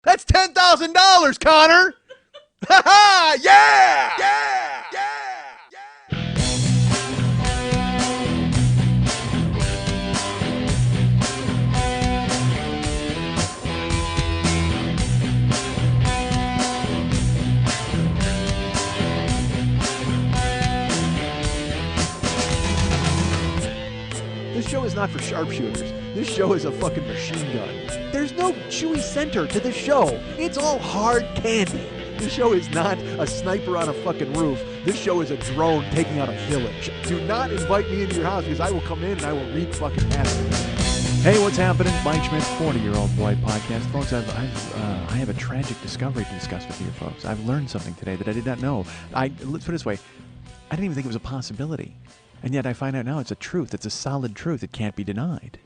That's $10,000, Connor. Ha ha! Yeah! Yeah! Yeah! Yeah! This show is not for sharpshooters. This show is a fucking machine gun. There's no chewy center to this show. It's all hard candy. This show is not a sniper on a fucking roof. This show is a drone taking out a village. Do not invite me into your house because I will come in and I will wreak fucking havoc. Hey, what's happening? Mike Schmidt, 40-year-old boy podcast. Folks, I have a tragic discovery to discuss with you, folks. I've learned something today that I did not know. Let's put it this way. I didn't even think it was a possibility. And yet I find out now it's a truth. It's a solid truth. It can't be denied.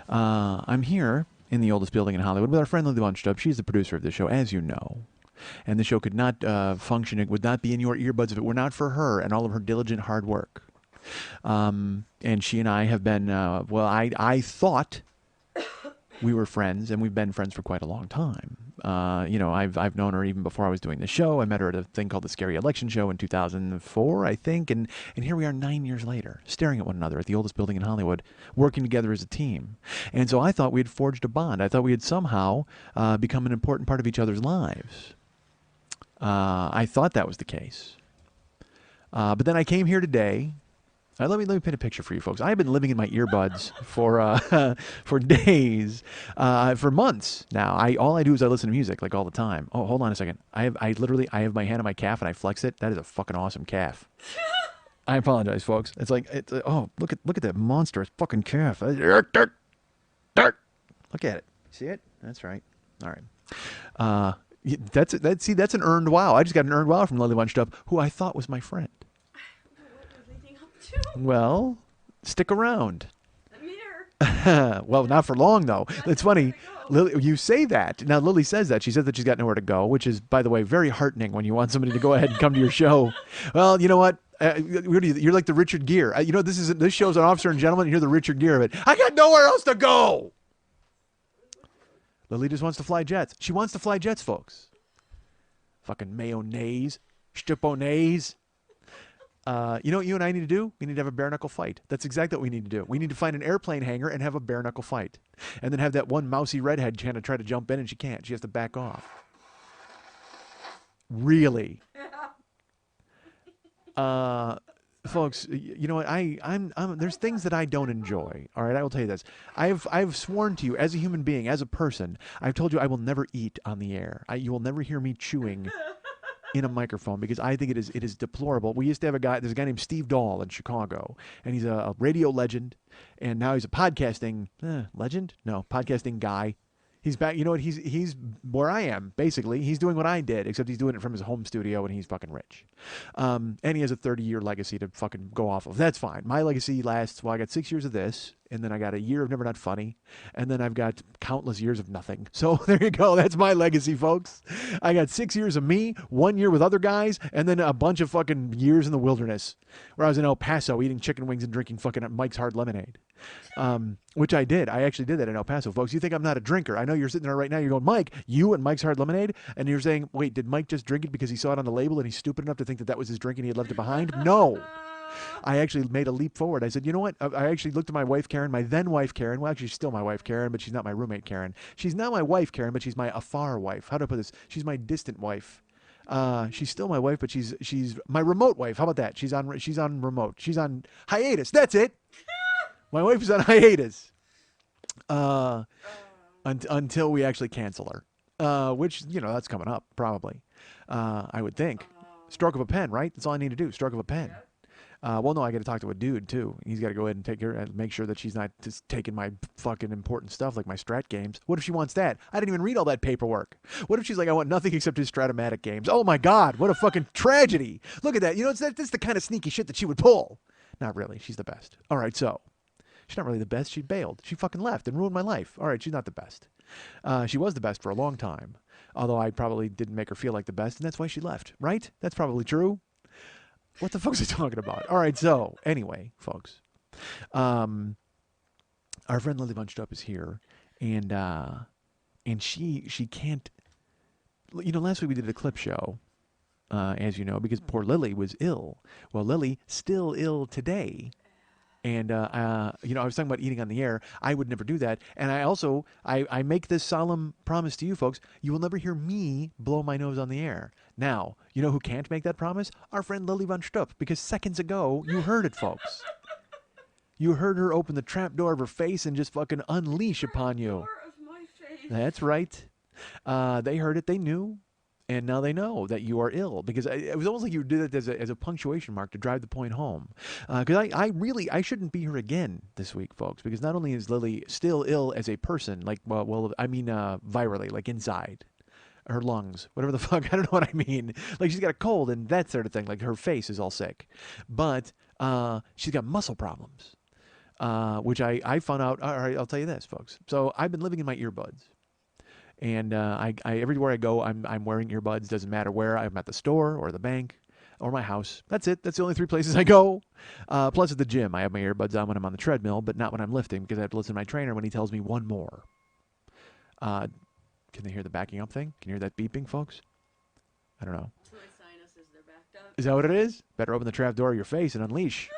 I'm here in the oldest building in Hollywood with our friend Lily Bunched Up. She's the producer of the show, as you know. And the show could not function. It would not be in your earbuds if it were not for her and all of her diligent hard work. And she and I have been, I thought we were friends, and we've been friends for quite a long time. I've known her even before I was doing the show. I met her at a thing called the Scary Election Show in 2004, I think. And here we are 9 years later, staring at one another at the oldest building in Hollywood, working together as a team. And so I thought we had forged a bond. I thought we had somehow become an important part of each other's lives. I thought that was the case. But then I came here today. Let me paint a picture for you folks. I have been living in my earbuds for days, for months now. All I do is I listen to music like all the time. Oh, hold on a second. I have my hand on my calf and I flex it. That is a fucking awesome calf. I apologize, folks. It's like oh, look at that monstrous fucking calf. Look at it. See it? That's right. All right. That's an earned wow. I just got an earned wow from Lily Bunched Up, who I thought was my friend. Well, stick around. I'm here. Well, not for long, though. It's funny. Lily, you say that. Now, Lily says that. She said that she's got nowhere to go, which is, by the way, very heartening when you want somebody to go ahead and come to your show. Well, you know what? You're like the Richard Gere. This show's an Officer and Gentleman, and you're the Richard Gere of it. I got nowhere else to go. Lily just wants to fly jets. She wants to fly jets, folks. Fucking mayonnaise. Stripponaise. You know what you and I need to do? We need to have a bare knuckle fight. That's exactly what we need to do. We need to find an airplane hangar and have a bare knuckle fight. And then have that one mousy redhead kind of try to jump in and she can't. She has to back off. Really? Folks, you know what? I'm there's things that I don't enjoy. All right, I will tell you this. I've sworn to you as a human being, as a person, I've told you I will never eat on the air. You will never hear me chewing in a microphone because I think it is deplorable. We used to have there's a guy named Steve Dahl in Chicago, and he's a radio legend, and now he's a podcasting legend? No, podcasting guy. He's back. You know what? He's where I am, basically. He's doing what I did, except he's doing it from his home studio, and he's fucking rich. And he has a 30-year legacy to fucking go off of. That's fine. My legacy lasts, I got 6 years of this, and then I got a year of Never Not Funny, and then I've got countless years of nothing. So there you go. That's my legacy, folks. I got 6 years of me, 1 year with other guys, and then a bunch of fucking years in the wilderness where I was in El Paso eating chicken wings and drinking fucking Mike's Hard Lemonade. Which I did. I actually did that in El Paso, folks. You think I'm not a drinker. I know you're sitting there right now. You're going, Mike, you and Mike's Hard Lemonade? And you're saying, wait, did Mike just drink it because he saw it on the label and he's stupid enough to think that was his drink and he had left it behind? No. I actually made a leap forward. I said, you know what? I actually looked at my wife, Karen, my then wife, Karen. Well, actually, she's still my wife, Karen, but she's not my roommate, Karen. She's now my wife, Karen, but she's my afar wife. How do I put this? She's my distant wife. She's still my wife, but she's my remote wife. How about that? She's on remote. She's on hiatus. That's it. My wife is on hiatus until we actually cancel her, which, that's coming up, probably, I would think. Stroke of a pen, right? That's all I need to do, stroke of a pen. Well, no, I got to talk to a dude, too. He's got to go ahead and take her and make sure that she's not just taking my fucking important stuff like my Strat games. What if she wants that? I didn't even read all that paperwork. What if she's like, I want nothing except his Stratomatic games? Oh, my God. What a fucking tragedy. Look at that. That's the kind of sneaky shit that she would pull. Not really. She's the best. All right, so. She's not really the best. She bailed. She fucking left and ruined my life. All right, she's not the best. She was the best for a long time, although I probably didn't make her feel like the best, and that's why she left, right? That's probably true. What the fuck is he talking about? All right, so anyway, folks, our friend Lily Bunched Up is here, and she can't last week we did a clip show, as you know, because poor Lily was ill. Well, Lily still ill today. And, I was talking about eating on the air. I would never do that. And I make this solemn promise to you folks. You will never hear me blow my nose on the air. Now, you know who can't make that promise? Our friend Lily von Stupp, because seconds ago, you heard it, folks. You heard her open the trap door of her face and just fucking unleash upon you. Door of my face. That's right. They heard it. They knew. And now they know that you are ill, because it was almost like you did it as a punctuation mark to drive the point home. Because I shouldn't be here again this week, folks, because not only is Lily still ill as a person, like, virally, like inside her lungs, whatever the fuck, I don't know what I mean. Like, she's got a cold and that sort of thing. Like, her face is all sick. But she's got muscle problems, which I found out. All right, I'll tell you this, folks. So I've been living in my earbuds. And I everywhere I go, I'm wearing earbuds. Doesn't matter where. I'm at the store or the bank or my house. That's it. That's the only 3 places I go. Plus at the gym, I have my earbuds on when I'm on the treadmill, but not when I'm lifting, because I have to listen to my trainer when he tells me one more. Can they hear the backing up thing? Can you hear that beeping, folks? I don't know. My sinuses, they're backed up. Is that what it is? Better open the trap door of your face and unleash.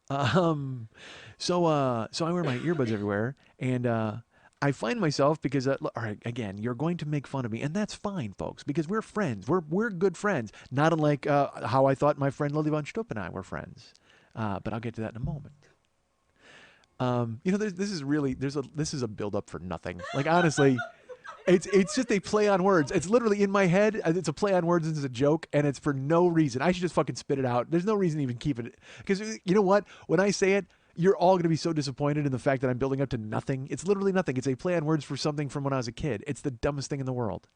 So I wear my earbuds everywhere, and I find myself, because, all right, again, you're going to make fun of me, and that's fine, folks, because we're friends. We're good friends, not unlike how I thought my friend Lily von Stupp and I were friends. But I'll get to that in a moment. This is a build-up for nothing. Like, honestly, it's just a play on words. It's literally in my head. It's a play on words. It's a joke, and it's for no reason. I should just fucking spit it out. There's no reason to even keep it, because you know what? When I say it, you're all going to be so disappointed in the fact that I'm building up to nothing. It's literally nothing. It's a play on words for something from when I was a kid. It's the dumbest thing in the world.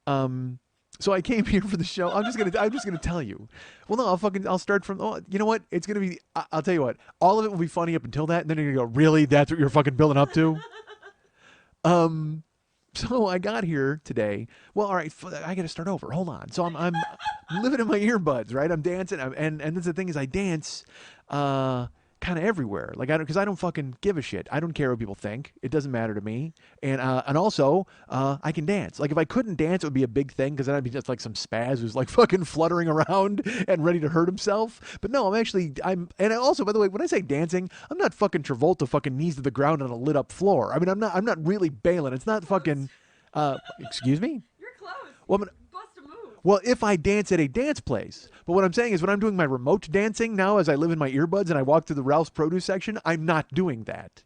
So I came here for the show. I'm just gonna tell you. Well, no, I'll start from. Oh, you know what? It's gonna be. I'll tell you what. All of it will be funny up until that, and then you're gonna go, really? That's what you're fucking building up to? So I got here today. Well, all right, I got to start over. Hold on. So I'm living in my earbuds, right? I'm dancing, and that's the thing is I dance. Kind of everywhere, like because I don't fucking give a shit. I don't care what people think. It doesn't matter to me. And also I can dance. Like if I couldn't dance, it would be a big thing, because then I'd be just like some spaz who's like fucking fluttering around and ready to hurt himself. But no, and I also, by the way, when I say dancing, I'm not fucking Travolta fucking knees to the ground on a lit up floor. I mean, I'm not really bailing. It's not fucking. Excuse me. You're close. Well, Bust a move. Well, if I dance at a dance place. But what I'm saying is when I'm doing my remote dancing now, as I live in my earbuds and I walk through the Ralph's produce section, I'm not doing that.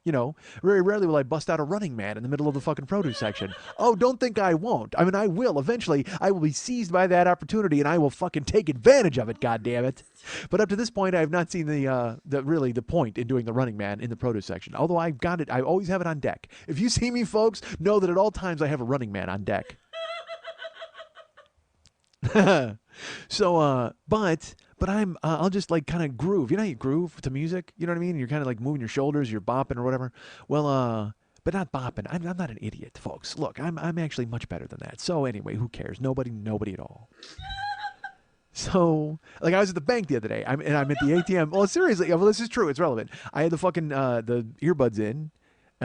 Very rarely will I bust out a Running Man in the middle of the fucking produce section. Oh, don't think I won't. I mean, I will. Eventually, I will be seized by that opportunity and I will fucking take advantage of it, goddammit. But up to this point, I have not seen the point in doing the Running Man in the produce section. Although I've got it, I always have it on deck. If you see me, folks, know that at all times I have a Running Man on deck. So, but I'll just like kind of groove. You know how you groove to music? You know what I mean? You're kind of like moving your shoulders, you're bopping or whatever. Well, but not bopping. I'm not an idiot, folks. Look, I'm actually much better than that. So anyway, who cares? Nobody at all. So, like, I was at the bank the other day. I'm at the ATM. Well, seriously, well, this is true. It's relevant. I had the fucking the earbuds in. The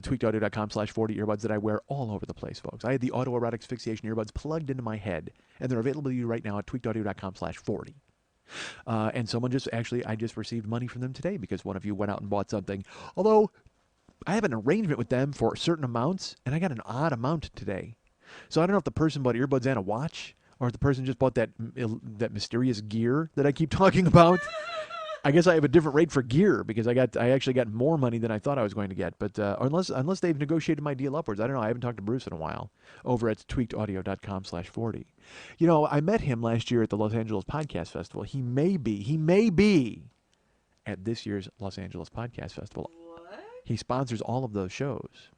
tweakedaudio.com/40 earbuds that I wear all over the place, folks. I had the autoerotic asphyxiation earbuds plugged into my head, and they're available to you right now at tweakedaudio.com/40. And I just received money from them today because one of you went out and bought something. Although I have an arrangement with them for certain amounts, and I got an odd amount today. So I don't know if the person bought earbuds and a watch, or if the person just bought that mysterious gear that I keep talking about. I guess I have a different rate for gear because I actually got more money than I thought I was going to get. But unless they've negotiated my deal upwards, I don't know. I haven't talked to Bruce in a while over at tweakedaudio.com/40. I met him last year at the Los Angeles Podcast Festival. He may be at this year's Los Angeles Podcast Festival. What? He sponsors all of those shows.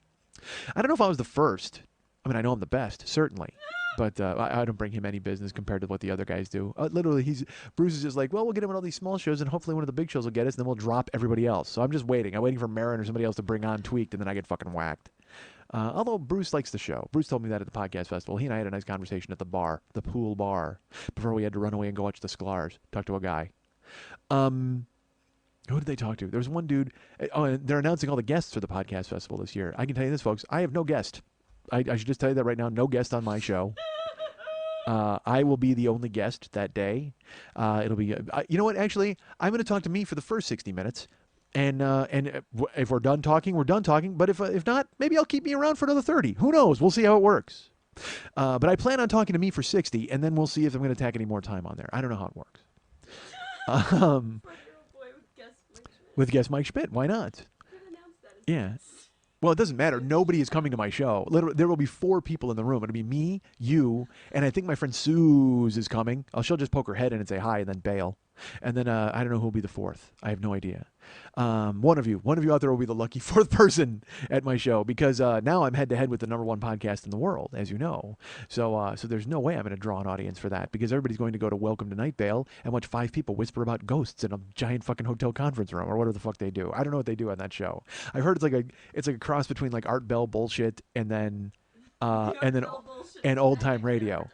I don't know if I was the first. I mean, I know I'm the best, certainly. But I don't bring him any business compared to what the other guys do. Literally, Bruce is just like, well, we'll get him on all these small shows, and hopefully one of the big shows will get us, and then we'll drop everybody else. So I'm just waiting. I'm waiting for Marin or somebody else to bring on Tweaked, and then I get fucking whacked. Although Bruce likes the show. Bruce told me that at the podcast festival. He and I had a nice conversation at the bar, the pool bar, before we had to run away and go watch the Sklar's. Talk to a guy. Who did they talk to? There was one dude. Oh, and they're announcing all the guests for the podcast festival this year. I can tell you this, folks. I have no guest. I should just tell you that right now. No guest on my show. I will be the only guest that day. It'll be, you know what? Actually, I'm going to talk to me for the first 60 minutes. And if we're done talking, we're done talking. But if not, maybe I'll keep me around for another 30. Who knows? We'll see how it works. But I plan on talking to me for 60, and then we'll see if I'm going to tack any more time on there. I don't know how it works. With guest Mike Schmidt, why not? Yeah. Well, it doesn't matter. Nobody is coming to my show. Literally, there will be 4 people in the room. It'll be me, you, and I think my friend Suze is coming. Oh, she'll just poke her head in and say hi and then bail. And then I don't know who will be the 4th. I have no idea. One of you out there will be the lucky 4th person at my show because now I'm head to head with the #1 podcast in the world, as you know. So there's no way I'm going to draw an audience for that because everybody's going to go to Welcome to Night Vale and watch 5 people whisper about ghosts in a giant fucking hotel conference room or whatever the fuck they do. I don't know what they do on that show. I've heard it's like a cross between like Art Bell bullshit and then old time radio.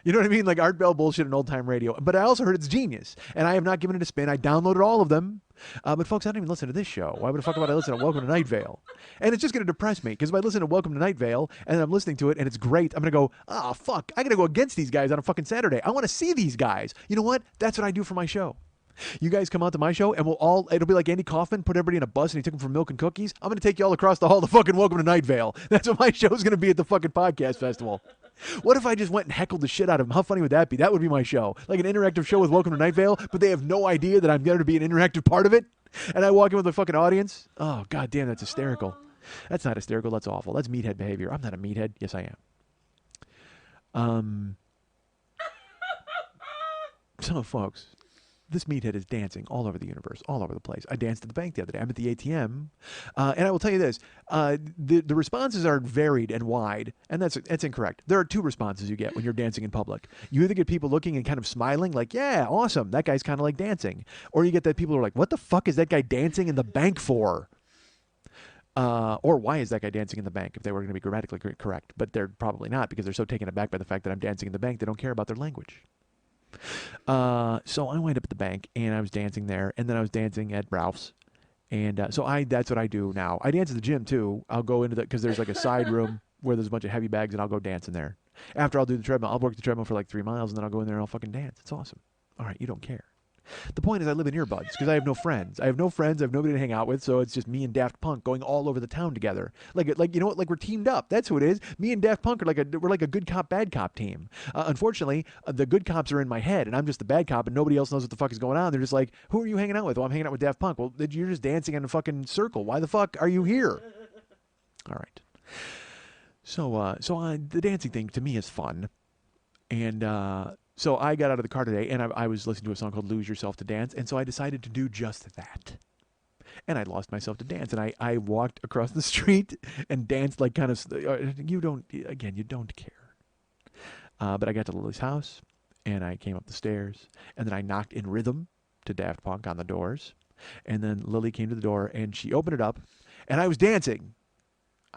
You know what I mean? Like Art Bell bullshit and old time radio. But I also heard it's genius. And I have not given it a spin. I downloaded all of them. But folks, I don't even listen to this show. Why would the fuck would I listen to Welcome to Night Vale? And it's just going to depress me. Because if I listen to Welcome to Night Vale and I'm listening to it and it's great, I'm going to go, oh, fuck. I got to go against these guys on a fucking Saturday. I want to see these guys. You know what? That's what I do for my show. You guys come out to my show and it'll be like Andy Kaufman put everybody in a bus and he took them for milk and cookies. I'm going to take you all across the hall to fucking Welcome to Night Vale. That's what my show's going to be at the fucking podcast festival. What if I just went and heckled the shit out of them? How funny would that be? That would be my show. Like an interactive show with Welcome to Night Vale, but they have no idea that I'm going to be an interactive part of it. And I walk in with a fucking audience. Oh, god damn, that's hysterical. That's not hysterical. That's awful. That's meathead behavior. I'm not a meathead. Yes, I am. So, folks, this meathead is dancing all over the universe, all over the place. I danced at the bank the other day. I'm at the ATM. And I will tell you this. The responses are varied and wide, and that's incorrect. There are 2 responses you get when you're dancing in public. You either get people looking and kind of smiling, like, yeah, awesome, that guy's kind of like dancing. Or you get that people are like, what the fuck is that guy dancing in the bank for? Or why is that guy dancing in the bank if they were going to be grammatically correct? But they're probably not because they're so taken aback by the fact that I'm dancing in the bank, they don't care about their language. So I wind up at the bank and I was dancing there, and then I was dancing at Ralph's, and that's what I do now. I dance at the gym too. I'll go into because there's like a side room where there's a bunch of heavy bags, and I'll go dance in there. After I'll do the treadmill, I'll work the treadmill for like 3 miles, and then I'll go in there and I'll fucking dance. It's awesome. All right, you don't care. The point is I live in earbuds because I have no friends. I have nobody to hang out with, so it's just me and Daft Punk going all over the town together. Like you know what? Like we're teamed up. That's who it is. Me and Daft Punk we're like a good cop, bad cop team. Unfortunately, the good cops are in my head, and I'm just the bad cop, and nobody else knows what the fuck is going on. They're just like, who are you hanging out with? Well, I'm hanging out with Daft Punk. Well, you're just dancing in a fucking circle. Why the fuck are you here? All right. So the dancing thing to me is fun, and so I got out of the car today, and I was listening to a song called Lose Yourself to Dance, and so I decided to do just that. And I lost myself to dance, and I walked across the street and danced like kind of, you don't care. But I got to Lily's house, and I came up the stairs, and then I knocked in rhythm to Daft Punk on the doors, and then Lily came to the door, and she opened it up, and I was dancing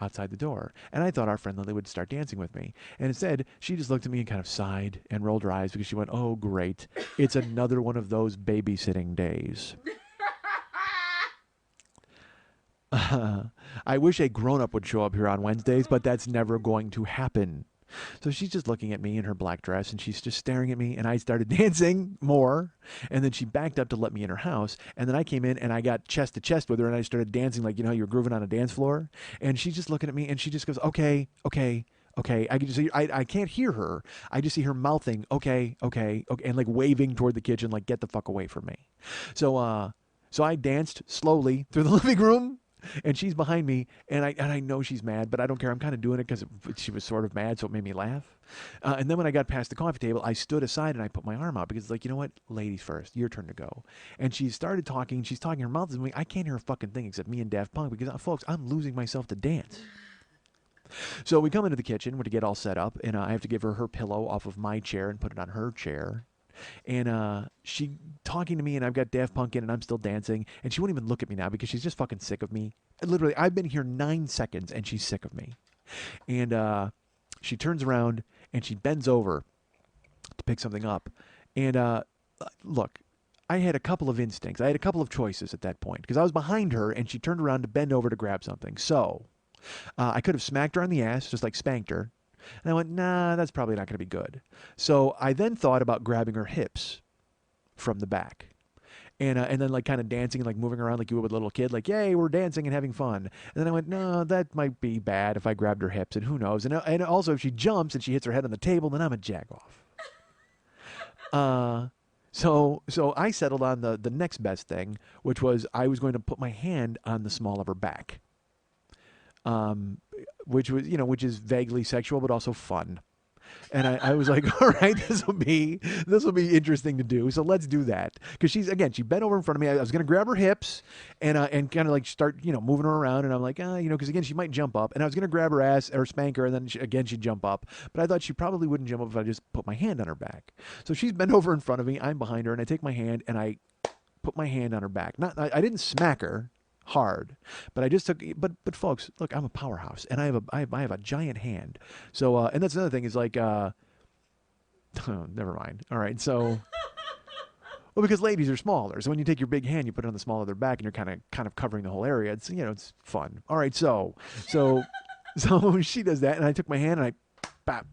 outside the door, and I thought our friend Lily would start dancing with me, and instead she just looked at me and kind of sighed and rolled her eyes because she went, oh great, it's another one of those babysitting days. I wish a grown-up would show up here on Wednesdays, but that's never going to happen. So she's just looking at me in her black dress, and she's just staring at me, and I started dancing more, and then she backed up to let me in her house, and then I came in, and I got chest to chest with her, and I started dancing like, you know, you're grooving on a dance floor, and she's just looking at me, and she just goes, okay. I can just see, I can't hear her. I just see her mouthing, okay, and like waving toward the kitchen, like, get the fuck away from me. So I danced slowly through the living room, and she's behind me, and I know she's mad, but I don't care. I'm kind of doing it because she was sort of mad, so it made me laugh. And then when I got past the coffee table, I stood aside and I put my arm out because it's like, you know what? Ladies first. Your turn to go. And she started talking. She's talking. Her mouth is moving. I can't hear a fucking thing except me and Daft Punk because, folks, I'm losing myself to dance. So we come into the kitchen to get all set up, and I have to give her pillow off of my chair and put it on her chair. And she talking to me, and I've got Daft Punk in, and I'm still dancing, and she won't even look at me now because she's just fucking sick of me. And literally, I've been here 9 seconds, and she's sick of me. And she turns around, and she bends over to pick something up. And look, I had a couple of instincts. I had a couple of choices at that point because I was behind her, and she turned around to bend over to grab something. So I could have smacked her on the ass, just like spanked her. And I went, nah, that's probably not going to be good. So I then thought about grabbing her hips from the back. And then like kind of dancing and like moving around like you would with a little kid, like, yay, we're dancing and having fun. And then I went, no, that might be bad if I grabbed her hips, and who knows. And also if she jumps and she hits her head on the table, then I'm a jack-off. So I settled on the next best thing, which was I was going to put my hand on the small of her back. Which was, which is vaguely sexual, but also fun. And I was like, all right, this will be interesting to do. So let's do that. Because she bent over in front of me. I was going to grab her hips and kind of like start, moving her around. And I'm like, because again, she might jump up. And I was going to grab her ass or spank her. And then she'd jump up. But I thought she probably wouldn't jump up if I just put my hand on her back. So she's bent over in front of me. I'm behind her. And I take my hand and I put my hand on her back. I didn't smack her hard, but I just took. But folks, look, I'm a powerhouse, and I have a giant hand. So and that's another thing is like, oh, never mind. All right, so. Well, because ladies are smaller, so when you take your big hand, you put it on the small of their back, and you're kind of covering the whole area. It's it's fun. All right, so she does that, and I took my hand and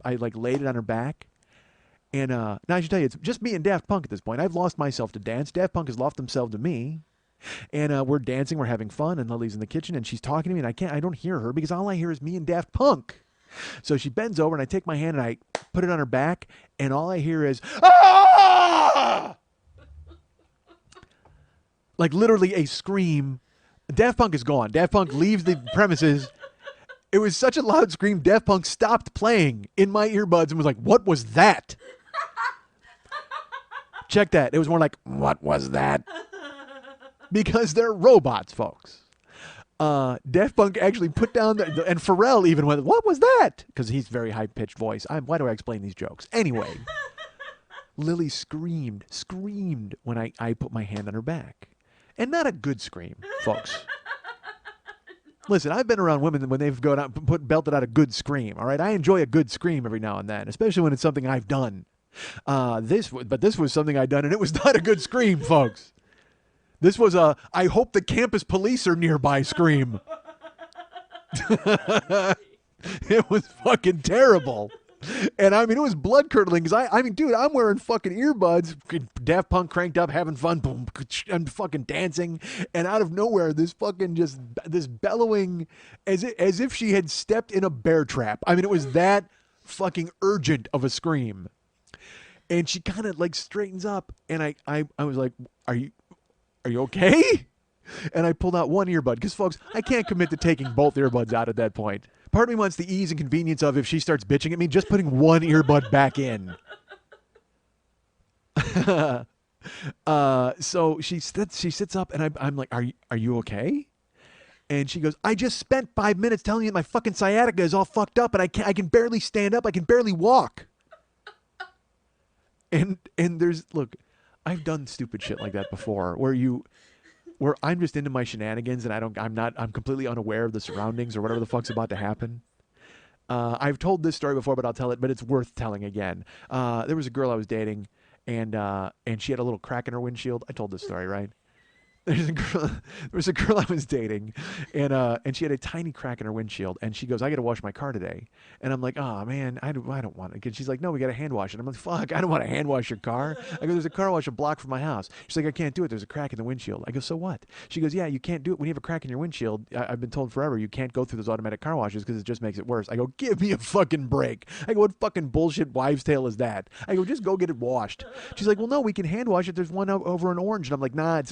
I like laid it on her back. And now I should tell you, it's just me and Daft Punk at this point. I've lost myself to dance. Daft Punk has lost himself to me. And we're dancing, we're having fun, and Lily's in the kitchen, and she's talking to me, and I don't hear her because all I hear is me and Daft Punk. So she bends over, and I take my hand, and I put it on her back, and all I hear is, ah! Like literally a scream. Daft Punk is gone. Daft Punk leaves the premises. It was such a loud scream, Daft Punk stopped playing in my earbuds and was like, what was that? Check that. It was more like, what was that? Because they're robots, folks. Daft Punk actually put down and Pharrell even went, what was that? Because he's very high-pitched voice. Why do I explain these jokes? Anyway, Lily screamed when I put my hand on her back. And not a good scream, folks. Listen, I've been around women when they've gone out belted out a good scream, all right? I enjoy a good scream every now and then, especially when it's something I've done. This was something I'd done, and it was not a good scream, folks. This was a, I hope the campus police are nearby scream. It was fucking terrible. And I mean, it was blood curdling because I mean, dude, I'm wearing fucking earbuds, Daft Punk cranked up, having fun, boom, I'm fucking dancing. And out of nowhere, this fucking this bellowing as if she had stepped in a bear trap. I mean, it was that fucking urgent of a scream. And she kind of like straightens up. And I was like, Are you okay? And I pulled out one earbud because, folks, I can't commit to taking both earbuds out at that point. Part of me wants the ease and convenience of if she starts bitching at me, just putting one earbud back in. So she sits up, and I'm like, are you okay? And she goes, I just spent 5 minutes telling you my fucking sciatica is all fucked up, and I can barely stand up, I can barely walk. And look, I've done stupid shit like that before, where I'm just into my shenanigans and I'm completely unaware of the surroundings or whatever the fuck's about to happen. I've told this story before, but I'll tell it, but it's worth telling again. There was a girl I was dating and she had a little crack in her windshield. I told this story, right? There was a girl I was dating, and she had a tiny crack in her windshield, and she goes, I got to wash my car today. And I'm like, oh, man, I don't want it. And she's like, no, we got to hand wash it. I'm like, fuck, I don't want to hand wash your car. I go, there's a car wash a block from my house. She's like, I can't do it. There's a crack in the windshield. I go, so what? She goes, yeah, you can't do it. When you have a crack in your windshield, I've been told forever, you can't go through those automatic car washes because it just makes it worse. I go, give me a fucking break. I go, what fucking bullshit wives' tale is that? I go, just go get it washed. She's like, well, no, we can hand wash it. There's one over in Orange. And I'm like, nah,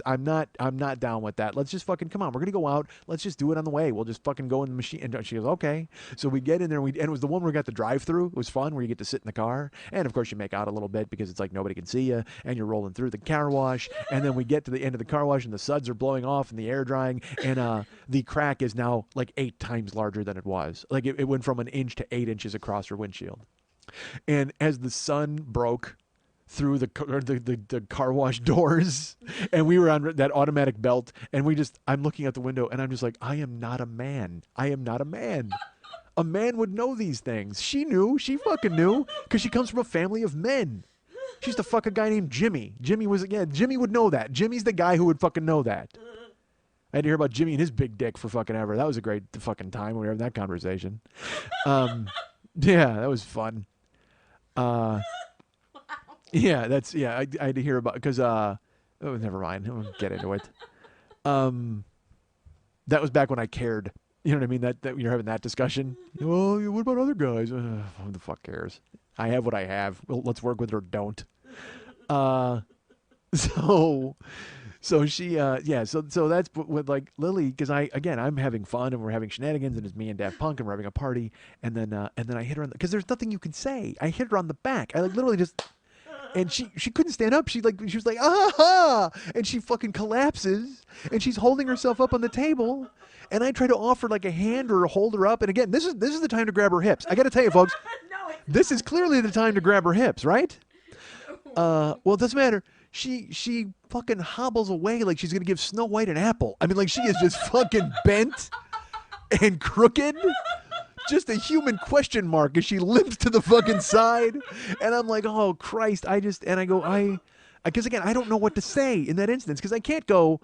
I'm not down with that. Let's just fucking come on. We're gonna go out. Let's just do it on the way. We'll just fucking go in the machine. And she goes, okay. So we get in there. And it was the one where we got the drive-through. It was fun, where you get to sit in the car, and of course you make out a little bit because it's like nobody can see you, and you're rolling through the car wash. And then we get to the end of the car wash, and the suds are blowing off, and the air drying, and the crack is now like 8 times larger than it was. Like it went from 1 inch to 8 inches across her windshield. And as the sun broke through the car wash doors, and we were on that automatic belt, and I'm looking out the window, and I'm just like, I am not a man. I am not a man. A man would know these things. She knew. She fucking knew, because she comes from a family of men. She used to fuck a guy named Jimmy. Jimmy would know that. Jimmy's the guy who would fucking know that. I had to hear about Jimmy and his big dick for fucking ever. That was a great fucking time when we were having that conversation. Yeah, that was fun. Uh, yeah, I had to hear about because oh, never mind. I won't get into it. Um, that was back when I cared. You know what I mean? That you're having that discussion. Well, what about other guys? Who the fuck cares? I have what I have. Well, let's work with it or don't. Uh, so she yeah, so that's with like Lily, because I'm having fun and we're having shenanigans and it's me and Daft Punk and we're having a party, and then I hit her on because there's nothing you can say. I hit her on the back. I like literally just, and she couldn't stand up. She was like ah, and she fucking collapses and she's holding herself up on the table, and I try to offer like a hand or hold her up, and again this is the time to grab her hips. I got to tell you folks, No, it's this not. is clearly the time to grab her hips, right? Well, it doesn't matter. She fucking hobbles away like she's gonna give Snow White an apple. I mean, like she is just fucking bent and crooked. Just a human question mark as she limps to the fucking side. And I'm like, oh Christ! And I go, because again, I don't know what to say in that instance because I can't go,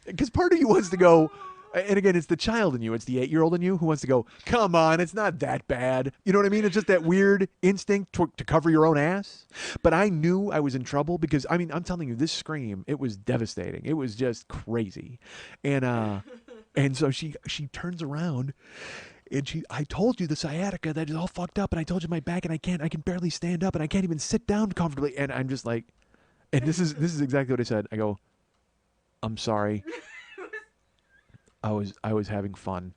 because part of you wants to go. And again, it's the child in you. It's the 8-year-old in you who wants to go, come on, it's not that bad. You know what I mean? It's just that weird instinct to cover your own ass. But I knew I was in trouble because, I mean, I'm telling you, this scream, it was devastating. It was just crazy. And so she turns around and I told you the sciatica that is all fucked up, and I told you my back and I can barely stand up and I can't even sit down comfortably. And I'm just like, and this is exactly what I said. I go, I'm sorry. I was having fun.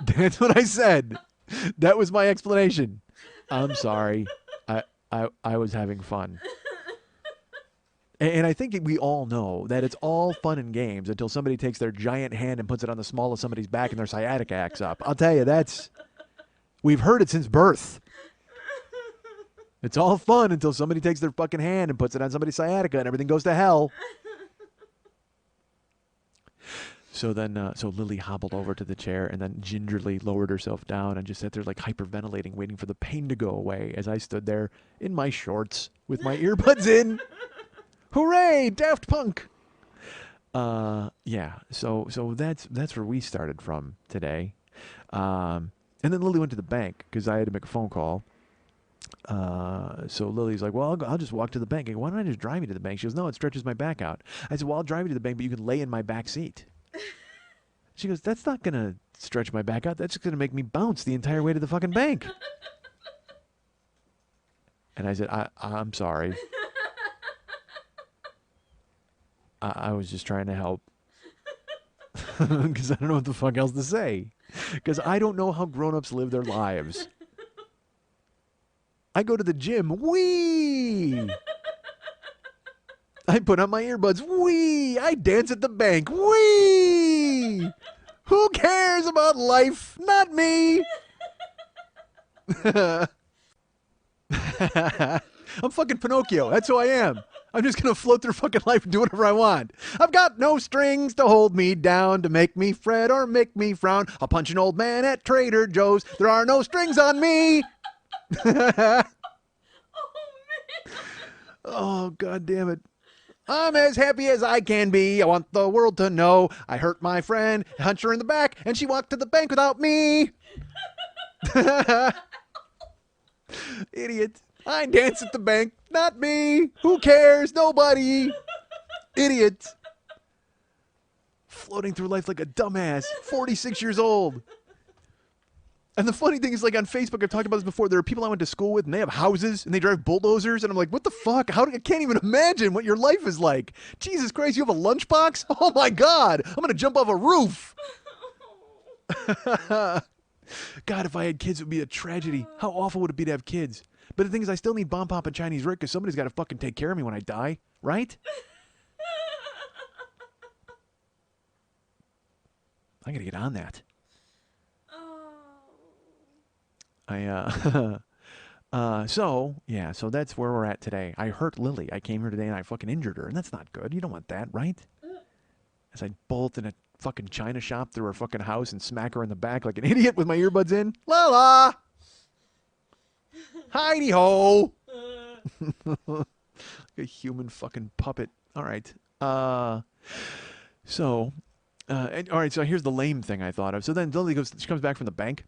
That's what I said. That was my explanation. I'm sorry. I was having fun. And I think we all know that it's all fun and games until somebody takes their giant hand and puts it on the small of somebody's back and their sciatica acts up. I'll tell you, we've heard it since birth. It's all fun until somebody takes their fucking hand and puts it on somebody's sciatica and everything goes to hell. So then, so Lily hobbled over to the chair and then gingerly lowered herself down and just sat there like hyperventilating, waiting for the pain to go away as I stood there in my shorts with my earbuds in. Hooray, Daft Punk! Yeah. So that's where we started from today. And then Lily went to the bank because I had to make a phone call. So Lily's like, well, I'll just walk to the bank. I go, why don't I just drive you to the bank? She goes, no, it stretches my back out. I said, well, I'll drive you to the bank, but you can lay in my back seat. She goes, that's not going to stretch my back out. That's just going to make me bounce the entire way to the fucking bank. And I said, I'm sorry. I was just trying to help. Because I don't know what the fuck else to say. Because I don't know how grown-ups live their lives. I go to the gym. Wee! I put on my earbuds. Wee! I dance at the bank. Wee! Who cares about life? Not me! I'm fucking Pinocchio. That's who I am. I'm just gonna float through fucking life and do whatever I want. I've got no strings to hold me down, to make me fret or make me frown. I'll punch an old man at Trader Joe's. There are no strings on me. Oh, god damn it. I'm as happy as I can be. I want the world to know. I hurt my friend, hunched her in the back, and she walked to the bank without me. Idiot. I dance at the bank. Not me. Who cares? Nobody. Idiot. Floating through life like a dumbass. 46 years old. And the funny thing is, like on Facebook, I've talked about this before. There are people I went to school with, and they have houses, and they drive bulldozers, and I'm like, what the fuck? I can't even imagine what your life is like. Jesus Christ, you have a lunchbox? Oh my god, I'm gonna jump off a roof. God, if I had kids, it would be a tragedy. How awful would it be to have kids? But the thing is, I still need Bomb Pop and Chinese Rick because somebody's got to fucking take care of me when I die, right? I gotta get on that. So that's where we're at today. I hurt Lily. I came here today and I fucking injured her, and that's not good. You don't want that, right? As I bolt in a fucking china shop through her fucking house and smack her in the back like an idiot with my earbuds in. La la! Heidi ho! A human fucking puppet. All right. So All right, so here's the lame thing I thought of. So then Lily goes, she comes back from the bank,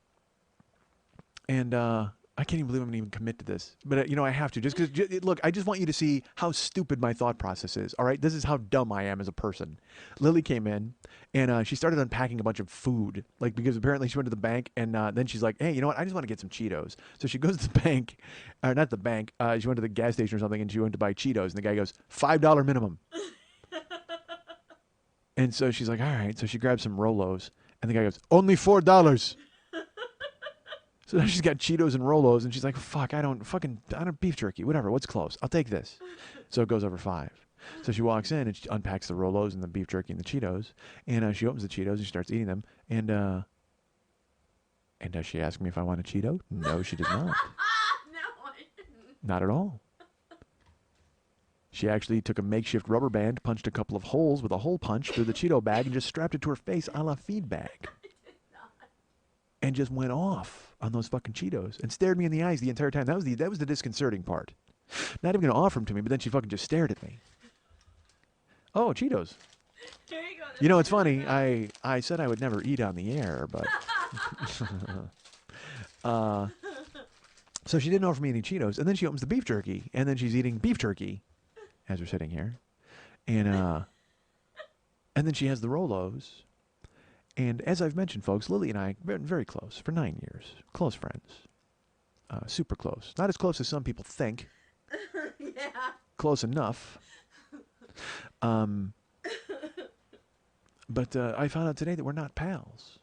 and I can't even believe I'm going to even commit to this. But, I have to. Just because, look, I just want you to see how stupid my thought process is, all right? This is how dumb I am as a person. Lily came in, and she started unpacking a bunch of food, like, because apparently she went to the bank, and then she's like, hey, you know what? I just want to get some Cheetos. So she goes to the bank, or not the bank, she went to the gas station or something, and she went to buy Cheetos, and the guy goes, $5 minimum. And so she's like, all right. So she grabs some Rolos, and the guy goes, only $4. So now she's got Cheetos and Rolos, and she's like, fuck, I don't beef jerky, whatever, what's close? I'll take this. So it goes over 5. So she walks in, and she unpacks the Rolos and the beef jerky and the Cheetos, and she opens the Cheetos, and she starts eating them, and does she ask me if I want a Cheeto? No, she does not. No, I didn't. Not at all. She actually took a makeshift rubber band, punched a couple of holes with a hole punch through the Cheeto bag, and just strapped it to her face a la feed bag. And just went off on those fucking Cheetos and stared me in the eyes the entire time. That was the disconcerting part. Not even going to offer them to me, but then she fucking just stared at me. Oh, Cheetos. Here you go. It's funny. I said I would never eat on the air, but... so she didn't offer me any Cheetos. And then she opens the beef jerky. And then she's eating beef jerky as we're sitting here. And then she has the Rolos. And as I've mentioned, folks, Lily and I have been very close for 9 years. Close friends. Super close. Not as close as some people think. Yeah. Close enough. But I found out today that we're not pals.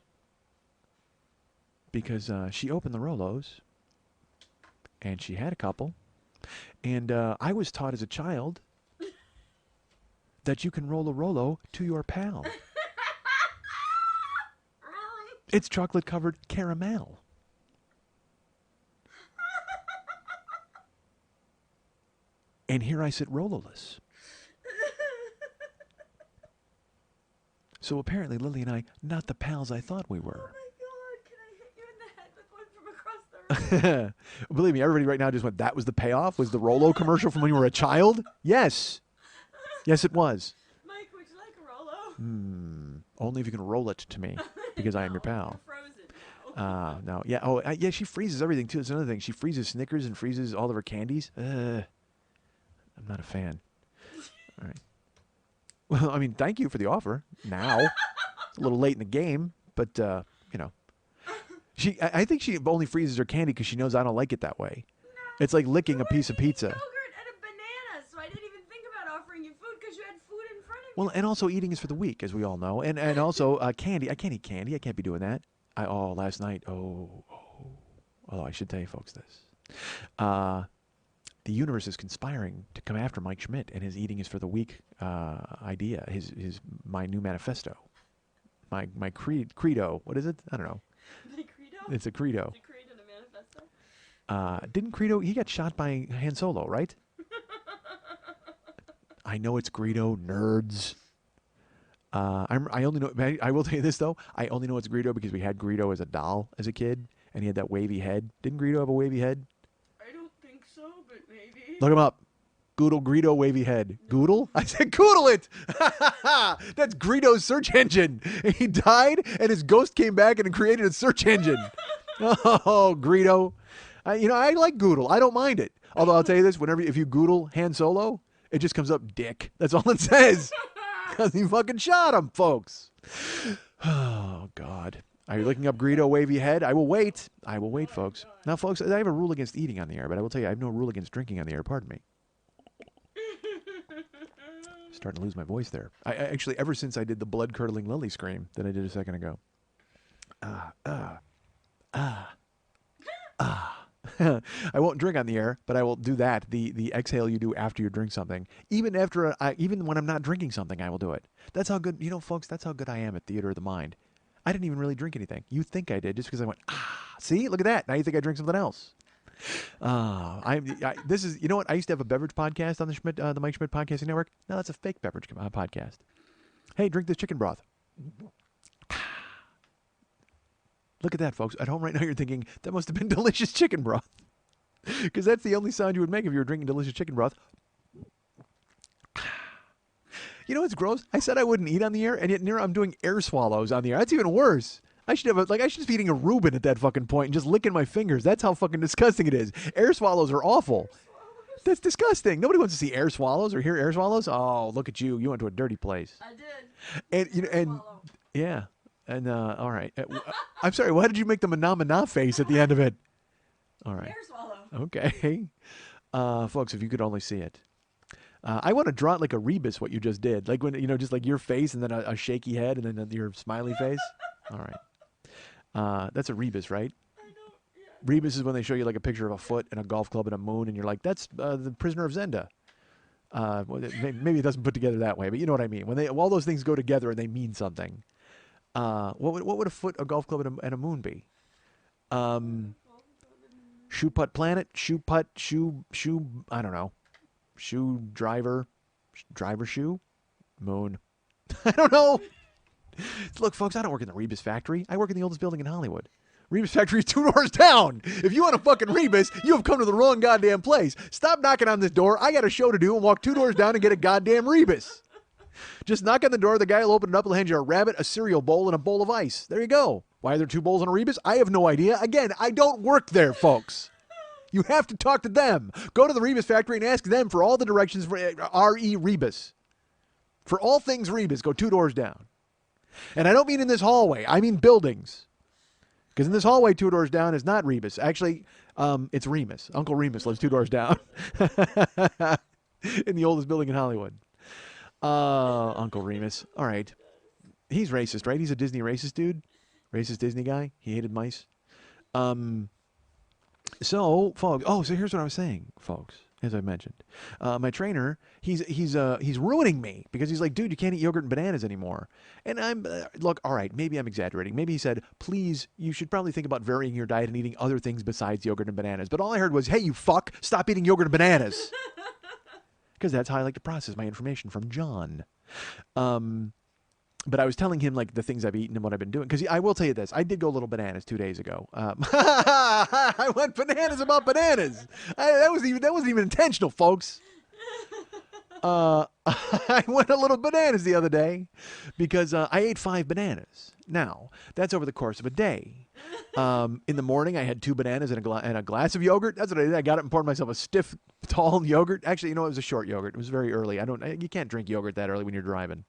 Because she opened the Rolos. And she had a couple. And I was taught as a child that you can roll a Rolo to your pal. It's chocolate-covered caramel. And here I sit Rololess. So apparently Lily and I, not the pals I thought we were. Oh my God, can I hit you in the head with one from across the room? Believe me, everybody right now just went, that was the payoff? Was the Rolo commercial from when you were a child? Yes. Yes, it was. Mike, would you like a Rolo? Only if you can roll it to me, because I am your pal. They're frozen now. No. Yeah. Oh, yeah, she freezes everything, too. That's another thing. She freezes Snickers and freezes all of her candies. I'm not a fan. All right. Well, I mean, thank you for the offer. Now. It's a little late in the game, but, I think she only freezes her candy because she knows I don't like it that way. No, it's like licking a piece of pizza. Yogurt and a banana, so I didn't even think about offering you food because you had food in front of you. Well, and also eating is for the weak, as we all know. And also candy. I can't eat candy. I can't be doing that. Last night. I should tell you folks this. The universe is conspiring to come after Mike Schmidt and his eating is for the weak idea. My new manifesto. My credo. What is it? I don't know. The credo? It's a credo. It's a creed and a manifesto? Didn't Credo, he got shot by Han Solo, right? I know it's Greedo, nerds. I only know, I will tell you this though, I only know it's Greedo because we had Greedo as a doll as a kid, and he had that wavy head. Didn't Greedo have a wavy head? I don't think so, but maybe. Look him up. Goodle Greedo wavy head. Goodle? I said Goodle it! That's Greedo's search engine. He died and his ghost came back and created a search engine. Oh, Greedo. I like Goodle. I don't mind it. Although I'll tell you this, if you Goodle Han Solo, it just comes up dick. That's all it says. Because he fucking shot him, folks. Oh, God. Are you looking up Greedo wavy head? I will wait. I will wait, folks. Now, folks, I have a rule against eating on the air, but I will tell you, I have no rule against drinking on the air. Pardon me. Starting to lose my voice there. I actually, ever since I did the blood-curdling Lily scream that I did a second ago. I won't drink on the air, but I will do that. The exhale you do after you drink something. Even when I'm not drinking something, I will do it. That's how good, folks, that's how good I am at theater of the mind. I didn't even really drink anything. You think I did just because I went, see, look at that. Now you think I drink something else. This is, you know what? I used to have a beverage podcast on the Mike Schmidt Podcasting Network. No, that's a fake beverage podcast. Hey, drink this chicken broth. Look at that, folks. At home right now, you're thinking, that must have been delicious chicken broth. Because that's the only sound you would make if you were drinking delicious chicken broth. You know what's gross? I said I wouldn't eat on the air, and yet I'm doing air swallows on the air. That's even worse. I should have I should just be eating a Reuben at that fucking point and just licking my fingers. That's how fucking disgusting it is. Air swallows are awful. That's disgusting. Nobody wants to see air swallows or hear air swallows. Oh, look at you. You went to a dirty place. I did. And you know, and yeah. And all right. I'm sorry. Why did you make the mana face at the end of it? All right. Air swallow. Okay. Folks, if you could only see it. I want to draw it like a rebus, what you just did. Like when, just like your face and then a shaky head and then your smiley face. All right. That's a rebus, right? I know, yeah. Rebus is when they show you like a picture of a foot and a golf club and a moon and you're like, that's the Prisoner of Zenda. Well, maybe it doesn't put together that way, but you know what I mean. When all those things go together and they mean something. What would a foot, a golf club, and a moon be? Shoe putt planet, shoe putt, shoe, I don't know. Shoe driver shoe, moon. I don't know. Look, folks, I don't work in the Rebus factory. I work in the oldest building in Hollywood. Rebus factory is 2 doors down. If you want a fucking Rebus, you have come to the wrong goddamn place. Stop knocking on this door. I got a show to do and walk 2 doors down and get a goddamn Rebus. Just knock on the door. The guy will open it up. He'll hand you a rabbit, a cereal bowl, and a bowl of ice. There you go. Why are there 2 bowls on a Rebus? I have no idea. Again, I don't work there, folks. You have to talk to them. Go to the Rebus factory and ask them for all the directions for R.E. Rebus. For all things Rebus, go 2 doors down. And I don't mean in this hallway. I mean buildings. Because in this hallway 2 doors down is not Rebus. Actually, it's Remus. Uncle Remus lives 2 doors down. In the oldest building in Hollywood. Uncle Remus. All right. He's racist, right? He's a Disney racist dude. Racist Disney guy. He hated mice. So, folks. Oh, so here's what I was saying, folks. As I mentioned, my trainer, he's ruining me because he's like, dude, you can't eat yogurt and bananas anymore. And I'm look, all right, maybe I'm exaggerating. Maybe he said, please, you should probably think about varying your diet and eating other things besides yogurt and bananas. But all I heard was, hey, you fuck, stop eating yogurt and bananas. Because that's how I like to process my information from John. But I was telling him like the things I've eaten and what I've been doing. Because I will tell you this, I did go a little bananas 2 days ago. I went bananas about bananas. That wasn't even intentional, folks. I went a little bananas the other day because I ate 5 bananas. Now, that's over the course of a day. In the morning, I had 2 bananas and a glass of yogurt. That's what I did. I got up and poured myself a stiff, tall yogurt. Actually, it was a short yogurt. It was very early. You can't drink yogurt that early when you're driving.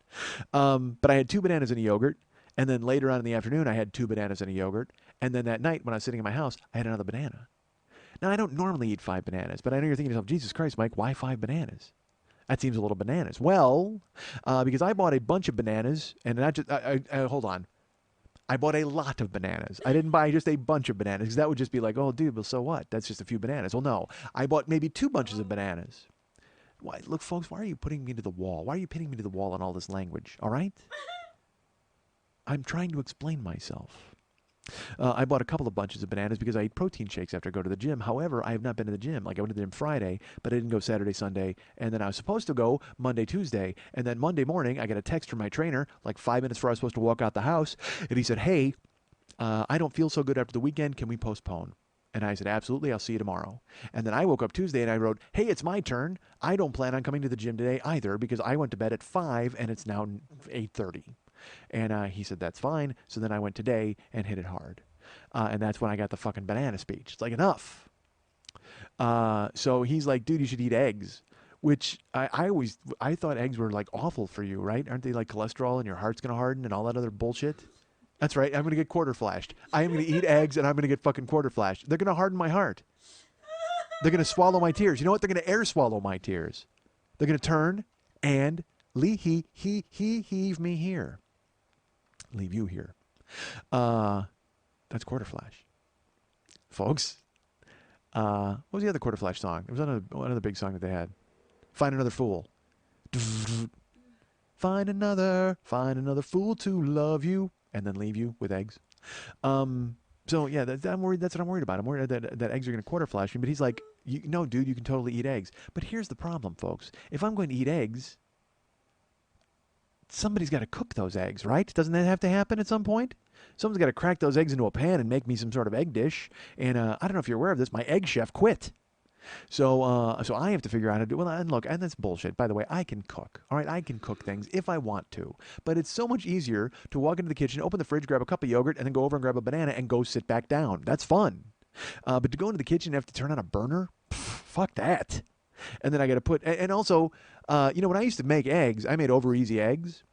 But I had 2 bananas and a yogurt. And then later on in the afternoon, I had 2 bananas and a yogurt. And then that night, when I was sitting in my house, I had another banana. Now, I don't normally eat 5 bananas, but I know you're thinking to yourself, Jesus Christ, Mike, why 5 bananas? That seems a little bananas. Well, because I bought a bunch of bananas, and not just, hold on. I bought a lot of bananas. I didn't buy just a bunch of bananas, because that would just be like, oh, dude, well, so what? That's just a few bananas. Well, no. I bought maybe 2 bunches of bananas. Why? Look, folks, why are you putting me to the wall? Why are you pinning me to the wall on all this language? All right? I'm trying to explain myself. I bought a couple of bunches of bananas because I eat protein shakes after I go to the gym. However, I have not been to the gym. Like, I went to the gym Friday, but I didn't go Saturday, Sunday. And then I was supposed to go Monday, Tuesday. And then Monday morning, I got a text from my trainer, like 5 minutes before I was supposed to walk out the house. And he said, hey, I don't feel so good after the weekend. Can we postpone? And I said, absolutely. I'll see you tomorrow. And then I woke up Tuesday and I wrote, hey, it's my turn. I don't plan on coming to the gym today either because I went to bed at 5 and it's now 8:30. And he said, that's fine. So then I went today and hit it hard. And that's when I got the fucking banana speech. It's like, enough. So he's like, dude, you should eat eggs. Which I thought eggs were like awful for you, right? Aren't they like cholesterol and your heart's going to harden and all that other bullshit? That's right. I'm going to get quarter flashed. I am going to eat eggs and I'm going to get fucking quarter flashed. They're going to harden my heart. They're going to swallow my tears. You know what? They're going to air swallow my tears. They're going to turn and heave me here. Leave you here. That's Quarter Flash. Folks, what was the other Quarter Flash song? It was another big song that they had. Find Another Fool. Find another fool to love you and then leave you with eggs. So yeah, I'm worried. That's what I'm worried about. I'm worried that eggs are going to quarter flash me. But he's like, no, dude, you can totally eat eggs. But here's the problem, folks. If I'm going to eat eggs, somebody's got to cook those eggs, right? Doesn't that have to happen at some point? Someone's got to crack those eggs into a pan and make me some sort of egg dish. And I don't know if you're aware of this. My egg chef quit. So I have to figure out how to do. Well, and look, and that's bullshit. By the way, I can cook. All right, I can cook things if I want to. But it's so much easier to walk into the kitchen, open the fridge, grab a cup of yogurt, and then go over and grab a banana and go sit back down. That's fun. But to go into the kitchen and have to turn on a burner, fuck that. And then I got to put. And also, when I used to make eggs, I made over easy eggs.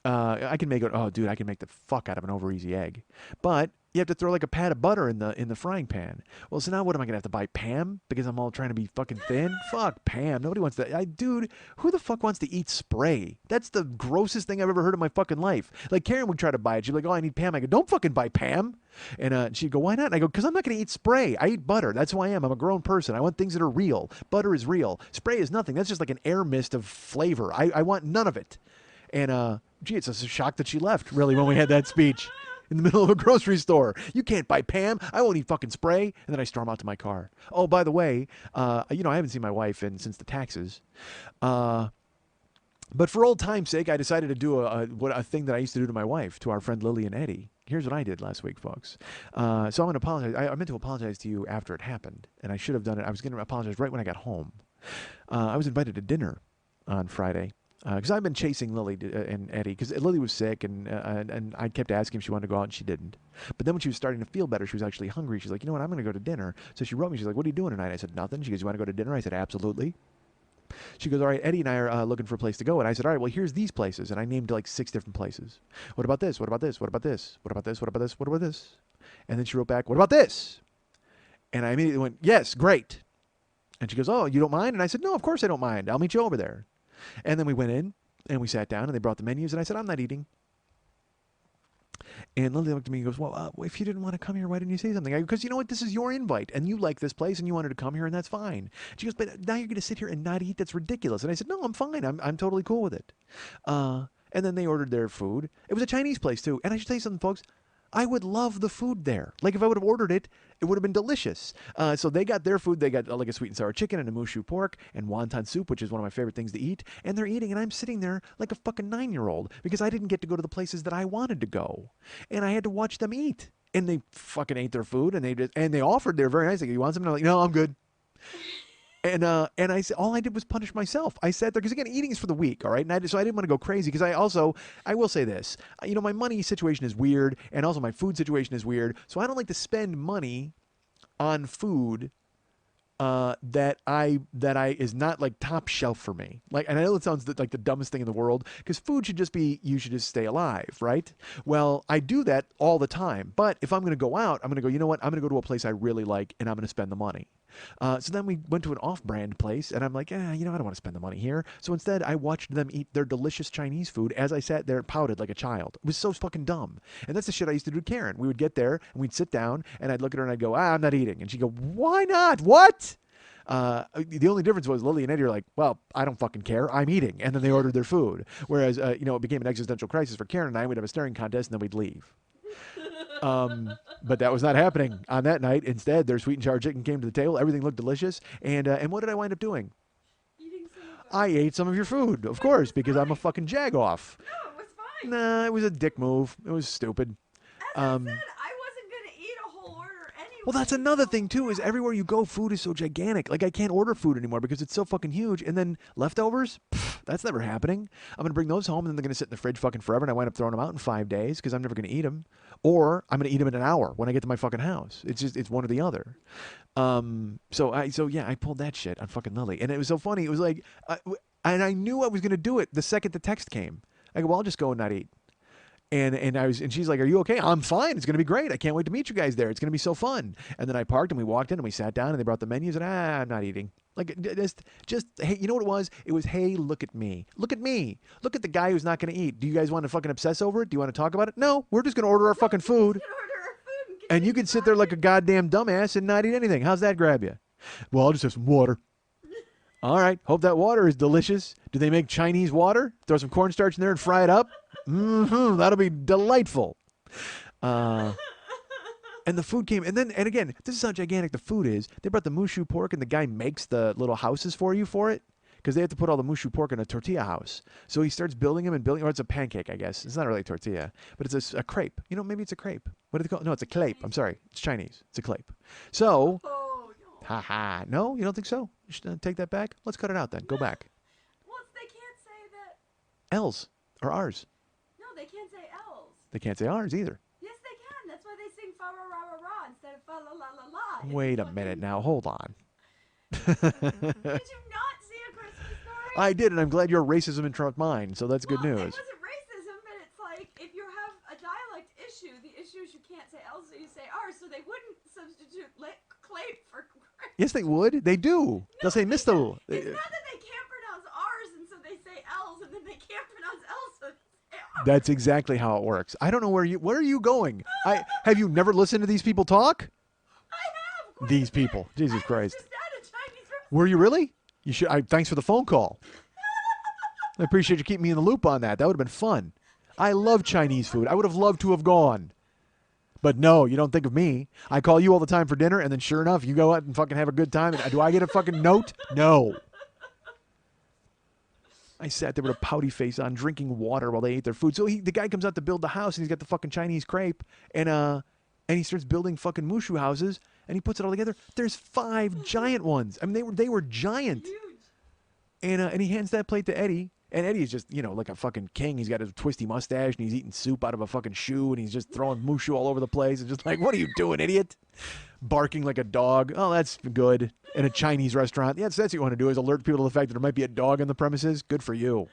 I can make it. Oh, dude, I can make the fuck out of an over easy egg. But you have to throw like a pat of butter in the frying pan. Well, so now what am I gonna have to buy Pam because I'm all trying to be fucking thin? Fuck Pam. Nobody wants that. Dude, who the fuck wants to eat spray? That's the grossest thing I've ever heard in my fucking life. Like Karen would try to buy it. She'd be like, "Oh, I need Pam." I go, "Don't fucking buy Pam." And she'd go, "Why not?" And I go, "Because I'm not gonna eat spray. I eat butter. That's who I am. I'm a grown person. I want things that are real. Butter is real. Spray is nothing. That's just like an air mist of flavor. I want none of it." And gee, it's a shock that she left, really, when we had that speech in the middle of a grocery store. You can't buy Pam. I won't eat fucking spray. And then I storm out to my car. Oh, by the way, I haven't seen my wife since the taxes. But for old time's sake, I decided to do a thing that I used to do to my wife, to our friend Lily and Eddie. Here's what I did last week, folks. So I'm going to apologize. I meant to apologize to you after it happened, and I should have done it. I was going to apologize right when I got home. I was invited to dinner on Friday. Because I've been chasing Lily and Eddie, because Lily was sick, and I kept asking if she wanted to go out, and she didn't. But then when she was starting to feel better, she was actually hungry. She's like, "You know what, I'm going to go to dinner." So she wrote me. She's like, "What are you doing tonight?" I said, "Nothing." She goes, "You want to go to dinner?" I said, "Absolutely." She goes, "All right, Eddie and I are looking for a place to go." And I said, "All right, well, here's these places." And I named like 6 different places. "What about this? What about this? What about this? What about this? What about this? What about this?" And then she wrote back, "What about this?" And I immediately went, "Yes, great." And she goes, "Oh, you don't mind?" And I said, "No, of course I don't mind. I'll meet you over there." And then we went in. And we sat down, and they brought the menus, and I said, "I'm not eating." And Lily looked at me and goes, "Well, if you didn't want to come here, why didn't you say something?" I go, "Because you know what? This is your invite, and you like this place, and you wanted to come here, and that's fine." She goes, "But now you're going to sit here and not eat? That's ridiculous." And I said, "No, I'm fine. I'm totally cool with it." And then they ordered their food. It was a Chinese place, too. And I should tell you something, folks. I would love the food there. Like, if I would have ordered it, it would have been delicious. So they got their food. They got like a sweet and sour chicken and a mushu pork and wonton soup, which is one of my favorite things to eat. And they're eating, and I'm sitting there like a fucking 9-year-old because I didn't get to go to the places that I wanted to go. And I had to watch them eat. And they fucking ate their food, and they offered. They were very nice. Like, "You want something?" I'm like, "No, I'm good." And I said, all I did was punish myself. I sat there because, again, eating is for the weak, all right. So I didn't want to go crazy because I will say this, my money situation is weird, and also my food situation is weird. So I don't like to spend money on food that is not like top shelf for me. Like, and I know it sounds like the dumbest thing in the world, because food should just be, you should just stay alive, right? Well, I do that all the time. But if I'm going to go out, I'm going to go, you know what? I'm going to go to a place I really like, and I'm going to spend the money. So then we went to an off-brand place, and I'm like, I don't want to spend the money here. So instead, I watched them eat their delicious Chinese food as I sat there pouted like a child. It was so fucking dumb. And that's the shit I used to do to Karen. We would get there, and we'd sit down, and I'd look at her, and I'd go, I'm not eating. And she'd go, why not? What? The only difference was Lily and Eddie are like, well, I don't fucking care. I'm eating. And then they ordered their food. Whereas, it became an existential crisis for Karen and I. We'd have a staring contest, and then we'd leave. But that was not happening on that night. Instead, their sweet and sour chicken came to the table. Everything looked delicious. And what did I wind up doing? Eating some of it. I ate some of your food, of course, because I'm a fucking jagoff. No, it was fine. Nah, it was a dick move. It was stupid. As I said, I wasn't gonna eat a whole order anyway. Well, that's another thing, too, is everywhere you go, food is so gigantic. Like, I can't order food anymore because it's so fucking huge. And then leftovers? Pff, that's never happening. I'm going to bring those home, and then they're going to sit in the fridge fucking forever, and I wind up throwing them out in 5 days because I'm never going to eat them. Or I'm going to eat them in an hour when I get to my fucking house. It's one or the other. So I pulled that shit on fucking Lily. And it was so funny. It was like, and I knew I was going to do it the second the text came. I go, well, I'll just go and not eat. And she's like, "Are you okay?" "I'm fine. It's going to be great. I can't wait to meet you guys there. It's going to be so fun." And then I parked, and we walked in, and we sat down, and they brought the menus, and I'm not eating. Like, just hey, you know what it was? It was, hey, look at me. Look at me. Look at the guy who's not going to eat. Do you guys want to fucking obsess over it? Do you want to talk about it? No, we're just going to order our fucking food. And you can sit there like a goddamn dumbass and not eat anything. How's that grab you? "Well, I'll just have some water." All right. Hope that water is delicious. Do they make Chinese water? Throw some cornstarch in there and fry it up? Mm-hmm. That'll be delightful. And the food came, and again, this is how gigantic the food is. They brought the mushu pork, and the guy makes the little houses for you for it, because they have to put all the mushu pork in a tortilla house. So he starts building them and building, or it's a pancake, I guess. It's not really a tortilla, but it's a crepe. Maybe it's a crepe. What do they call it? No, it's a clape. I'm sorry. It's Chinese. It's a clape. So, Ha ha. No, you don't think so? You should take that back. Let's cut it out then. Go back. Well, they can't say that. L's or R's. No, they can't say L's. They can't say R's either. Yes, they can. That's why they sing fa ra ra ra ra instead of fa la la la la. Wait a minute now. Hold on. Did you not see A Christmas Story? I did, and I'm glad your racism interrupted mine, so that's good Well, news. It wasn't racism, but it's like if you have a dialect issue, the issue is you can't say L's, so you say R's, so they wouldn't substitute clay for Christmas. Yes, they would. They do. They'll say Mister. It's not that they can't pronounce R's, and so they say L's, and then they can't pronounce L's, so they say R's. That's exactly how it works. I don't know where are you going? Have you never listened to these people talk? I have. Quite These a bit. people. Jesus I Christ. was just at a Chinese restaurant. Were you really? You should. Thanks for the phone call. I appreciate you keeping me in the loop on that. That would have been fun. I love Chinese food. I would have loved to have gone. But no, you don't think of me. I call you all the time for dinner, and then sure enough, you go out and fucking have a good time. And do I get a fucking note? No. I sat there with a pouty face on, drinking water while they ate their food. So the guy comes out to build the house, and he's got the fucking Chinese crepe, and he starts building fucking mushu houses, and he puts it all together. There's 5 giant ones. I mean, they were giant. Huge. And he hands that plate to Eddie. And Eddie is just, like a fucking king. He's got his twisty mustache, and he's eating soup out of a fucking shoe, and he's just throwing mushu all over the place. And just like, what are you doing, idiot? Barking like a dog. Oh, that's good. In a Chinese restaurant. Yeah, that's what you want to do, is alert people to the fact that there might be a dog on the premises. Good for you.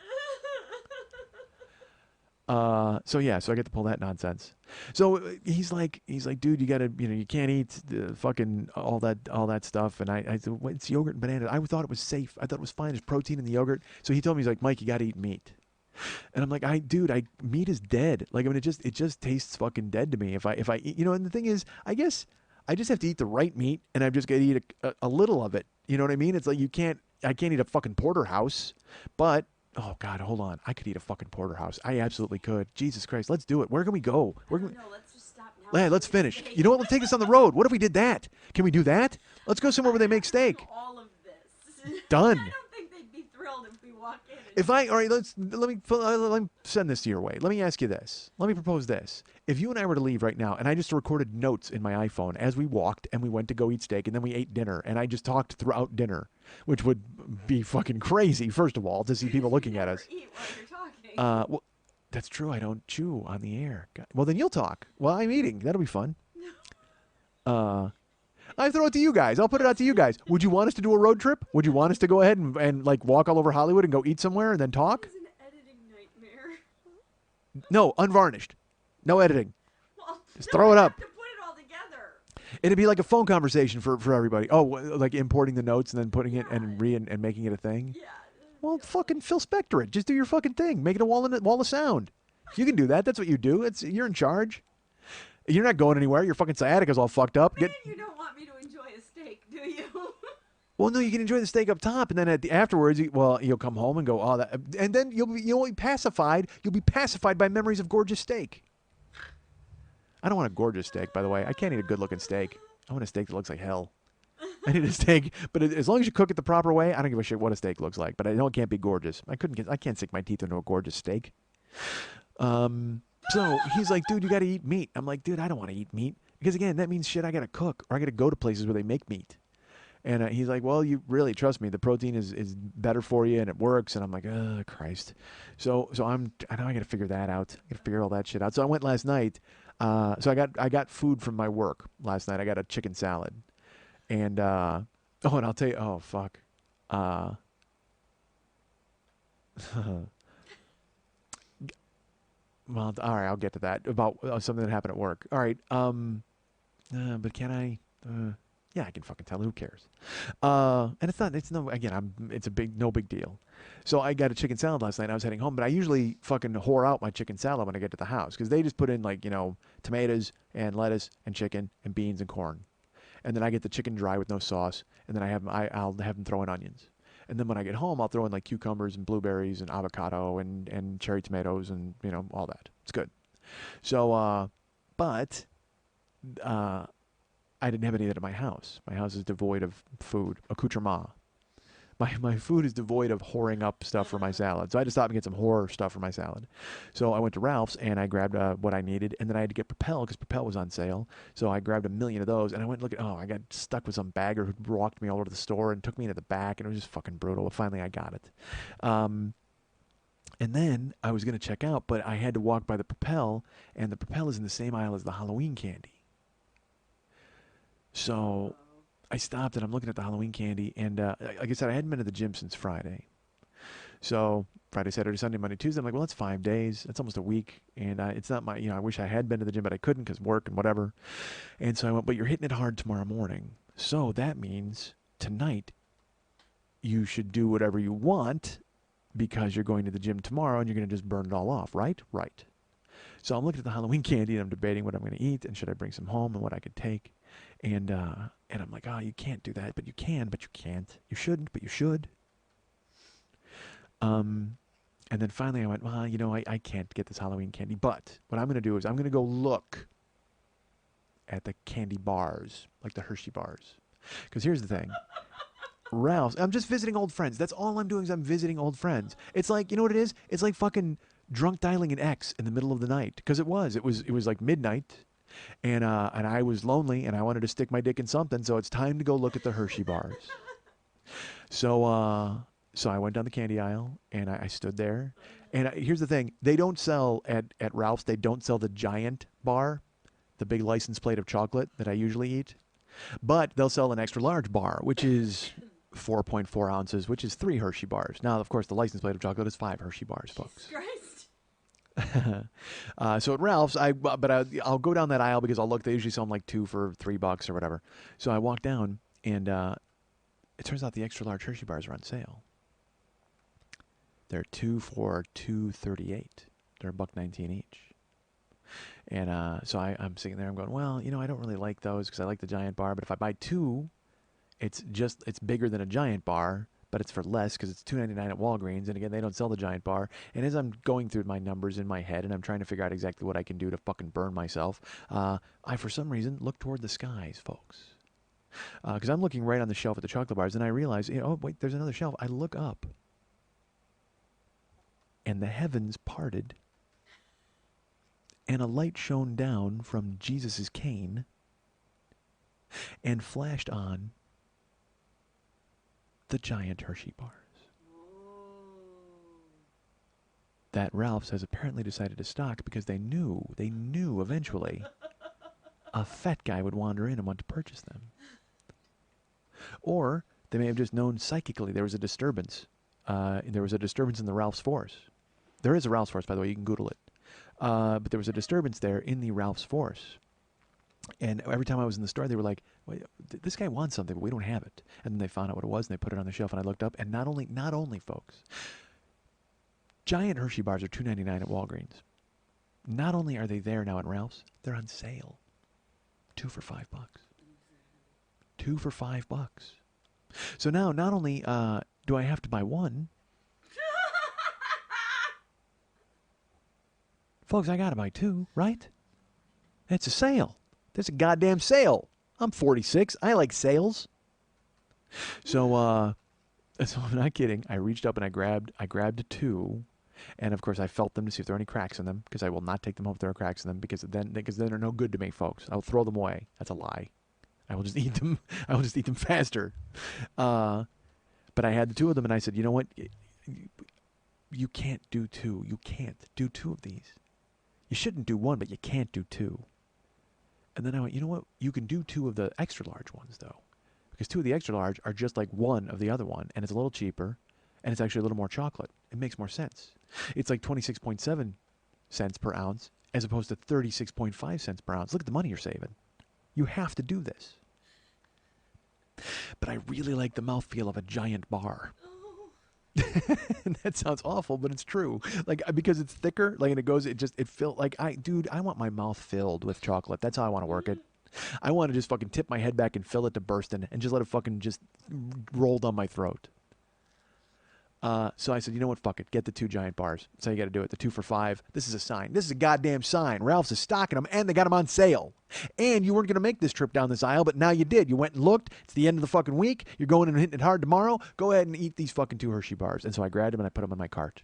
So I get to pull that nonsense. So he's like, dude, you gotta, you can't eat the fucking all that stuff. And I said, well, it's yogurt and banana. I thought it was safe. I thought it was fine. There's protein in the yogurt. So he told me, he's like, Mike, you gotta eat meat. And I'm like, meat is dead. Like, I mean, it just tastes fucking dead to me. If I eat, and the thing is, I guess I just have to eat the right meat, and I've just got to eat a little of it. You know what I mean? It's like I can't eat a fucking porterhouse, but. Oh, God, hold on. I could eat a fucking porterhouse. I absolutely could. Jesus Christ, let's do it. Where can we go? No, let's just stop now. Yeah, let's finish. You know what? Let's take us on the road. What if we did that? Can we do that? Let's go somewhere where they make steak. All of this. Done. I don't think they'd be thrilled if we walk in. All right, let me send this to your way. Let me ask you this. Let me propose this. If you and I were to leave right now, and I just recorded notes in my iPhone as we walked, and we went to go eat steak, and then we ate dinner, and I just talked throughout dinner, which would be fucking crazy, first of all, to see people looking at us. Eat while you're talking. Well, that's true. I don't chew on the air. God. Well, then you'll talk while I'm eating. That'll be fun. I throw it to you guys. I'll put it out to you guys. Would you want us to do a road trip? Would you want us to go ahead and like walk all over Hollywood and go eat somewhere and then talk? It's an editing nightmare. No, unvarnished. No editing. Well, Just throw it up. We have to put it all together. It'd be like a phone conversation for everybody. Oh, like importing the notes and then putting it and making it a thing? Yeah. Well, fucking Phil Spector it. Just do your fucking thing. Make it a wall of sound. You can do that. That's what you do. You're in charge. You're not going anywhere. Your fucking sciatica's all fucked up. Man, you don't want me to enjoy a steak, do you? Well, no, you can enjoy the steak up top, and then afterwards, you'll come home and go, oh, that, and then you'll be pacified. You'll be pacified by memories of gorgeous steak. I don't want a gorgeous steak, by the way. I can't eat a good-looking steak. I want a steak that looks like hell. I need a steak, but as long as you cook it the proper way, I don't give a shit what a steak looks like. But I know it can't be gorgeous. I can't sink my teeth into a gorgeous steak. So he's like, dude, you got to eat meat. I'm like, dude, I don't want to eat meat. Because, again, that means shit I got to cook or I got to go to places where they make meat. And he's like, well, you really trust me. The protein is better for you and it works. And I'm like, oh, Christ. So I know I got to figure that out. I got to figure all that shit out. So I went last night. So I got food from my work last night. I got a chicken salad. And, and I'll tell you, oh, fuck. Well, all right, I'll get to that about something that happened at work. All right, but can I? Yeah, I can fucking tell. Who cares? And it's no big deal. So I got a chicken salad last night. I was heading home, but I usually fucking whore out my chicken salad when I get to the house because they just put in like tomatoes and lettuce and chicken and beans and corn, and then I get the chicken dry with no sauce, and then I'll have them throw in onions. And then when I get home, I'll throw in like cucumbers and blueberries and avocado and cherry tomatoes and, all that. It's good. So, but I didn't have any of that at my house. My house is devoid of food, accoutrement. My food is devoid of whoring up stuff for my salad. So I had to stop and get some horror stuff for my salad. So I went to Ralph's and I grabbed what I needed, and then I had to get Propel because Propel was on sale. So I grabbed a million of those, and I went and looked at. Oh, I got stuck with some bagger who walked me all over to the store and took me into the back, and it was just fucking brutal. But finally, I got it. And then I was gonna check out, but I had to walk by the Propel, and the Propel is in the same aisle as the Halloween candy. So I stopped and I'm looking at the Halloween candy, and like I said, I hadn't been to the gym since Friday. So Friday, Saturday, Sunday, Monday, Tuesday. I'm like, well, that's 5 days. That's almost a week, and it's not my. I wish I had been to the gym, but I couldn't because work and whatever. And so I went, but you're hitting it hard tomorrow morning. So that means tonight you should do whatever you want because you're going to the gym tomorrow and you're going to just burn it all off, right? Right. So I'm looking at the Halloween candy and I'm debating what I'm going to eat and should I bring some home and what I could take. And I'm like, oh, you can't do that, but you can, but you can't. You shouldn't, but you should. And then finally I went, well, I can't get this Halloween candy. But what I'm going to do is I'm going to go look at the candy bars, like the Hershey bars. Because here's the thing. Ralph's, I'm just visiting old friends. That's all I'm doing is I'm visiting old friends. It's like, you know what it is? It's like fucking drunk dialing an ex in the middle of the night. Because it was like midnight. And I was lonely and I wanted to stick my dick in something. So it's time to go look at the Hershey bars. So I went down the candy aisle and I stood there. And here's the thing. They don't sell at Ralph's. They don't sell the giant bar, the big license plate of chocolate that I usually eat. But they'll sell an extra large bar, which is 4.4 ounces, which is 3 Hershey bars. Now, of course, the license plate of chocolate is 5 Hershey bars, folks. So at Ralph's, I'll go down that aisle because I'll look. They usually sell them like 2 for $3 or whatever. So I walk down, and it turns out the extra large Hershey bars are on sale. They're 2 for $2.38. They're $1.19 each. And so I'm sitting there. I'm going, well, I don't really like those because I like the giant bar. But if I buy 2, it's bigger than a giant bar, but it's for less because it's $2.99 at Walgreens. And again, they don't sell the giant bar. And as I'm going through my numbers in my head and I'm trying to figure out exactly what I can do to fucking burn myself, I for some reason look toward the skies, folks. Because I'm looking right on the shelf at the chocolate bars, and I realize, oh wait, there's another shelf. I look up, and the heavens parted, and a light shone down from Jesus' cane and flashed on the giant Hershey bars. That Ralph's has apparently decided to stock because they knew eventually a fat guy would wander in and want to purchase them. Or they may have just known psychically there was a disturbance. There was a disturbance in the Ralph's force. There is a Ralph's force, by the way. You can Google it. But there was a disturbance there in the Ralph's force. And every time I was in the store, they were like, wait, this guy wants something, but we don't have it. And then they found out what it was, and they put it on the shelf, and I looked up, and not only, folks, giant Hershey bars are $2.99 at Walgreens. Not only are they there now at Ralph's, they're on sale. 2 for $5. 2 for $5. So now, not only do I have to buy 1, folks, I gotta buy 2, right? It's a sale. There's a goddamn sale. I'm 46. I like sales. So I'm not kidding. I reached up and I grabbed 2, and of course I felt them to see if there are any cracks in them, because I will not take them home if there are cracks in them, because then they're no good to me, folks. I'll throw them away. That's a lie. I will just eat them. I will just eat them faster. But I had the 2 of them, and I said, you know what? You can't do 2. You can't do 2 of these. You shouldn't do 1, but you can't do 2. And then I went, you know what? You can do 2 of the extra large ones, though. Because 2 of the extra large are just like 1 of the other one, and it's a little cheaper, and it's actually a little more chocolate. It makes more sense. It's like 26.7 cents per ounce, as opposed to 36.5 cents per ounce. Look at the money you're saving. You have to do this. But I really like the mouthfeel of a giant bar. That sounds awful, but it's true. Like, because it's thicker, like, and it felt like I want my mouth filled with chocolate. That's how I want to work it. I want to just fucking tip my head back and fill it to bursting and just let it fucking just roll down my throat. So I said, you know what, fuck it. Get the 2 giant bars. That's how you got to do it. The 2 for $5. This is a sign. This is a goddamn sign. Ralph's is stocking them, and they got them on sale. And you weren't going to make this trip down this aisle, but now you did. You went and looked. It's the end of the fucking week. You're going and hitting it hard tomorrow. Go ahead and eat these fucking 2 Hershey bars. And so I grabbed them and I put them in my cart.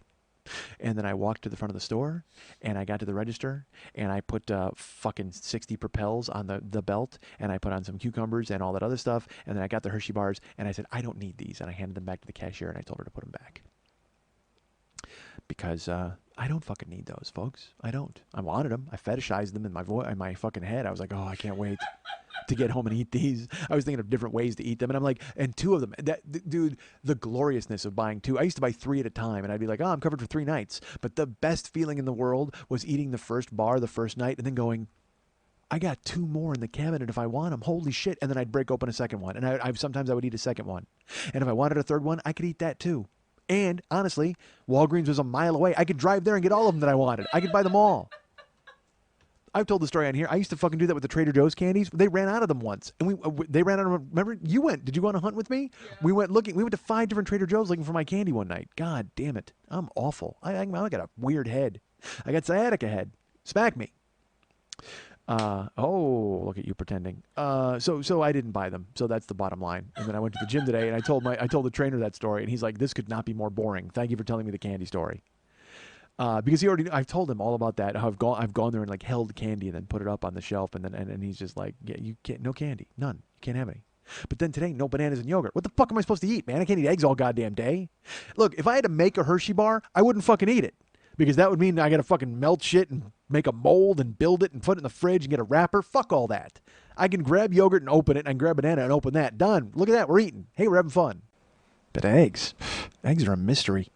And then I walked to the front of the store, and I got to the register, and I put fucking 60 Propels on the belt, and I put on some cucumbers and all that other stuff, and then I got the Hershey bars, and I said, I don't need these, and I handed them back to the cashier, and I told her to put them back. Because I don't fucking need those, folks. I don't. I wanted them. I fetishized them in my fucking head. I was like, oh, I can't wait to get home and eat these. I was thinking of different ways to eat them, and I'm like, and 2 of them. Dude, the gloriousness of buying 2. I used to buy 3 at a time, and I'd be like, oh, I'm covered for 3 nights. But the best feeling in the world was eating the first bar the first night, and then going, I got 2 more in the cabinet if I want them. Holy shit! And then I'd break open a second one, and sometimes I would eat a second one, and if I wanted a third one, I could eat that too. And honestly, Walgreens was a mile away. I could drive there and get all of them that I wanted. I could buy them all. I've told the story on here. I used to fucking do that with the Trader Joe's candies. They ran out of them once, and they ran out of them. Remember, you went? Did you go on a hunt with me? Yeah. We went looking. We went to 5 different Trader Joe's looking for my candy one night. God damn it, I'm awful. I got a weird head. I got sciatica head. Smack me. Oh, look at you pretending. So I didn't buy them. So that's the bottom line. And then I went to the gym today, and I told the trainer that story, and he's like, "This could not be more boring. Thank you for telling me the candy story." Because he already knew, I've told him all about that. How I've gone there and like held candy and then put it up on the shelf, and he's just like, "Yeah, you can't, no candy, none. You can't have any." But then today, no bananas and yogurt. What the fuck am I supposed to eat, man? I can't eat eggs all goddamn day. Look, if I had to make a Hershey bar, I wouldn't fucking eat it. Because that would mean I got to fucking melt shit and make a mold and build it and put it in the fridge and get a wrapper. Fuck all that. I can grab yogurt and open it, and I can grab banana and open that. Done. Look at that. We're eating. Hey, we're having fun. But eggs. Eggs are a mystery.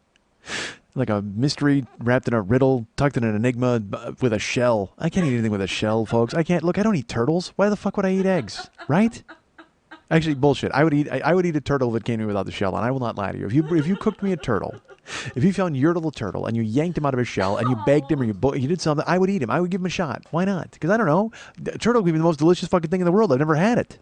Like a mystery wrapped in a riddle, tucked in an enigma with a shell. I can't eat anything with a shell, folks. I can't. Look, I don't eat turtles. Why the fuck would I eat eggs? Right? Actually, bullshit. I would eat a turtle if it came to me without the shell, and I will not lie to you. If you cooked me a turtle, if you found your little turtle and you yanked him out of his shell and you baked him or you did something, I would eat him. I would give him a shot. Why not? Because I don't know. Turtle would be the most delicious fucking thing in the world. I've never had it.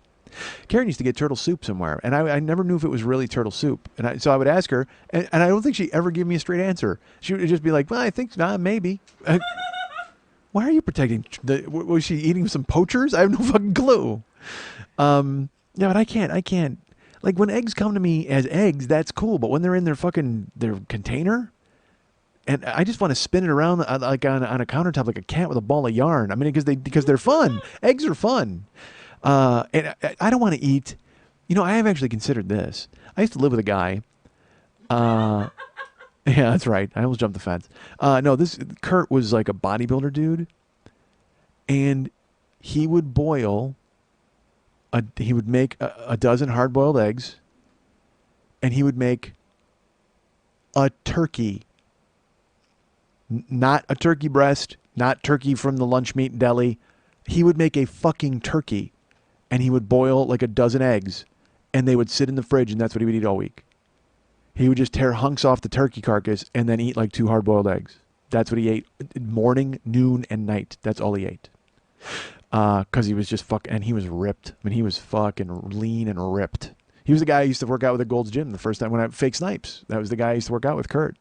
Karen used to get turtle soup somewhere, and I never knew if it was really turtle soup. And so I would ask her, and I don't think she ever gave me a straight answer. She would just be like, well, I think maybe. Why are you protecting? Was she eating some poachers? I have no fucking clue. Yeah, but I can't. Like, when eggs come to me as eggs, that's cool. But when they're in their container, and I just want to spin it around like on a countertop like a cat with a ball of yarn. I mean, because they're fun. Eggs are fun. And I don't want to eat. You know, I have actually considered this. I used to live with a guy. Yeah, that's right. I almost jumped the fence. No, Kurt was like a bodybuilder dude, and he would boil. He would make a dozen hard-boiled eggs, and he would make a turkey. Not a turkey breast, not turkey from the lunch meat deli. He would make a fucking turkey, and he would boil like a dozen eggs, and they would sit in the fridge, and that's what he would eat all week. He would just tear hunks off the turkey carcass and then eat like 2 hard-boiled eggs. That's what he ate morning, noon, and night. That's all he ate. Because he was just and he was ripped. I mean, he was fucking lean and ripped. He was the guy I used to work out with at Gold's Gym the first time when I fake snipes. That was the guy I used to work out with, Kurt.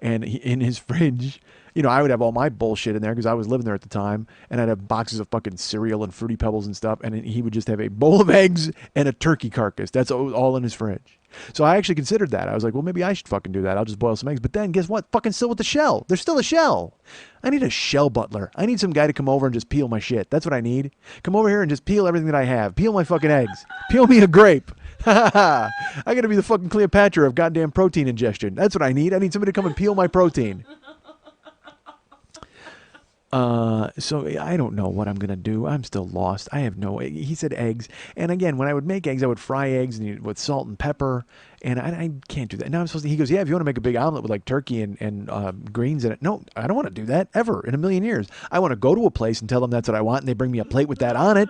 And in his fridge, you know, I would have all my bullshit in there because I was living there at the time, and I'd have boxes of fucking cereal and Fruity Pebbles and stuff, and he would just have a bowl of eggs and a turkey carcass. That's all in his fridge. So I actually considered that. I was like, well, maybe I should fucking do that. I'll just boil some eggs. But then guess what? Fucking still with the shell. There's still a shell. I need a shell butler. I need some guy to come over and just peel my shit. That's what I need. Come over here and just peel everything that I have. Peel my fucking eggs. Peel me a grape. I gotta be the fucking Cleopatra of goddamn protein ingestion. That's what I need. I need somebody to come and peel my protein. So I don't know what I'm going to do. I'm still lost. I have no, he said eggs. And again, when I would make eggs, I would fry eggs with salt and pepper. And I can't do that. Now I'm supposed to, he goes, yeah, if you want to make a big omelet with like turkey and greens in it. No, I don't want to do that ever in a million years. I want to go to a place and tell them that's what I want. And they bring me a plate with that on it.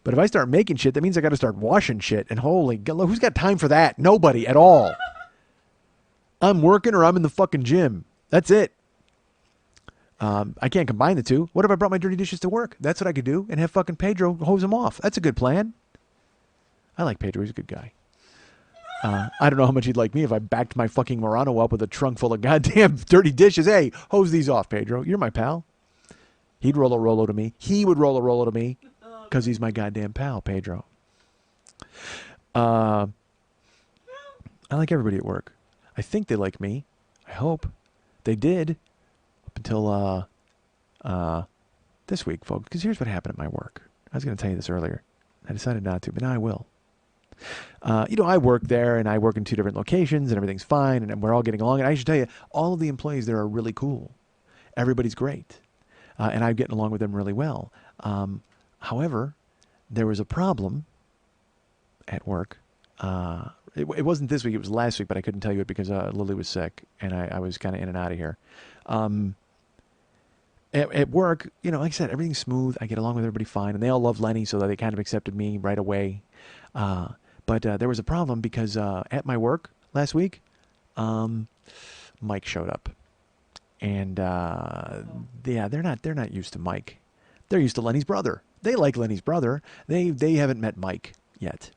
But if I start making shit, that means I got to start washing shit. And holy God, who's got time for that? Nobody at all. I'm working or I'm in the fucking gym. That's it. I can't combine the two. What if I brought my dirty dishes to work? That's what I could do, and have fucking Pedro hose them off. That's a good plan. I like Pedro. He's a good guy. I don't know how much he'd like me if I backed my fucking Murano up with a trunk full of goddamn dirty dishes. Hey, hose these off, Pedro. You're my pal. He'd roll a Rolo to me. He would roll a Rolo to me because he's my goddamn pal, Pedro. I like everybody at work. I think they like me. I hope. They did up until this week, folks. Because here's what happened at my work. I was going to tell you this earlier. I decided not to, but now I will. I work there, and I work in 2 different locations, and everything's fine, and we're all getting along. And I should tell you, all of the employees there are really cool. Everybody's great. And I'm getting along with them really well. However, there was a problem at work. It wasn't this week, it was last week, but I couldn't tell you it because Lily was sick, and I was kind of in and out of here. At work, like I said, everything's smooth. I get along with everybody fine, and they all love Lenny, so they kind of accepted me right away. But there was a problem because at my work last week, Mike showed up, and yeah, they're not used to Mike. They're used to Lenny's brother. They like Lenny's brother. They haven't met Mike yet.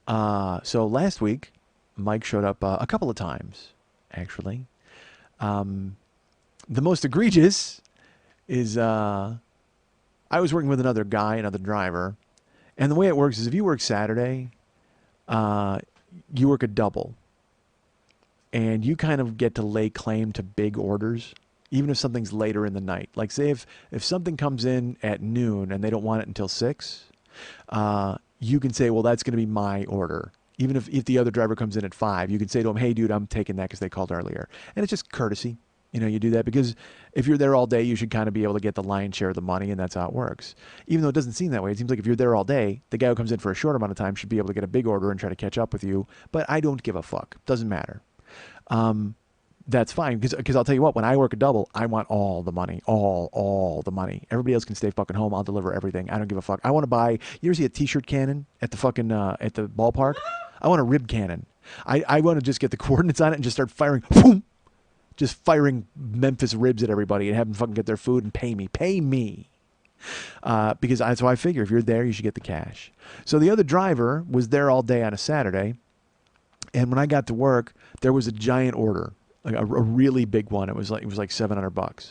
So last week, Mike showed up a couple of times, actually. The most egregious is I was working with another guy, another driver, and the way it works is if you work Saturday, you work a double, and you kind of get to lay claim to big orders, even if something's later in the night. Like say if something comes in at noon and they don't want it until 6, you can say, well, that's going to be my order. Even if the other driver comes in at 5, you can say to him, hey, dude, I'm taking that because they called earlier. And it's just courtesy. You do that because if you're there all day, you should kind of be able to get the lion's share of the money, and that's how it works. Even though it doesn't seem that way. It seems like if you're there all day, the guy who comes in for a short amount of time should be able to get a big order and try to catch up with you. But I don't give a fuck. Doesn't matter. That's fine because I'll tell you what, when I work a double, I want all the money, all the money. Everybody else can stay fucking home. I'll deliver everything. I don't give a fuck. I want to buy. You ever see a t-shirt cannon at the fucking at the ballpark? I want a rib cannon. I want to just get the coordinates on it and just start firing. Boom! Just firing Memphis ribs at everybody and have them fucking get their food and pay me. Pay me. Because that's why I figure if you're there, you should get the cash. So the other driver was there all day on a Saturday. And when I got to work, there was a giant order, like a really big one. It was like $700.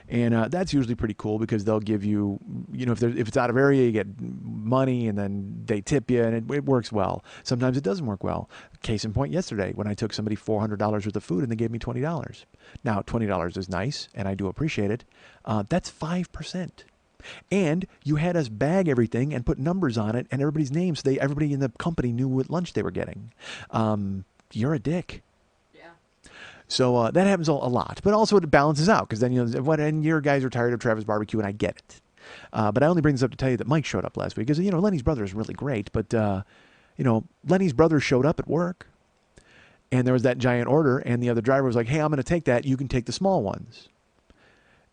And that's usually pretty cool because they'll give you, if it's out of area, you get money and then they tip you and it works well. Sometimes it doesn't work well. Case in point, yesterday when I took somebody $400 worth of food and they gave me $20. Now, $20 is nice and I do appreciate it. That's 5%. And you had us bag everything and put numbers on it and everybody's names so everybody in the company knew what lunch they were getting. You're a dick. So that happens a lot, but also it balances out because then and your guys are tired of Travis Barbecue, and I get it. But I only bring this up to tell you that Mike showed up last week because Lenny's brother is really great, but Lenny's brother showed up at work, and there was that giant order, and the other driver was like, "Hey, I'm going to take that. You can take the small ones,"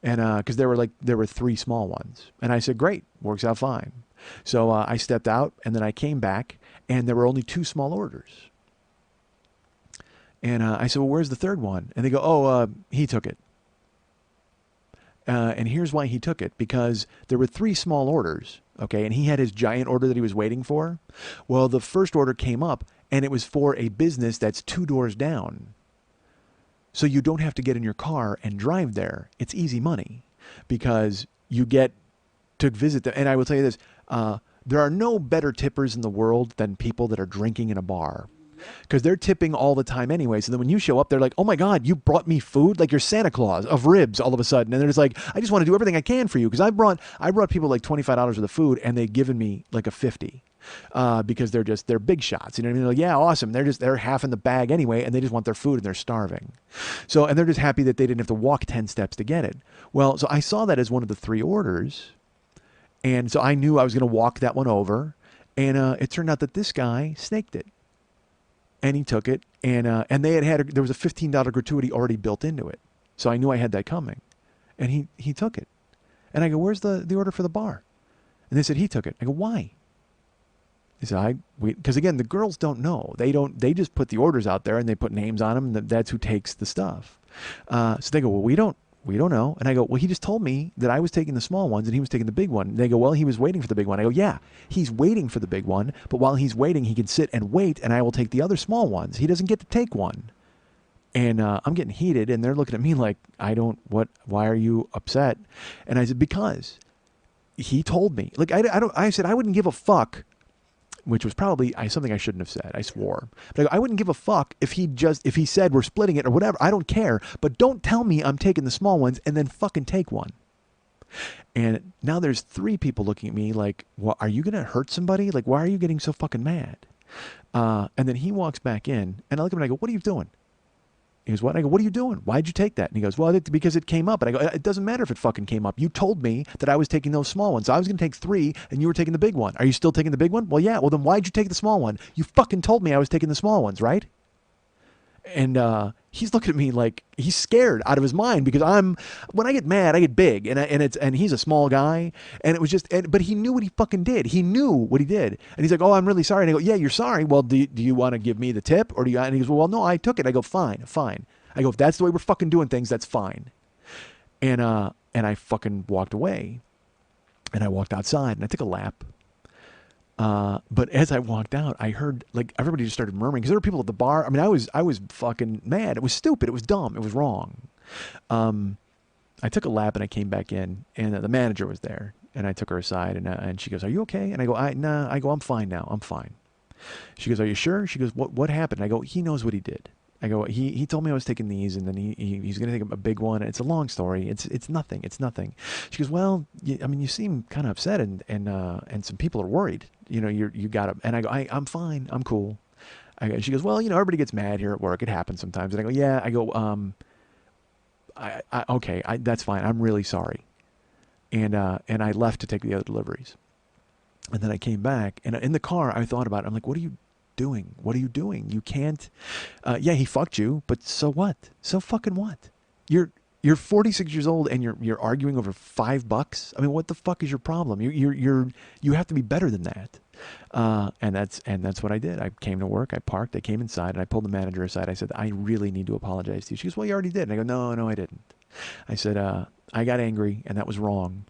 and because there were 3 small ones, and I said, "Great, works out fine." So I stepped out, and then I came back, and there were only 2 small orders. And I said, well, where's the third one? And they go, he took it. And here's why he took it. Because there were 3 small orders, okay? And he had his giant order that he was waiting for. Well, the first order came up, and it was for a business that's 2 doors down. So you don't have to get in your car and drive there. It's easy money. Because you get to visit them. And I will tell you this, there are no better tippers in the world than people that are drinking in a bar. Because they're tipping all the time anyway. So then when you show up, they're like, oh my God, you brought me food? Like you're Santa Claus of ribs all of a sudden. And they're just like, I just want to do everything I can for you. Because I brought people like $25 worth of food and they've given me like a 50 because they're big shots. You know what I mean? They're like, yeah, awesome. They're half in the bag anyway. And they just want their food and they're starving. So, and they're just happy that they didn't have to walk 10 steps to get it. Well, so I saw that as one of the 3 orders. And so I knew I was going to walk that one over. And it turned out that this guy snaked it. And he took it, and there was a $15 gratuity already built into it. So I knew I had that coming. And he took it. And I go, where's the order for the bar? And they said, he took it. I go, why? They said, because again, the girls don't know. They just put the orders out there and they put names on them and that's who takes the stuff. So they go, well, we don't we don't know. And I go, well, he just told me that I was taking the small ones and he was taking the big one. And they go, well, he was waiting for the big one. I go, yeah, he's waiting for the big one, but while he's waiting, he can sit and wait, and I will take the other small ones. He doesn't get to take one. And I'm getting heated, and they're looking at me like, why are you upset? And I said, because he told me. Like, I said, I wouldn't give a fuck, which was probably something I shouldn't have said. I swore. But I wouldn't give a fuck if he said we're splitting it or whatever. I don't care. But don't tell me I'm taking the small ones and then fucking take one. And now there's 3 people looking at me like, well, are you going to hurt somebody? Like, why are you getting so fucking mad? And then he walks back in, and I look at him and I go, what are you doing? He goes, what? And I go, what are you doing? Why'd you take that? And he goes, well, because it came up. And I go, it doesn't matter if it fucking came up. You told me that I was taking those small ones. So I was going to take 3, and you were taking the big one. Are you still taking the big one? Well, yeah. Well, then why'd you take the small one? You fucking told me I was taking the small ones, right? And he's looking at me like he's scared out of his mind, because when I get mad, I get big, and he's a small guy, and it was just, but he knew what he fucking did. He knew what he did, and he's like, oh, I'm really sorry. And I go, yeah, you're sorry. Well, do you want to give me the tip, or do you? And he goes, well, no, I took it. I go, fine. I go, if that's the way we're fucking doing things, that's fine. And I fucking walked away, and I walked outside, and I took a lap. But as I walked out, I heard like everybody just started murmuring, because there were people at the bar. I mean, I was fucking mad. It was stupid. It was dumb. It was wrong. I took a lap and I came back in, and the manager was there, and I took her aside, and she goes, "Are you okay?" And I go, "Nah." I go, "I'm fine now. I'm fine." She goes, "Are you sure?" She goes, "What happened?" I go, "He knows what he did." I go, he told me I was taking these, and then he's going to take a big one. It's a long story. It's nothing. She goes, well, you seem kind of upset, and some people are worried. You got to, and I go, I'm fine. I'm cool. She goes, well, everybody gets mad here at work. It happens sometimes. And I go, yeah. I go, okay, that's fine. I'm really sorry. And I left to take the other deliveries. And then I came back, and in the car, I thought about it. I'm like, what are you doing? What are you doing? You can't. Yeah, he fucked you, but so what? So fucking what? You're 46 years old and you're arguing over $5. I mean, what the fuck is your problem? You have to be better than that. And that's what I did. I came to work. I parked. I came inside, and I pulled the manager aside. I said, I really need to apologize to you. She goes, well, you already did. And I go, no, I didn't. I said, I got angry, and that was wrong.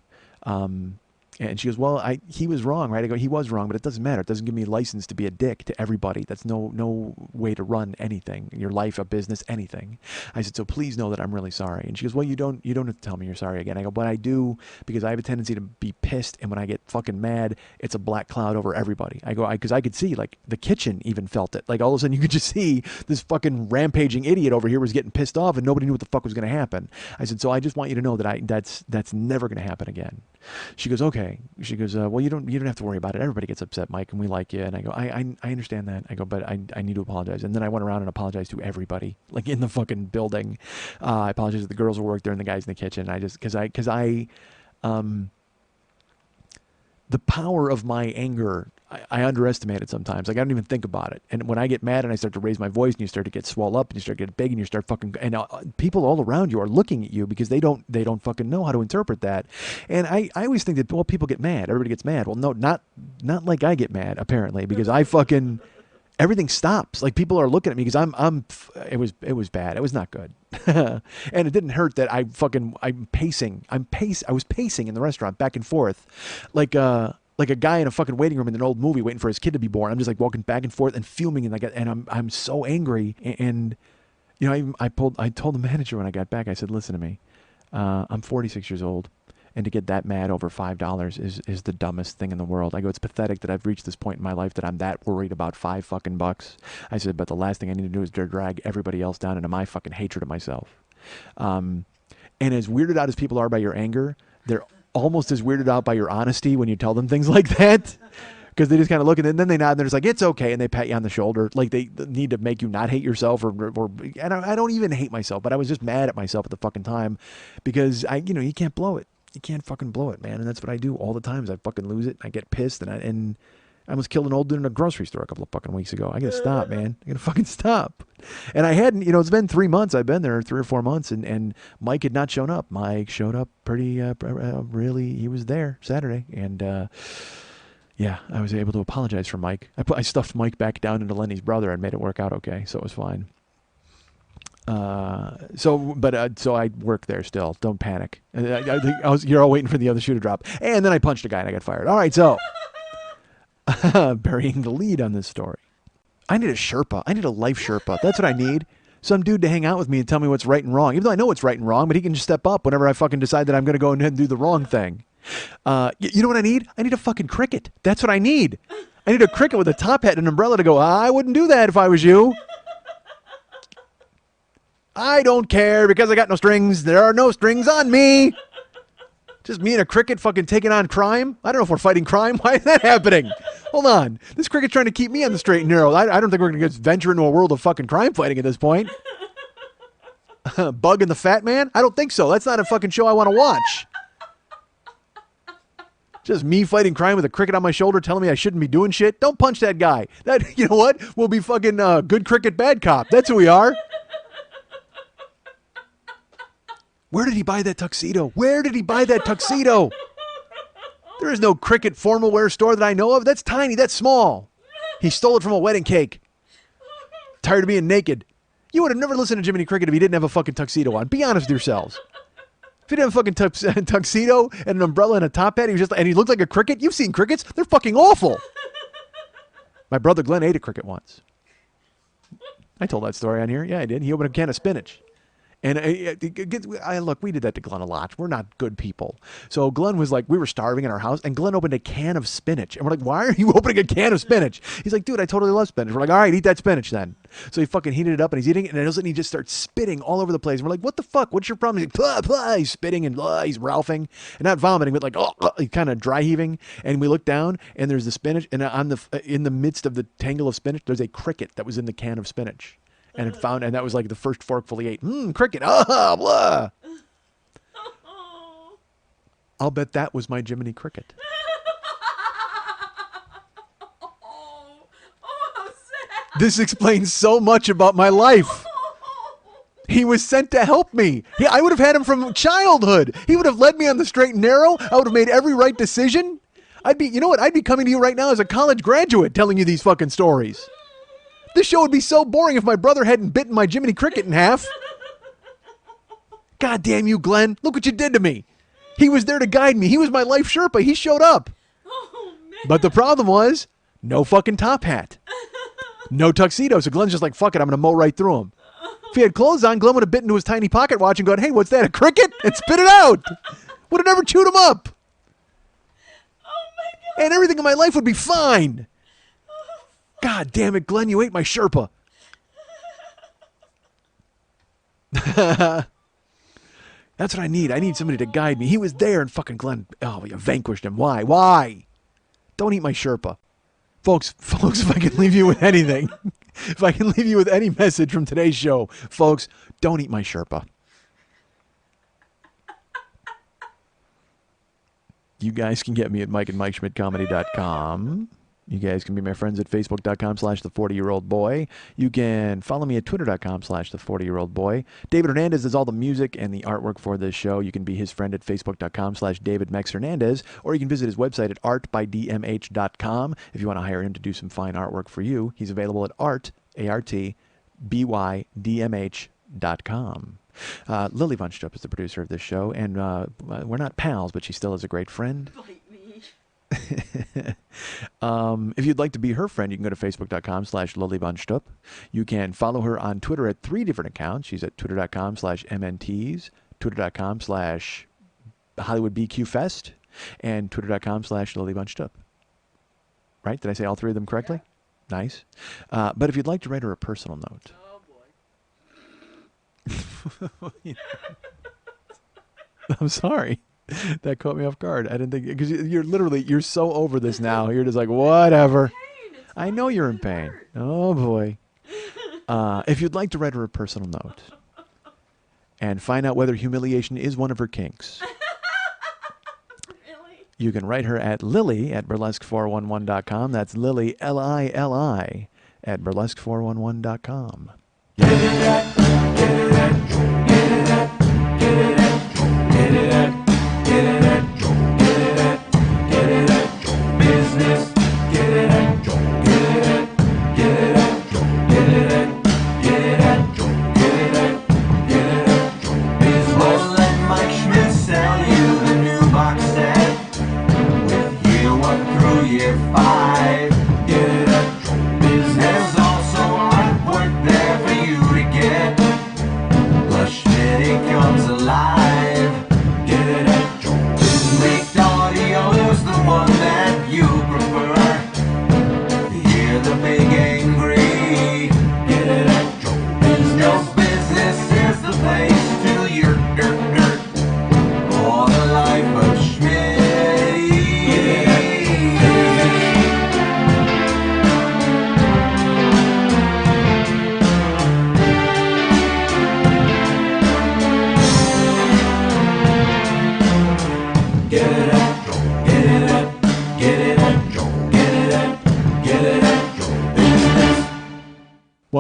And she goes, well, he was wrong, right? I go, he was wrong, but it doesn't matter. It doesn't give me license to be a dick to everybody. That's no way to run anything, your life, a business, anything. I said, so please know that I'm really sorry. And she goes, well, you don't have to tell me you're sorry again. I go, but I do, because I have a tendency to be pissed, and when I get fucking mad, it's a black cloud over everybody. I go, because I could see, like, the kitchen even felt it. Like, all of a sudden, you could just see this fucking rampaging idiot over here was getting pissed off, and nobody knew what the fuck was going to happen. I said, so I just want you to know that that's never going to happen again. She goes, okay. She goes, well, you don't have to worry about it. Everybody gets upset, Mike, and we like you. And I go, I understand that. I go, but I need to apologize. And then I went around and apologized to everybody, like in the fucking building. I apologized to the girls who work there and the guys in the kitchen. The power of my anger, I underestimate it sometimes. Like, I don't even think about it. And when I get mad and I start to raise my voice, and you start to get swell up, and you start to get big, and you start fucking, and people all around you are looking at you because they don't fucking know how to interpret that. And I always think that, well, people get mad. Everybody gets mad. Well, no, not like I get mad, apparently, because I fucking, everything stops. Like, people are looking at me because it was bad. It was not good. And it didn't hurt that I was pacing in the restaurant back and forth, like a guy in a fucking waiting room in an old movie waiting for his kid to be born. I'm just like walking back and forth and fuming, and I'm so angry. And I told the manager when I got back, I said, listen to me, I'm 46 years old, and to get that mad over $5 is the dumbest thing in the world. I go, it's pathetic that I've reached this point in my life that I'm that worried about $5. I said, but the last thing I need to do is drag everybody else down into my fucking hatred of myself. And as weirded out as people are by your anger, they're almost as weirded out by your honesty when you tell them things like that. Because they just kind of look at it, and then they nod, and they're just like, it's okay, and they pat you on the shoulder. Like, they need to make you not hate yourself, and I don't even hate myself, but I was just mad at myself at the fucking time, because you can't blow it. You can't fucking blow it, man. And that's what I do all the time, is I fucking lose it, and I get pissed, and I almost killed an old dude in a grocery store a couple of fucking weeks ago. I gotta stop, man. I gotta fucking stop. And I hadn't, it's been 3 months. I've been there 3 or 4 months, and Mike had not shown up. Mike showed up pretty, really, he was there Saturday, and, yeah, I was able to apologize for Mike. I stuffed Mike back down into Lenny's brother and made it work out okay, so it was fine. So I work there still. Don't panic. I think you're all waiting for the other shoe to drop. And then I punched a guy and I got fired. All right, so burying the lead on this story. I need a Sherpa. I need a life Sherpa. That's what I need. Some dude to hang out with me and tell me what's right and wrong. Even though I know what's right and wrong, but he can just step up whenever I fucking decide that I'm going to go ahead and do the wrong thing. You know what I need? I need a fucking cricket. That's what I need. I need a cricket with a top hat and an umbrella to go, I wouldn't do that if I was you. I don't care because I got no strings. There are no strings on me. Just me and a cricket fucking taking on crime? I don't know if we're fighting crime. Why is that happening? Hold on. This cricket's trying to keep me on the straight and narrow. I don't think we're going to venture into a world of fucking crime fighting at this point. Bug and the Fat Man? I don't think so. That's not a fucking show I want to watch. Just me fighting crime with a cricket on my shoulder telling me I shouldn't be doing shit. Don't punch that guy. That, you know what? We'll be fucking good cricket, bad cop. That's who we are. Where did he buy that tuxedo? Where did he buy that tuxedo? There is no cricket formal wear store that I know of. That's tiny. That's small. He stole it from a wedding cake. Tired of being naked. You would have never listened to Jiminy Cricket if he didn't have a fucking tuxedo on. Be honest with yourselves. If he didn't have a fucking tuxedo and an umbrella and a top hat, and he looked like a cricket. You've seen crickets. They're fucking awful. My brother Glenn ate a cricket once. I told that story on here. Yeah, I did. He opened a can of spinach. And look, we did that to Glenn a lot. We're not good people. So Glenn was like, we were starving in our house, and Glenn opened a can of spinach. And we're like, why are you opening a can of spinach? He's like, dude, I totally love spinach. We're like, all right, eat that spinach then. So he fucking heated it up, and he's eating it, and all of a sudden he just starts spitting all over the place. And we're like, what the fuck? What's your problem? He's like, blah, blah. He's spitting, and blah, he's ralphing. And not vomiting, but like, he's kind of dry heaving. And we look down, and there's the spinach, and in the midst of the tangle of spinach, there's a cricket that was in the can of spinach. And that was like the first forkful he ate. Cricket. Blah. I'll bet that was my Jiminy Cricket. How sad. This explains so much about my life. He was sent to help me. I would have had him from childhood. He would have led me on the straight and narrow. I would have made every right decision. I'd be coming to you right now as a college graduate telling you these fucking stories. This show would be so boring if my brother hadn't bitten my Jiminy Cricket in half. God damn you, Glenn. Look what you did to me. He was there to guide me. He was my life Sherpa. He showed up. Oh, man. But the problem was, no fucking top hat. No tuxedo. So Glenn's just like, fuck it, I'm going to mow right through him. If he had clothes on, Glenn would have bitten into his tiny pocket watch and gone, hey, what's that, a cricket? And spit it out. Would have never chewed him up. Oh, my God. And everything in my life would be fine. God damn it, Glenn, you ate my Sherpa. That's what I need. I need somebody to guide me. He was there and fucking Glenn, you vanquished him. Why? Why? Don't eat my Sherpa. Folks, if I can leave you with anything, if I can leave you with any message from today's show, folks, don't eat my Sherpa. You guys can get me at MikeandMikeSchmidtComedy.com. You guys can be my friends at Facebook.com/the40year-old-boy. You can follow me at Twitter.com/the40year-old-boy. David Hernandez does all the music and the artwork for this show. You can be his friend at Facebook.com/DavidMexHernandez, or you can visit his website at artbydmh.com if you want to hire him to do some fine artwork for you. He's available at artbydmh.com. Lily Von Stupp is the producer of this show, and we're not pals, but she still is a great friend. Bite me. If you'd like to be her friend, you can go to Facebook.com/Lily Von Stupp. You can follow her on Twitter at 3 different accounts. She's at Twitter.com/MNTs, Twitter.com/HollywoodBQFest, and Twitter.com/Lily Von Stupp. Right? Did I say all three of them correctly? Yeah. Nice. But if you'd like to write her a personal note. Oh, boy. I'm sorry. That caught me off guard. I didn't think, because you're so over this now. You're just like, whatever. I know you're in pain. Oh boy. If you'd like to write her a personal note and find out whether humiliation is one of her kinks, Really? you can write her at Lily at burlesque411.com. That's Lily, Lili, at burlesque411.com.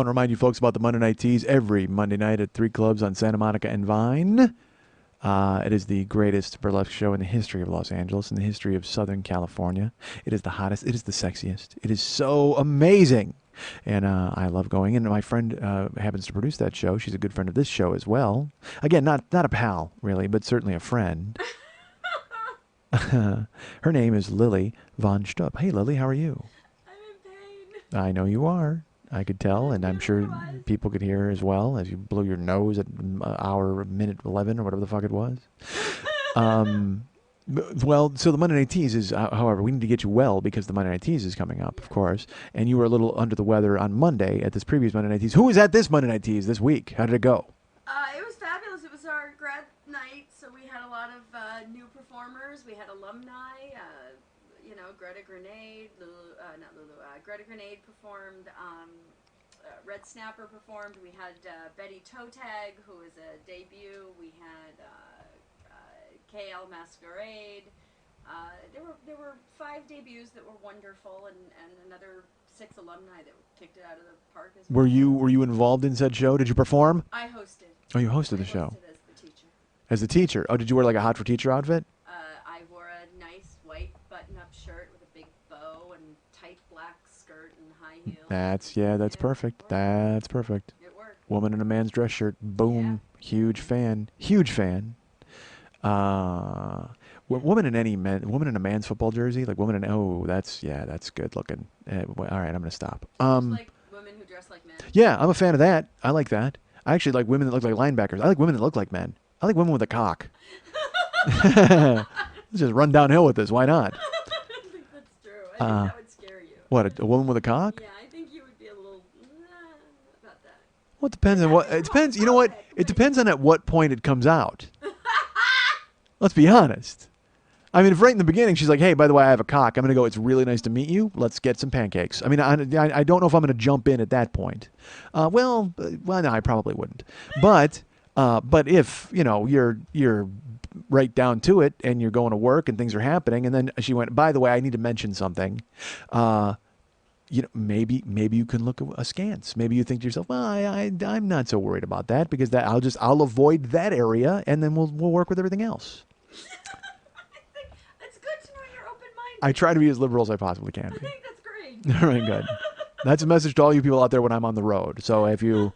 want to remind you folks about the Monday Night Teas every Monday night at 3 clubs on Santa Monica and Vine. It is the greatest burlesque show in the history of Los Angeles, in the history of Southern California. It is the hottest. It is the sexiest. It is so amazing. And I love going. And my friend happens to produce that show. She's a good friend of this show as well. Again, not a pal, really, but certainly a friend. Her name is Lily Von Stupp. Hey, Lily, how are you? I'm in pain. I know you are. I could tell, and I'm sure people could hear as well as you blow your nose at minute 11 or whatever the fuck it was. Well, so the Monday Night Tease is, however, we need to get you well because the Monday Night Tease is coming up, of course, and you were a little under the weather on Monday at this previous Monday Night Tease. Who was at this Monday Night Tease this week? How did it go? It was fabulous. It was our grad night, so we had a lot of new performers. We had alumni. Greta Grenade, Greta Grenade performed. Red Snapper performed. We had Betty Totag, who was a debut. We had KL Masquerade. There were 5 debuts that were wonderful, and another 6 alumni that kicked it out of the park as well. Were you involved in said show? Did you perform? I hosted. Oh, you hosted the show. As the teacher. As the teacher. Oh, did you wear like a hot for teacher outfit? I wore a nice white button-up shirt with a big bow and tight black skirt and high heels. That's perfect. That's perfect. It worked. Woman in a man's dress shirt. Boom. Yeah. Huge fan. Huge fan. Woman in a man's football jersey, like that's good looking. All right, I'm gonna stop. Like women who dress like men. Yeah, I'm a fan of that. I like that. I actually like women that look like linebackers. I like women that look like men. I like women with a cock. Let's just run downhill with this. Why not? I don't think that's true. I think that would scare you. What, a woman with a cock? Yeah, I think you would be a little about that. Well, it depends on what. It depends. You know what? It depends on at what point it comes out. Let's be honest. I mean, if right in the beginning she's like, "Hey, by the way, I have a cock. I'm gonna go. It's really nice to meet you. Let's get some pancakes." I mean, I don't know if I'm gonna jump in at that point. No, I probably wouldn't. But if you're right down to it and you're going to work and things are happening, and then she went, "By the way, I need to mention something." Maybe you can look askance. Maybe you think to yourself, "Well, I'm not so worried about that because I'll avoid that area, and then we'll work with everything else." That's good to know you're open-minded. I try to be as liberal as I possibly can be. I think that's great. All right, good. That's a message to all you people out there when I'm on the road. So if you,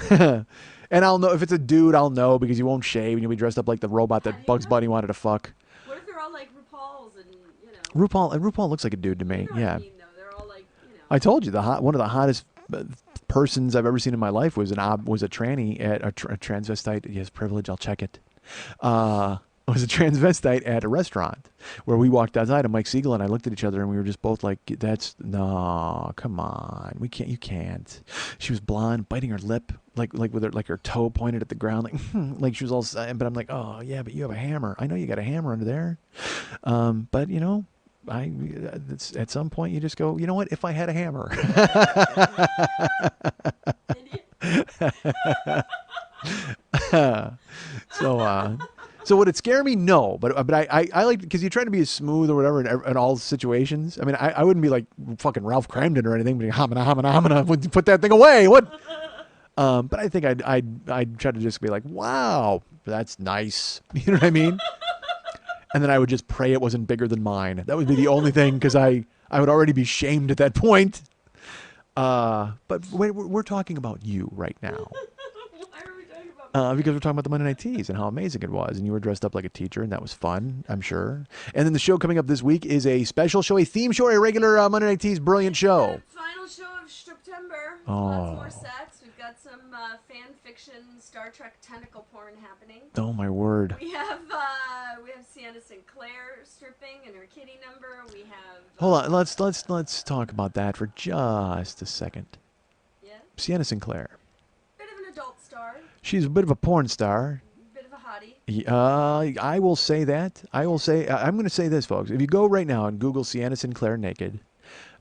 and I'll know if it's a dude, I'll know because you won't shave and you'll be dressed up like the robot that Bugs Bunny wanted to fuck. What if they're all like RuPaul's and RuPaul looks like a dude to me. You know Yeah. what I mean, though. They're all like, I told you one of the hottest persons I've ever seen in my life was a tranny at a transvestite. Yes, privilege. I'll check it. Was a transvestite at a restaurant where we walked outside and Mike Siegel and I looked at each other and we were just both like, no, come on. You can't. She was blonde, biting her lip, like with her toe pointed at the ground, like she was all sad. But I'm like, oh yeah, but you have a hammer. I know you got a hammer under there. But at some point you just go, you know what? If I had a hammer. So would it scare me? No, but I like because you try to be as smooth or whatever in all situations. I mean, I wouldn't be like fucking Ralph Cramden or anything, but hamana, put that thing away. What? But I think I'd try to just be like, wow, that's nice. You know what I mean? And then I would just pray it wasn't bigger than mine. That would be the only thing because I would already be shamed at that point. But we're talking about you right now. Because we're talking about the Monday Night Tease and how amazing it was. And you were dressed up like a teacher, and that was fun, I'm sure. And then the show coming up this week is a special show, a theme show, a regular Monday Night Tease brilliant show. The final show of September. Lots more sex. We've got some fan fiction Star Trek tentacle porn happening. Oh, my word. We have Sienna Sinclair stripping in her kitty number. We have... Hold on. Let's talk about that for just a second. Yeah? Sienna Sinclair. Adult star. She's a bit of a porn star. Bit of a hottie. I will say that. I'm going to say this, folks. If you go right now and Google Sienna Sinclair naked,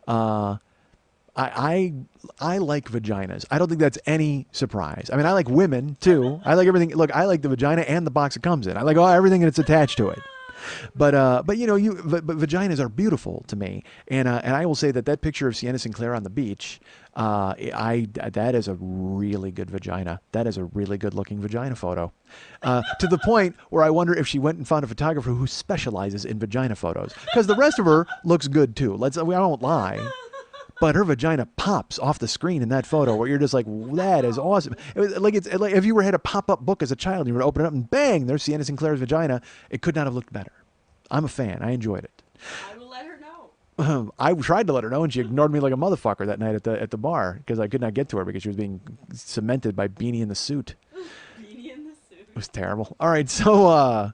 I like vaginas. I don't think that's any surprise. I mean, I like women too. I like everything. Look, I like the vagina and the box it comes in. I like everything that's attached to it. But but vaginas are beautiful to me, and I will say that picture of Sienna Sinclair on the beach, that is a really good vagina. That is a really good looking vagina photo, to the point where I wonder if she went and found a photographer who specializes in vagina photos, because the rest of her looks good too. I won't lie. But her vagina pops off the screen in that photo, where you're just like, that is awesome. It's like if you had a pop-up book as a child, and you were to open it up and bang, there's Sienna Sinclair's vagina. It could not have looked better. I'm a fan. I enjoyed it. I will let her know. I tried to let her know, and she ignored me like a motherfucker that night at the bar, because I could not get to her because she was being cemented by Beanie in the Suit. Beanie in the Suit. It was terrible. All right, so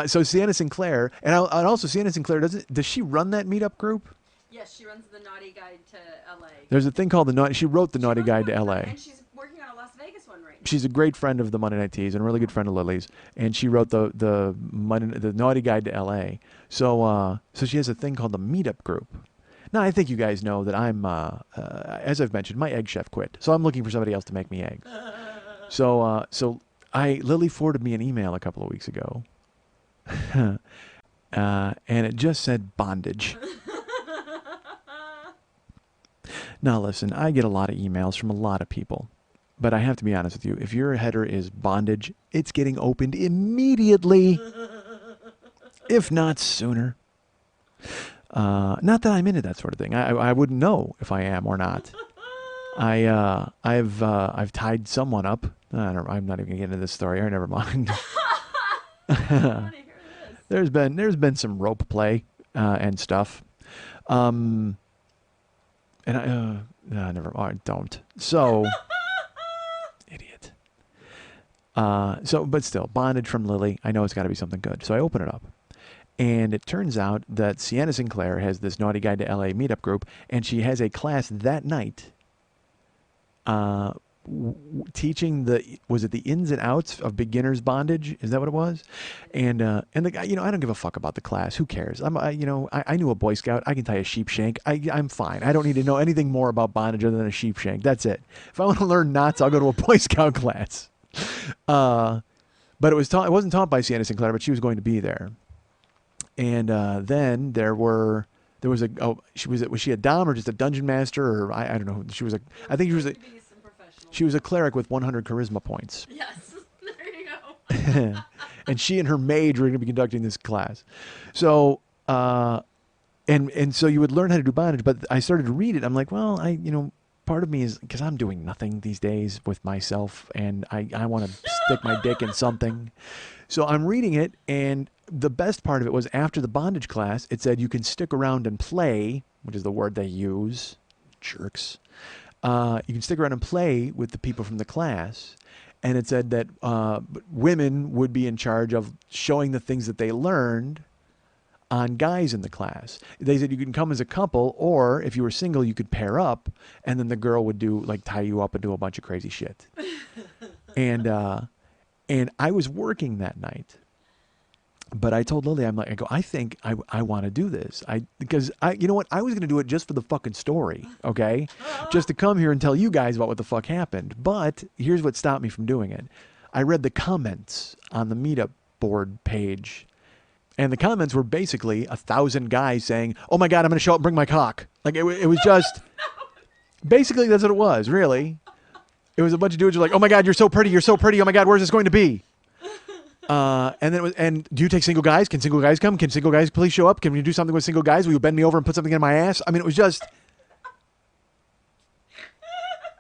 Sienna Sinclair, and also Sienna Sinclair, does she run that meetup group? Yes, she runs the Naughty Guide to L.A. There's a thing called the Naughty. She wrote the Naughty Guide to L.A. And she's working on a Las Vegas one right now. She's a great friend of the Monday Night Teas and a really good friend of Lily's, and she wrote the Naughty Guide to L.A. So she has a thing called the Meetup Group. Now I think you guys know that I'm, as I've mentioned, my egg chef quit, so I'm looking for somebody else to make me eggs. So Lily forwarded me an email a couple of weeks ago, and it just said bondage. Now listen, I get a lot of emails from a lot of people, but I have to be honest with you. If your header is bondage, it's getting opened immediately, if not sooner. Not that I'm into that sort of thing. I wouldn't know if I am or not. I've tied someone up. I'm not even gonna get into this story. Never mind. I want to hear this. There's been some rope play and stuff. And don't. So, idiot. But still, bondage from Lily. I know it's got to be something good. So I open it up. And it turns out that Sienna Sinclair has this Naughty Guide to LA meetup group, and she has a class that night teaching the ins and outs of beginner's bondage? Is that what it was? And the guy, I don't give a fuck about the class. Who cares? I knew a Boy Scout. I can tie a sheep shank. I'm fine. I don't need to know anything more about bondage other than a sheep shank. That's it. If I want to learn knots, I'll go to a Boy Scout class. But it wasn't taught by Sienna Sinclair, but she was going to be there. And then was she a dom or just a dungeon master, or I don't know. I think she was a cleric with 100 charisma points. Yes, there you go. And she and her mage were going to be conducting this class. So and so you would learn how to do bondage, but I started to read it. I'm like, well, part of me is, because I'm doing nothing these days with myself, and I want to stick my dick in something. So I'm reading it, and the best part of it was after the bondage class, it said you can stick around and play, which is the word they use, jerks. You can stick around and play with the people from the class. And it said that women would be in charge of showing the things that they learned on guys in the class. They said you can come as a couple, or if you were single, you could pair up, and then the girl would tie you up and do a bunch of crazy shit. And I was working that night. But I told Lily, I think I want to do this. Because you know what? I was going to do it just for the fucking story, okay? Just to come here and tell you guys about what the fuck happened. But here's what stopped me from doing it. I read the comments on the meetup board page. And the comments were basically 1,000 guys saying, oh my God, I'm going to show up and bring my cock. Like, it was just, basically that's what it was, really. It was a bunch of dudes who were like, oh my God, you're so pretty. Oh my God, where's this going to be? And then and do you take single guys? Can single guys come? Can single guys please show up? Can we do something with single guys? Will you bend me over and put something in my ass? I mean, it was just.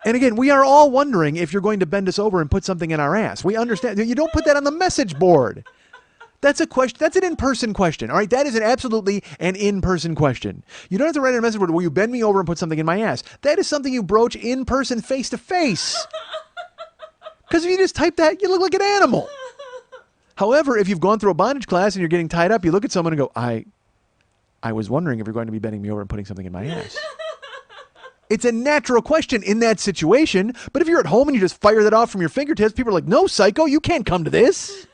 And again, we are all wondering if you're going to bend us over and put something in our ass. We understand. You don't put that on the message board. That's a question. That's an in-person question. All right. That is absolutely an in-person question. You don't have to write in a message board, will you bend me over and put something in my ass? That is something you broach in person, face to face. Because if you just type that, you look like an animal. However, if you've gone through a bondage class and you're getting tied up, you look at someone and go, I was wondering if you're going to be bending me over and putting something in my ass. It's a natural question in that situation. But if you're at home and you just fire that off from your fingertips, people are like, no, psycho, you can't come to this.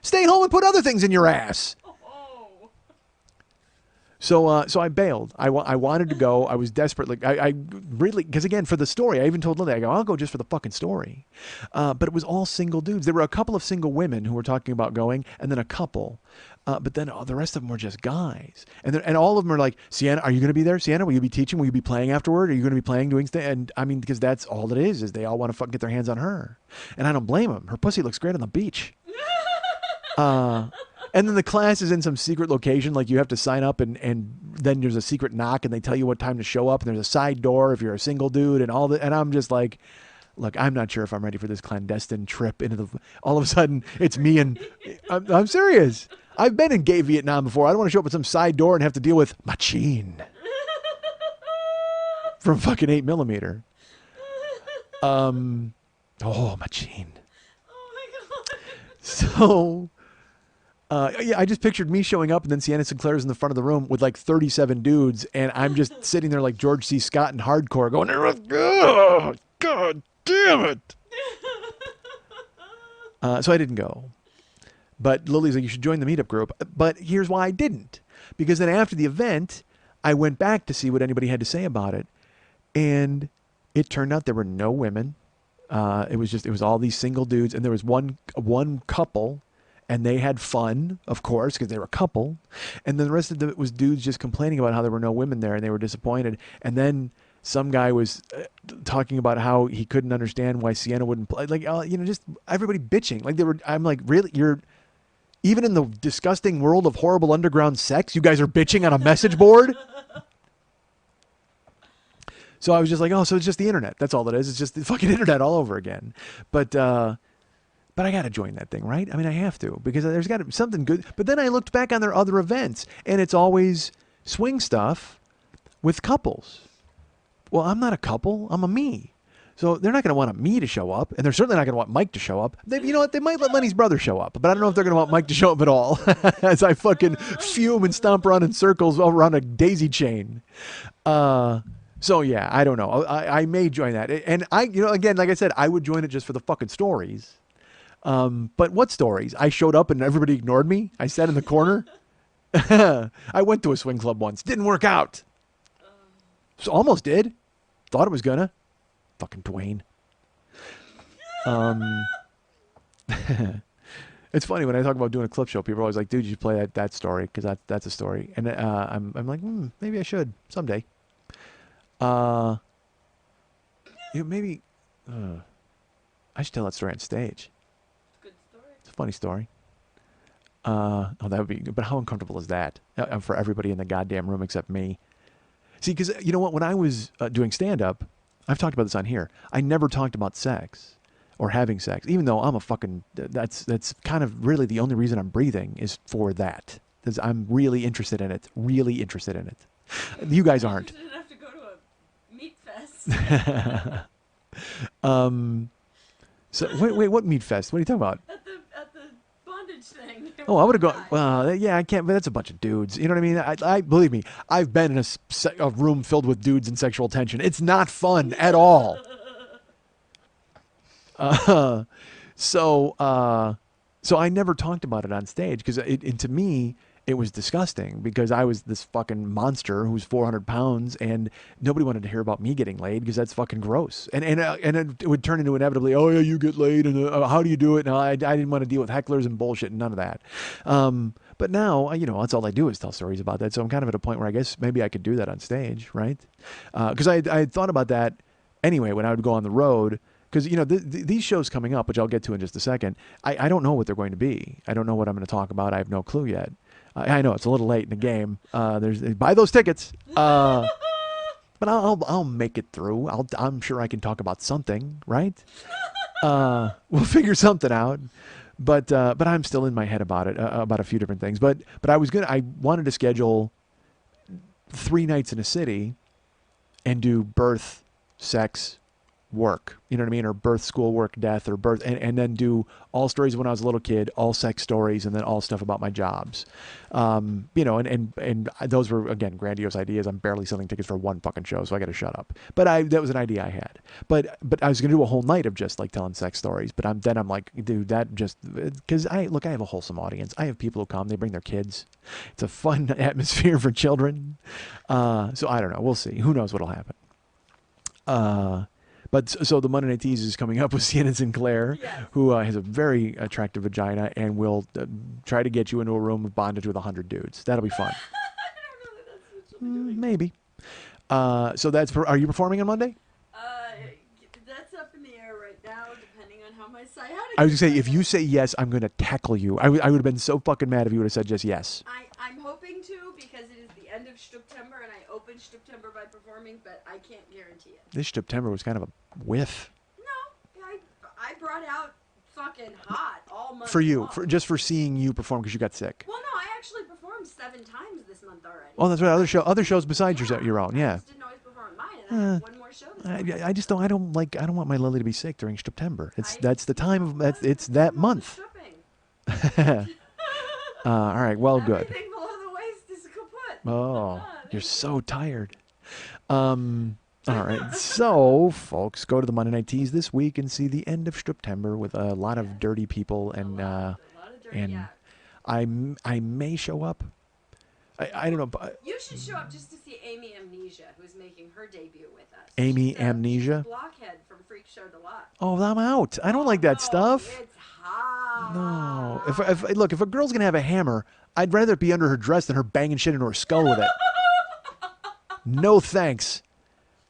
Stay home and put other things in your ass. So I bailed. I wanted to go. I was desperate. Like I really, because again, for the story, I even told Lily, I go, I'll go just for the fucking story. But it was all single dudes. There were a couple of single women who were talking about going, and then a couple. But then the rest of them were just guys, and all of them are like, Sienna, are you going to be there? Sienna, will you be teaching? Will you be playing afterward? Are you going to be playing, doing stuff? And I mean, because that's all it is they all want to fucking get their hands on her, and I don't blame them. Her pussy looks great on the beach. And then the class is in some secret location, like you have to sign up, and then there's a secret knock, and they tell you what time to show up, and there's a side door if you're a single dude, and all that. And I'm just like, look, I'm not sure if I'm ready for this clandestine trip into the. All of a sudden, it's me and I'm serious. I've been in gay Vietnam before. I don't want to show up at some side door and have to deal with machine from fucking 8mm. Machine. Oh my god. So, yeah, I just pictured me showing up, and then Sienna Sinclair's in the front of the room with like 37 dudes, and I'm just sitting there like George C. Scott in Hardcore, going, "Oh, God damn it!" So I didn't go. But Lily's like, you should join the meetup group. But here's why I didn't. Because then after the event, I went back to see what anybody had to say about it. And it turned out there were no women. It was all these single dudes. And there was one couple, and they had fun, of course, because they were a couple. And then the rest of it was dudes just complaining about how there were no women there, and they were disappointed. And then some guy was talking about how he couldn't understand why Sienna wouldn't play. Like, just everybody bitching. Like I'm like, really? Even in the disgusting world of horrible underground sex, you guys are bitching on a message board? So I was just like, oh, so it's just the internet. That's all it is. It's just the fucking internet all over again. But I got to join that thing, right? I mean, I have to, because there's got to be something good. But then I looked back on their other events, and it's always swing stuff with couples. Well, I'm not a couple. I'm a me. So they're not going to want me to show up, and they're certainly not going to want Mike to show up. You know what? They might let Lenny's brother show up, but I don't know if they're going to want Mike to show up at all. As I fucking fume and stomp around in circles around a daisy chain. So yeah, I don't know. I may join that, and again, like I said, I would join it just for the fucking stories. But what stories? I showed up and everybody ignored me. I sat in the corner. I went to a swing club once. Didn't work out. So almost did. Thought it was gonna. Fucking Dwayne. It's funny when I talk about doing a clip show, people are always like, dude, you should play that story, because that's a story. And I'm like, maybe I should someday. Maybe I should tell that story on stage. Good story. It's a funny story. That would be good. But how uncomfortable is that for everybody in the goddamn room except me? See, because you know what? When I was doing stand-up, I've talked about this on here. I never talked about sex or having sex, even though I'm a fucking. That's kind of really the only reason I'm breathing is for that. Because I'm really interested in it. Really interested in it. You guys aren't. You didn't have to go to a meat fest. So wait, what meat fest? What are you talking about? At the bondage thing. Oh, I would have gone. Well, yeah, I can't. But that's a bunch of dudes. You know what I mean? I believe me. I've been in a room filled with dudes and sexual tension. It's not fun at all. So I never talked about it on stage because to me it was disgusting, because I was this fucking monster who's 400 pounds, and nobody wanted to hear about me getting laid because that's fucking gross. And it would turn into inevitably, oh yeah, you get laid, and how do you do it? And I didn't want to deal with hecklers and bullshit and none of that. But now, that's all I do is tell stories about that. So I'm kind of at a point where I guess maybe I could do that on stage, right? Because I had thought about that anyway when I would go on the road. Because, these shows coming up, which I'll get to in just a second, I don't know what they're going to be. I don't know what I'm going to talk about. I have no clue yet. I know it's a little late in the game. Buy those tickets. But I'll make it through. I'm sure I can talk about something, right? We'll figure something out. But I'm still in my head about it, about a few different things. But I wanted to schedule 3 nights in a city and do birth, sex, work, you know what I mean? Or birth, school, work, death, or birth, and then do all stories when I was a little kid, all sex stories, and then all stuff about my jobs. And those were, again, grandiose ideas. I'm barely selling tickets for one fucking show, so I got to shut up. But that was an idea I had. But I was going to do a whole night of just like telling sex stories. But I'm like, dude, that just, because I have a wholesome audience. I have people who come, they bring their kids. It's a fun atmosphere for children. So I don't know. We'll see. Who knows what'll happen. But so the Monday Night Tease is coming up with Sienna Sinclair, Yes. who has a very attractive vagina and will try to get you into a room of bondage with 100 dudes. That'll be fun. I don't know that that's what she'll be doing. Maybe. So are you performing on Monday? That's up in the air right now, depending on how my sciatica. I was going to say, if you say yes, I'm going to tackle you. I would have been so fucking mad if you would have said just yes. I'm hoping to, because it is the end of September and I opened September by performing, but I can't guarantee it. This September was kind of a whiff. No, I brought out fucking hot all month For you, long. just for seeing you perform because you got sick. Well, no, I actually performed 7 times this month already. Oh, that's right. Other shows besides your own. I Yeah. just didn't always perform at mine, and I have one more show this month. I just don't. I don't want my Lily to be sick during September. That's the time of it's I'm that all month. stripping. All right. Well, good. Everything below the waist is kaput. Oh, you're so tired. All right. So, folks, go to the Monday Night Tease this week and see the end of September with a lot of dirty people and a lot of dirty and acts. I may show up. I don't know. But You should show up just to see Amy Amnesia, who's making her debut with us. Amy She's Amnesia? She's a blockhead from Freak Show Deluxe. Oh, I'm out. I don't like that No, stuff. It's hot. No. If a girl's gonna have a hammer, I'd rather it be under her dress than her banging shit into her skull with it. No thanks.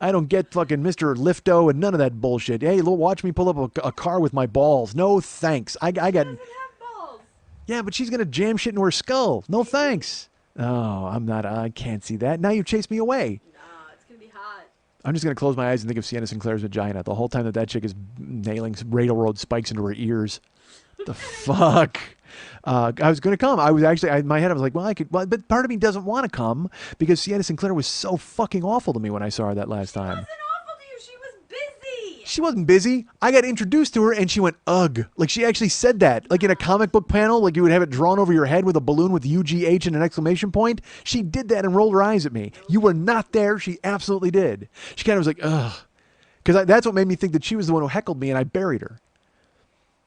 I don't get fucking Mr. Lifto and none of that bullshit. Hey, watch me pull up a car with my balls. No thanks. I got. She doesn't have balls. Yeah, but she's gonna jam shit into her skull. No thanks. Oh, I'm not. I can't see that. Now you chased me away. Nah, it's gonna be hot. I'm just gonna close my eyes and think of Sienna Sinclair's vagina the whole time that chick is nailing railroad spikes into her ears. The fuck. I was gonna come. I was actually in my head. I was like, well, I could. Well, but part of me doesn't want to come because Sienna Sinclair was so fucking awful to me when I saw her that last time. Wasn't awful to you. She was busy. She wasn't busy. I got introduced to her and she went, ugh. Like she actually said that. Like in a comic book panel, like you would have it drawn over your head with a balloon with UGH and an exclamation point. She did that and rolled her eyes at me. You were not there. She absolutely did. She kind of was like, ugh. Because that's what made me think that she was the one who heckled me and I buried her.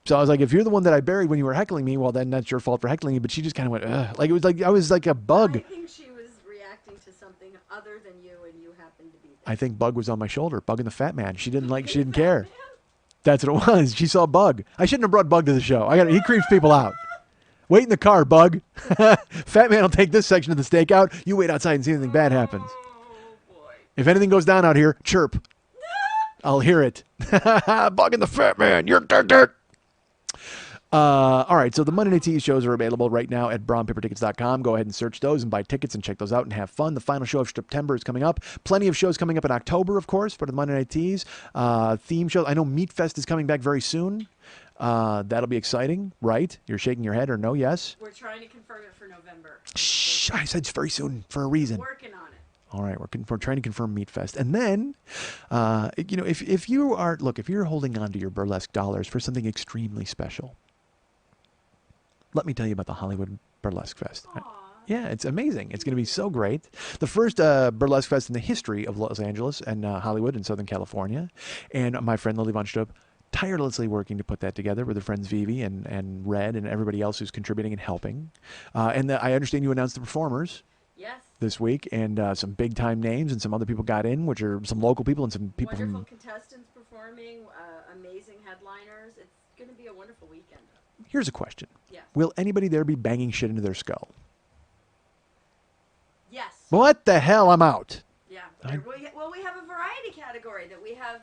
So I was like, if you're the one that I buried when you were heckling me, well, then that's your fault for heckling me. But she just kind of went, ugh. Like it was like I was like a bug. I think she was reacting to something other than you, and you happened to be there. I think Bug was on my shoulder. Bug and the Fat Man. She didn't care. That's what it was. She saw Bug. I shouldn't have brought Bug to the show. He creeps people out. Wait in the car, Bug. Fat Man will take this section of the stakeout. You wait outside and see if anything bad happens. Oh boy. If anything goes down out here, chirp. I'll hear it. Bug and the Fat Man. You're dirt. All right, so the Monday Night Tease shows are available right now at brownpapertickets.com. Go ahead and search those and buy tickets and check those out and have fun. The final show of September is coming up. Plenty of shows coming up in October, of course, for the Monday Night Tease. Theme shows. I know Meat Fest is coming back very soon. That'll be exciting, right? You're shaking your head or no, yes? We're trying to confirm it for November. Shh, I said it's very soon for a reason. Working on it. All right, we're trying to confirm Meat Fest. And then, if you're holding on to your burlesque dollars for something extremely special, let me tell you about the Hollywood Burlesque Fest. Aww. Yeah, it's amazing. It's going to be so great. The first burlesque fest in the history of Los Angeles and Hollywood and Southern California. And my friend Lily Von Strupp tirelessly working to put that together with her friends Vivi and Red and everybody else who's contributing and helping. I understand you announced the performers. Yes. This week, and some big time names and some other people got in, which are some local people and some people Wonderful from. contestants performing, amazing headliners. It's going to be a wonderful weekend. Here's a question: Yes. will anybody there be banging shit into their skull? Yes. What the hell? I'm out. Yeah. We have a variety category that we have.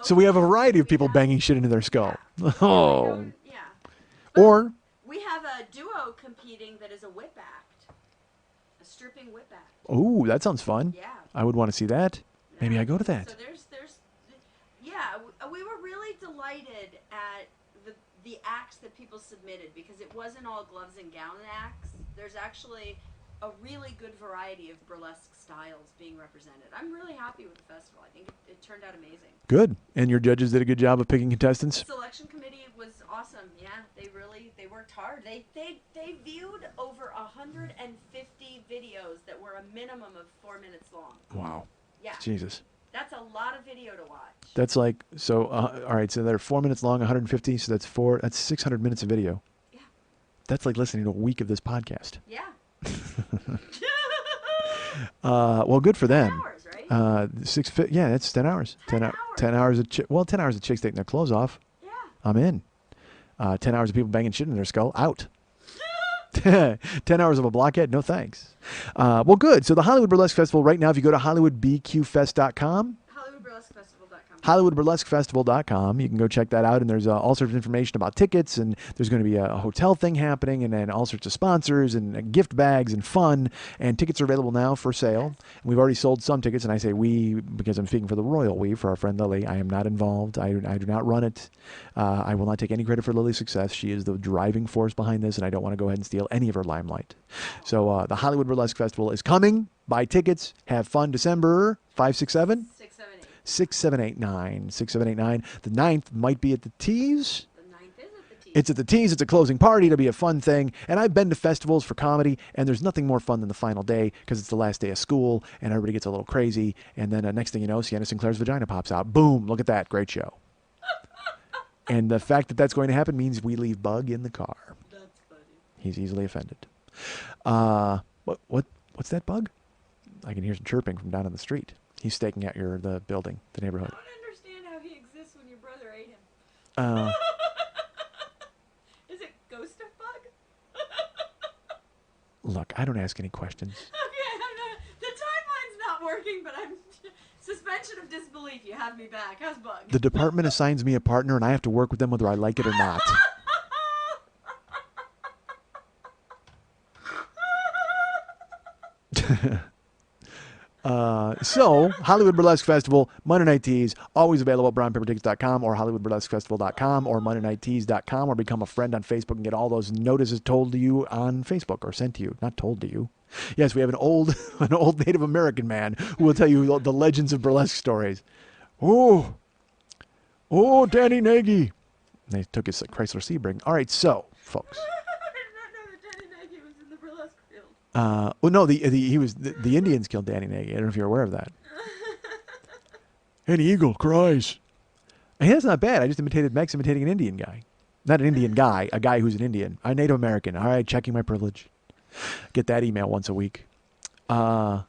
So we have a variety of people have, banging shit into their skull. Yeah. Oh. Yeah. Or We have a duo competing that is a whip act, a stripping whip act. oh, that sounds fun. Yeah. I would want to see that. Maybe I go to that. So yeah, we were really delighted at the acts that people submitted because it wasn't all gloves and gown acts. There's actually a really good variety of burlesque styles being represented. I'm really happy with the festival. I think it turned out amazing. Good. And your judges did a good job of picking contestants. The selection committee was awesome. Yeah, they worked hard. They viewed over 150 videos that were a minimum of 4 minutes long. Wow. Yeah. Jesus. That's a lot of video to watch. That's like so. All right, so they're 4 minutes long, 150. So that's 600 minutes of video. Yeah. That's like listening to a week of this podcast. Yeah. Well, good for them. Hours, right? Yeah, that's 10 hours. 10 hours. 10 hours of 10 hours of chicks taking their clothes off. Yeah. I'm in. 10 hours of people banging shit in their skull. Out. 10 hours of a blockhead. No thanks. Well, good. So the Hollywood Burlesque Festival right now, if you go to HollywoodBQFest.com, HollywoodBurlesqueFestival.com. You can go check that out, and there's all sorts of information about tickets, and there's going to be a hotel thing happening, and then all sorts of sponsors and gift bags and fun, and tickets are available now for sale. And we've already sold some tickets, and I say we because I'm speaking for the royal we, for our friend Lily. I am not involved. I do not run it. I will not take any credit for Lily's success. She is the driving force behind this, and I don't want to go ahead and steal any of her limelight. So the Hollywood Burlesque Festival is coming. Buy tickets. Have fun December 5, 6, 7? 6, 7, 8, 9. 6, 7, 8, 9. The 9th might be at the Tees. The 9th is at the Tees. It's at the Tees. It's a closing party. It'll be a fun thing. And I've been to festivals for comedy, and there's nothing more fun than the final day because it's the last day of school, and everybody gets a little crazy. And then next thing you know, Sienna Sinclair's vagina pops out. Boom. Look at that. Great show. And the fact that that's going to happen means we leave Bug in the car. That's funny. He's easily offended. What's that, Bug? I can hear some chirping from down on the street. He's staking out the building, the neighborhood. I don't understand how he exists when your brother ate him. Is it Ghost of Bug? Look, I don't ask any questions. Okay, the timeline's not working, but I'm suspension of disbelief. You have me back. How's Bug? The department assigns me a partner, and I have to work with them whether I like it or not. So, Hollywood Burlesque Festival, Monday Night Tees, always available at brownpapertickets.com or HollywoodBurlesqueFestival.com or MondayNightTees.com, or become a friend on Facebook and get all those notices told to you on Facebook, or sent to you, not told to you. Yes, we have an old Native American man who will tell you the legends of burlesque stories. Oh, Danny Nagy. And they took his Chrysler Sebring. All right, so, folks. Well, no, the Indians killed Danny Nagy. I don't know if you're aware of that. An eagle cries. Hey, that's not bad. I just imitated Mex imitating an Indian guy. Not an Indian guy, a guy who's an Indian. I'm Native American. All right, checking my privilege. Get that email once a week. One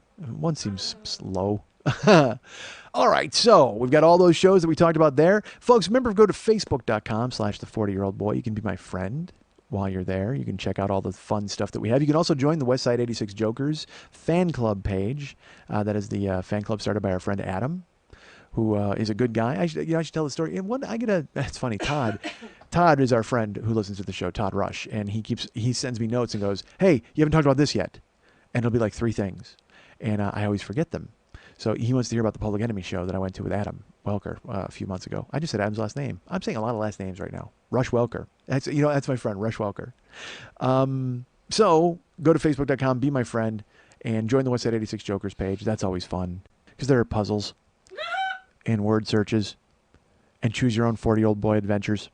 seems slow. All right, so we've got all those shows that we talked about there. Folks, remember, go to Facebook.com/the40year-old boy. You can be my friend. While you're there, you can check out all the fun stuff that we have. You can also join the Westside 86 Jokers fan club page. That is the fan club started by our friend Adam, who is a good guy. I should tell the story. And it's funny. Todd is our friend who listens to the show, Todd Rush, and he sends me notes and goes, "Hey, you haven't talked about this yet," and it'll be like 3 things, and I always forget them. So he wants to hear about the Public Enemy show that I went to with Adam Welker a few months ago. I just said Adam's last name. I'm saying a lot of last names right now. Rush Welker. That's my friend, Rush Welker. So go to Facebook.com, be my friend, and join the Westside 86 Jokers page. That's always fun because there are puzzles and word searches and choose your own 40-year-old boy adventures.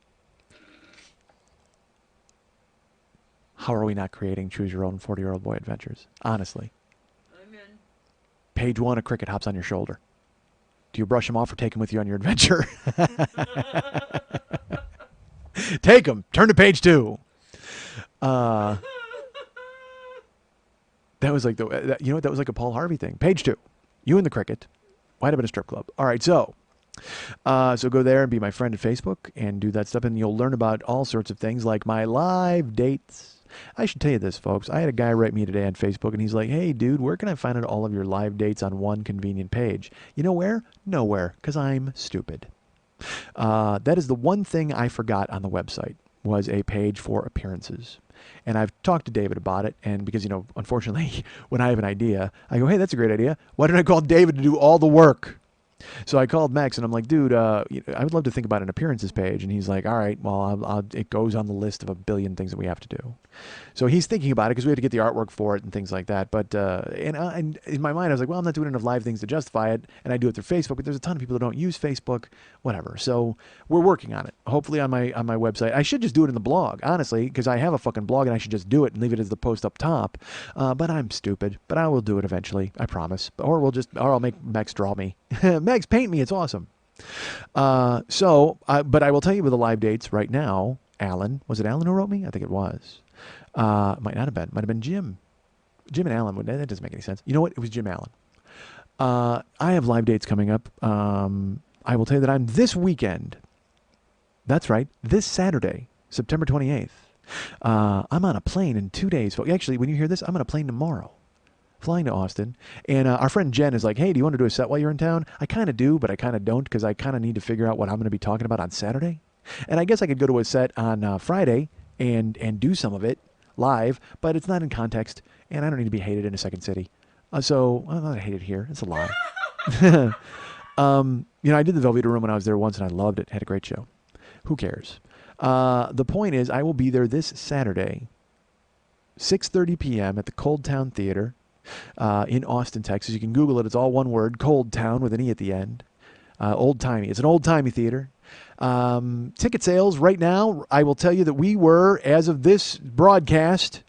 How are we not creating choose your own 40-year-old boy adventures? Honestly. Page 1, a cricket hops on your shoulder. Do you brush him off or take him with you on your adventure? Take him. Turn to page 2. That was like that was like a Paul Harvey thing. Page 2. You and the cricket. Might have been a strip club. All right, so go there and be my friend at Facebook and do that stuff, and you'll learn about all sorts of things like my live dates. I should tell you this, folks. I had a guy write me today on Facebook, and he's like, "Hey, dude, where can I find out all of your live dates on one convenient page?" You know where? Nowhere, because I'm stupid. That is the one thing I forgot on the website, was a page for appearances. And I've talked to David about it, and because, unfortunately, when I have an idea, I go, "Hey, that's a great idea. Why don't I call David to do all the work?" So I called Max, and I'm like, "Dude, I would love to think about an appearances page." And he's like, "All right, well, it goes on the list of a billion things that we have to do." So he's thinking about it because we have to get the artwork for it and things like that. But and in my mind, I was like, well, I'm not doing enough live things to justify it, and I do it through Facebook. But there's a ton of people that don't use Facebook, whatever. So we're working on it. Hopefully on my website. I should just do it in the blog, honestly, because I have a fucking blog, and I should just do it and leave it as the post up top. But I'm stupid. But I will do it eventually. I promise. Or I'll make Max draw me. Max, paint me. It's awesome. But I will tell you with the live dates right now. Alan, was it Alan who wrote me? I think it was. Might not have been. Might have been Jim. Jim and Alan. That doesn't make any sense. You know what? It was Jim Allen. I have live dates coming up. I will tell you that I'm this weekend. That's right, this Saturday, September 28th. I'm on a plane in 2 days. Actually, when you hear this, I'm on a plane tomorrow, flying to Austin. And our friend Jen is like, hey, do you want to do a set while you're in town? I kind of do, but I kind of don't because I kind of need to figure out what I'm going to be talking about on Saturday. And I guess I could go to a set on Friday and do some of it live, but it's not in context, and I don't need to be hated in a second city. So I'm not hated here. It's a lie. I did the Velveeta Room when I was there once, and I loved it. Had a great show. Who cares? The point is, I will be there this Saturday, 6:30 p.m. at the Cold Town Theater in Austin, Texas. You can Google it. It's all one word, Cold Town with an E at the end. Old-timey. It's an old-timey theater. Ticket sales right now, I will tell you that we were, as of this broadcast,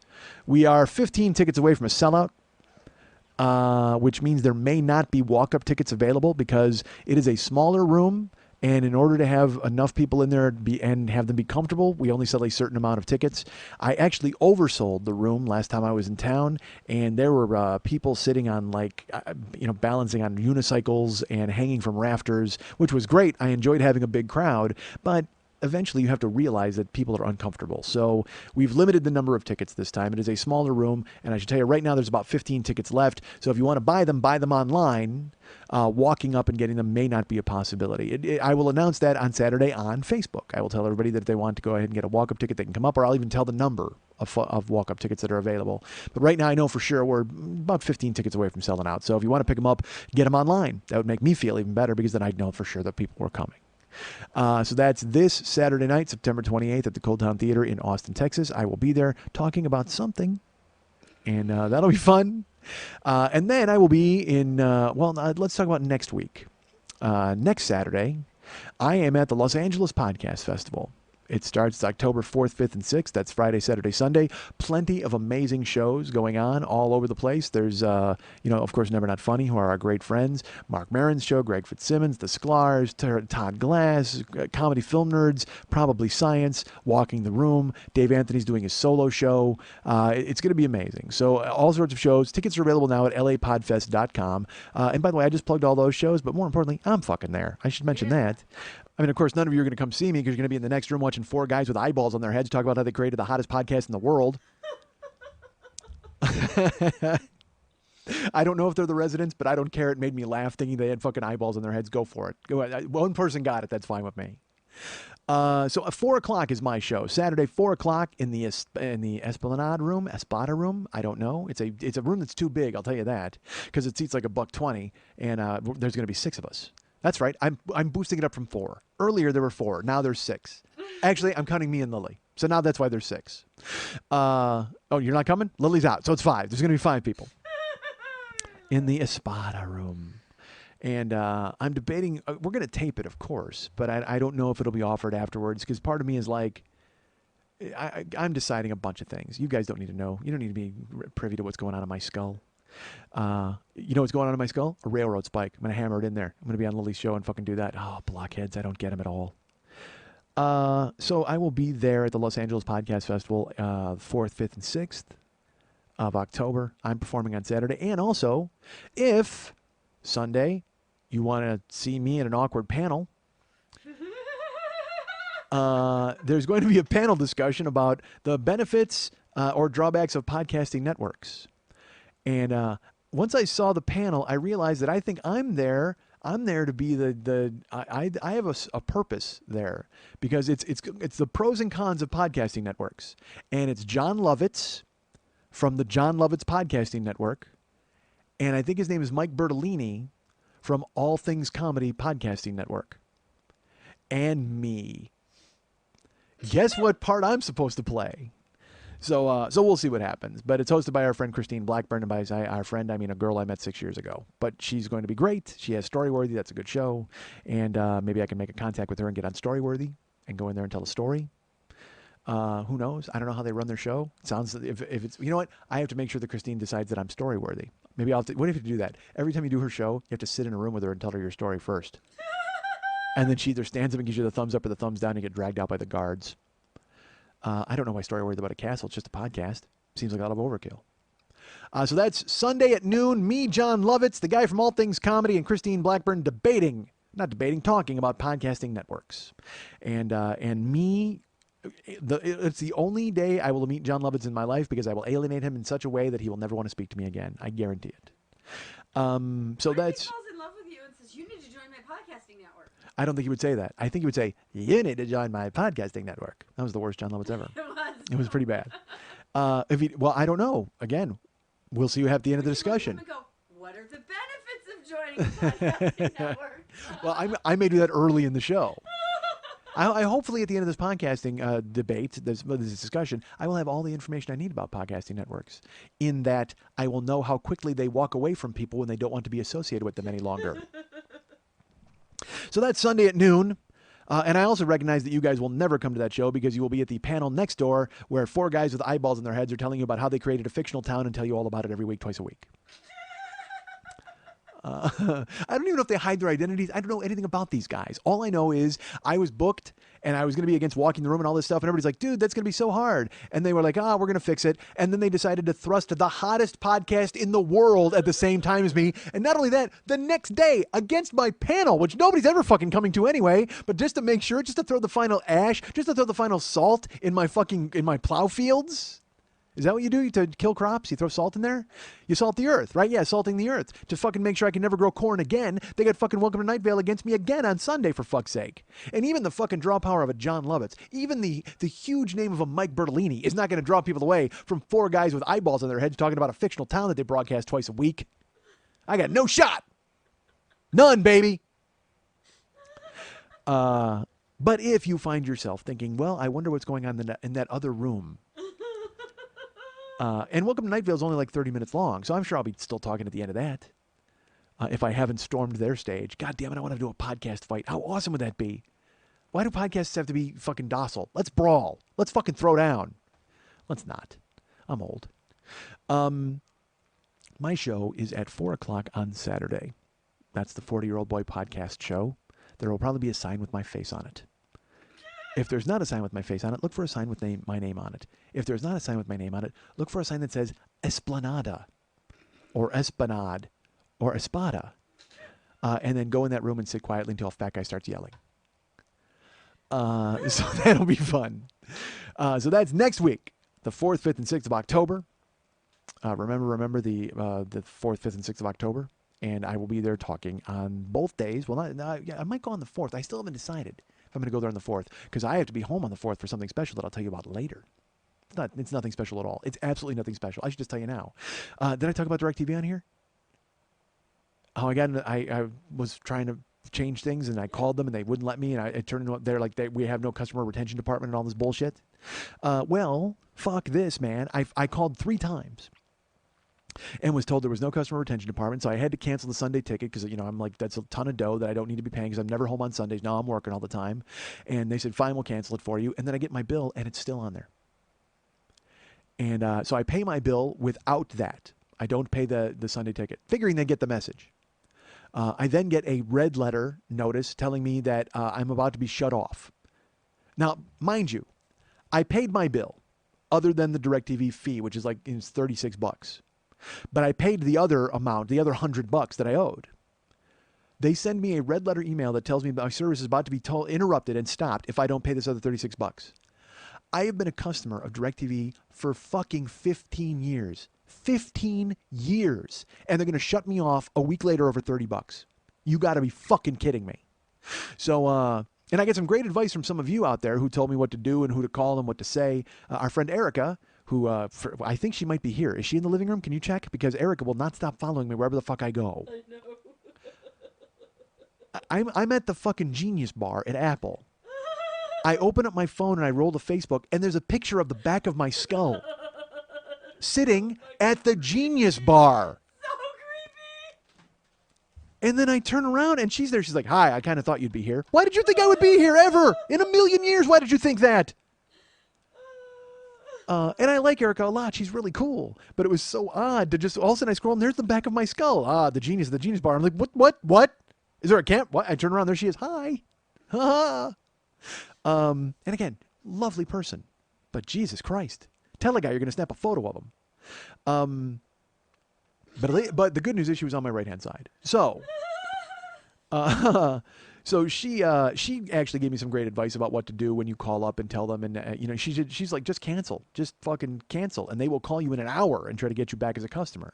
we are 15 tickets away from a sellout. Which means there may not be walk-up tickets available because it is a smaller room, and in order to have enough people in there and have them be comfortable, we only sell a certain amount of tickets. I actually oversold the room last time I was in town, and there were people sitting on balancing on unicycles and hanging from rafters, which was great. I enjoyed having a big crowd, but eventually you have to realize that people are uncomfortable. So we've limited the number of tickets this time. It is a smaller room, and I should tell you right now there's about 15 tickets left. So if you want to buy them online. Walking up and getting them may not be a possibility. I will announce that on Saturday on Facebook. I will tell everybody that if they want to go ahead and get a walk-up ticket, they can come up, or I'll even tell the number of walk-up tickets that are available. But right now I know for sure we're about 15 tickets away from selling out. So if you want to pick them up, get them online. That would make me feel even better because then I'd know for sure that people were coming. So that's this Saturday night, September 28th at the Cold Town Theater in Austin, Texas. I will be there talking about something, and that'll be fun. And then I will be in, let's talk about next week. Next Saturday, I am at the Los Angeles Podcast Festival. It starts October 4th, 5th, and 6th. That's Friday, Saturday, Sunday. Plenty of amazing shows going on all over the place. There's, of course, Never Not Funny, who are our great friends. Mark Maron's show, Greg Fitzsimmons, The Sklar's, Todd Glass, Comedy Film Nerds, Probably Science, Walking the Room. Dave Anthony's doing his solo show. It's going to be amazing. So all sorts of shows. Tickets are available now at lapodfest.com. And by the way, I just plugged all those shows, but more importantly, I'm fucking there. I should mention that. I mean, of course, none of you are going to come see me because you're going to be in the next room watching four guys with eyeballs on their heads talk about how they created the hottest podcast in the world. I don't know if they're the residents, but I don't care. It made me laugh thinking they had fucking eyeballs on their heads. Go for it. Go ahead. One person got it. That's fine with me. So at 4 o'clock is my show. Saturday, 4 o'clock in the Esplanade room, Espada room. I don't know. It's a room that's too big. I'll tell you that because it seats like $120, and there's going to be 6 of us. That's right. I'm boosting it up from 4. Earlier there were 4. Now there's 6. Actually, I'm counting me and Lily. So now that's why there's 6. Oh, you're not coming? Lily's out. So it's 5. There's going to be 5 people in the Espada room. And I'm debating. We're going to tape it, of course, but I don't know if it'll be offered afterwards because part of me is like, I'm deciding a bunch of things. You guys don't need to know. You don't need to be privy to what's going on in my skull. You know what's going on in my skull? A railroad spike. I'm going to hammer it in there. I'm going to be on Lily's show and fucking do that. Oh, blockheads. I don't get them at all. So I will be there at the Los Angeles Podcast Festival 4th, 5th, and 6th of October. I'm performing on Saturday. And also, if Sunday you want to see me in an awkward panel, there's going to be a panel discussion about the benefits or drawbacks of podcasting networks. And once I saw the panel, I realized that I think I'm there to be I have a purpose there because it's the pros and cons of podcasting networks. And it's John Lovitz from the John Lovitz Podcasting Network. And I think his name is Mike Bertolini from All Things Comedy Podcasting Network. And me. Guess what part I'm supposed to play? So we'll see what happens. But it's hosted by our friend Christine Blackburn, and by our friend, I mean a girl I met 6 years ago. But she's going to be great. She has Storyworthy. That's a good show. And maybe I can make a contact with her and get on Storyworthy and go in there and tell a story. Who knows? I don't know how they run their show. It sounds if it's, you know what? I have to make sure that Christine decides that I'm Storyworthy. Maybe what if you do that? Every time you do her show, you have to sit in a room with her and tell her your story first. And then she either stands up and gives you the thumbs up or the thumbs down and you get dragged out by the guards. I don't know why Storyworthy about a castle. It's just a podcast. Seems like a lot of overkill. So that's Sunday at noon. Me, John Lovitz, the guy from All Things Comedy, and Christine Blackburn talking about podcasting networks. And me, it's the only day I will meet John Lovitz in my life because I will alienate him in such a way that he will never want to speak to me again. I guarantee it. So what that's. If he falls in love with you and says, "You need to join my podcasting network"? I don't think he would say that. I think he would say, "You need to join my podcasting network." That was the worst John Lovitz ever. It was. It was pretty bad. Well, I don't know. Again, we'll see at the end of the discussion. Go, what are the benefits of joining the podcasting network? Well, I may do that early in the show. I hopefully at the end of this podcasting debate, this discussion, I will have all the information I need about podcasting networks. In that, I will know how quickly they walk away from people when they don't want to be associated with them any longer. So that's Sunday at noon. And I also recognize that you guys will never come to that show because you will be at the panel next door where 4 guys with eyeballs in their heads are telling you about how they created a fictional town and tell you all about it every week, twice a week. I don't even know if they hide their identities. I don't know anything about these guys. All I know is I was booked and I was going to be against walking the room and all this stuff. And everybody's like, dude, that's going to be so hard. And they were like, we're going to fix it. And then they decided to thrust the hottest podcast in the world at the same time as me. And not only that, the next day against my panel, which nobody's ever fucking coming to anyway, but just to make sure, just to throw the final ash, just to throw the final salt in my plow fields. Is that what you do to kill crops? You throw salt in there? You salt the earth, right? Yeah, salting the earth. To fucking make sure I can never grow corn again. They got fucking Welcome to Night Vale against me again on Sunday, for fuck's sake. And even the fucking draw power of a John Lovitz, even the huge name of a Mike Bertolini is not going to draw people away from 4 guys with eyeballs on their heads talking about a fictional town that they broadcast twice a week. I got no shot. None, baby. But if you find yourself thinking, well, I wonder what's going on in that other room. And Welcome to Night Vale is only like 30 minutes long, so I'm sure I'll be still talking at the end of that. If I haven't stormed their stage. God damn it, I want to do a podcast fight. How awesome would that be? Why do podcasts have to be fucking docile? Let's brawl. Let's fucking throw down. Let's not. I'm old. My show is at 4 o'clock on Saturday. That's the 40-Year-Old Boy podcast show. There will probably be a sign with my face on it. If there's not a sign with my face on it, look for a sign with my name on it. If there's not a sign with my name on it, look for a sign that says Esplanada or Esplanade or Espada. And then go in that room and sit quietly until a fat guy starts yelling. So that'll be fun. So that's next week, the 4th, 5th, and 6th of October. Remember the 4th, 5th, and 6th of October. And I will be there talking on both days. Well, I might go on the 4th. I still haven't decided if I'm going to go there on the 4th, because I have to be home on the 4th for something special that I'll tell you about later. It's nothing special at all. It's absolutely nothing special. I should just tell you now. Did I talk about DirecTV on here? Oh, I was trying to change things, and I called them, and they wouldn't let me, and it turned into, they're like, we have no customer retention department and all this bullshit. Well, fuck this, man. I called 3 times. And was told there was no customer retention department, so I had to cancel the Sunday ticket because, I'm like, that's a ton of dough that I don't need to be paying because I'm never home on Sundays. Now I'm working all the time. And they said, fine, we'll cancel it for you. And then I get my bill, and it's still on there. And so I pay my bill without that. I don't pay the Sunday ticket, figuring they get the message. I then get a red letter notice telling me that I'm about to be shut off. Now, mind you, I paid my bill other than the DirecTV fee, which is like it's $36. But I paid the other amount, the other $100 that I owed. They send me a red letter email that tells me my service is about to be interrupted and stopped if I don't pay this other $36. I have been a customer of DirecTV for fucking 15 years. 15 years. And they're going to shut me off a week later over $30. You got to be fucking kidding me. So, and I get some great advice from some of you out there who told me what to do and who to call and what to say. Our friend Erica, who I think she might be here. Is she in the living room? Can you check? Because Erica will not stop following me wherever the fuck I go. I know. I'm at the fucking Genius Bar at Apple. I open up my phone and I roll to Facebook, and there's a picture of the back of my skull sitting at the Genius Bar. So creepy. And then I turn around and she's there. She's like, hi, I kind of thought you'd be here. Why did you think I would be here ever? In a million years, why did you think that? And I like Erica a lot. She's really cool. But it was so odd to just, all of a sudden I scroll and there's the back of my skull. The Genius Bar. I'm like, what? Is there a camp? What? I turn around, there she is. Hi. And again, lovely person. But Jesus Christ. Tell a guy you're going to snap a photo of him. But the good news is she was on my right hand side. Uh, so she actually gave me some great advice about what to do when you call up and tell them, and she's like, just cancel, just fucking cancel, and they will call you in an hour and try to get you back as a customer.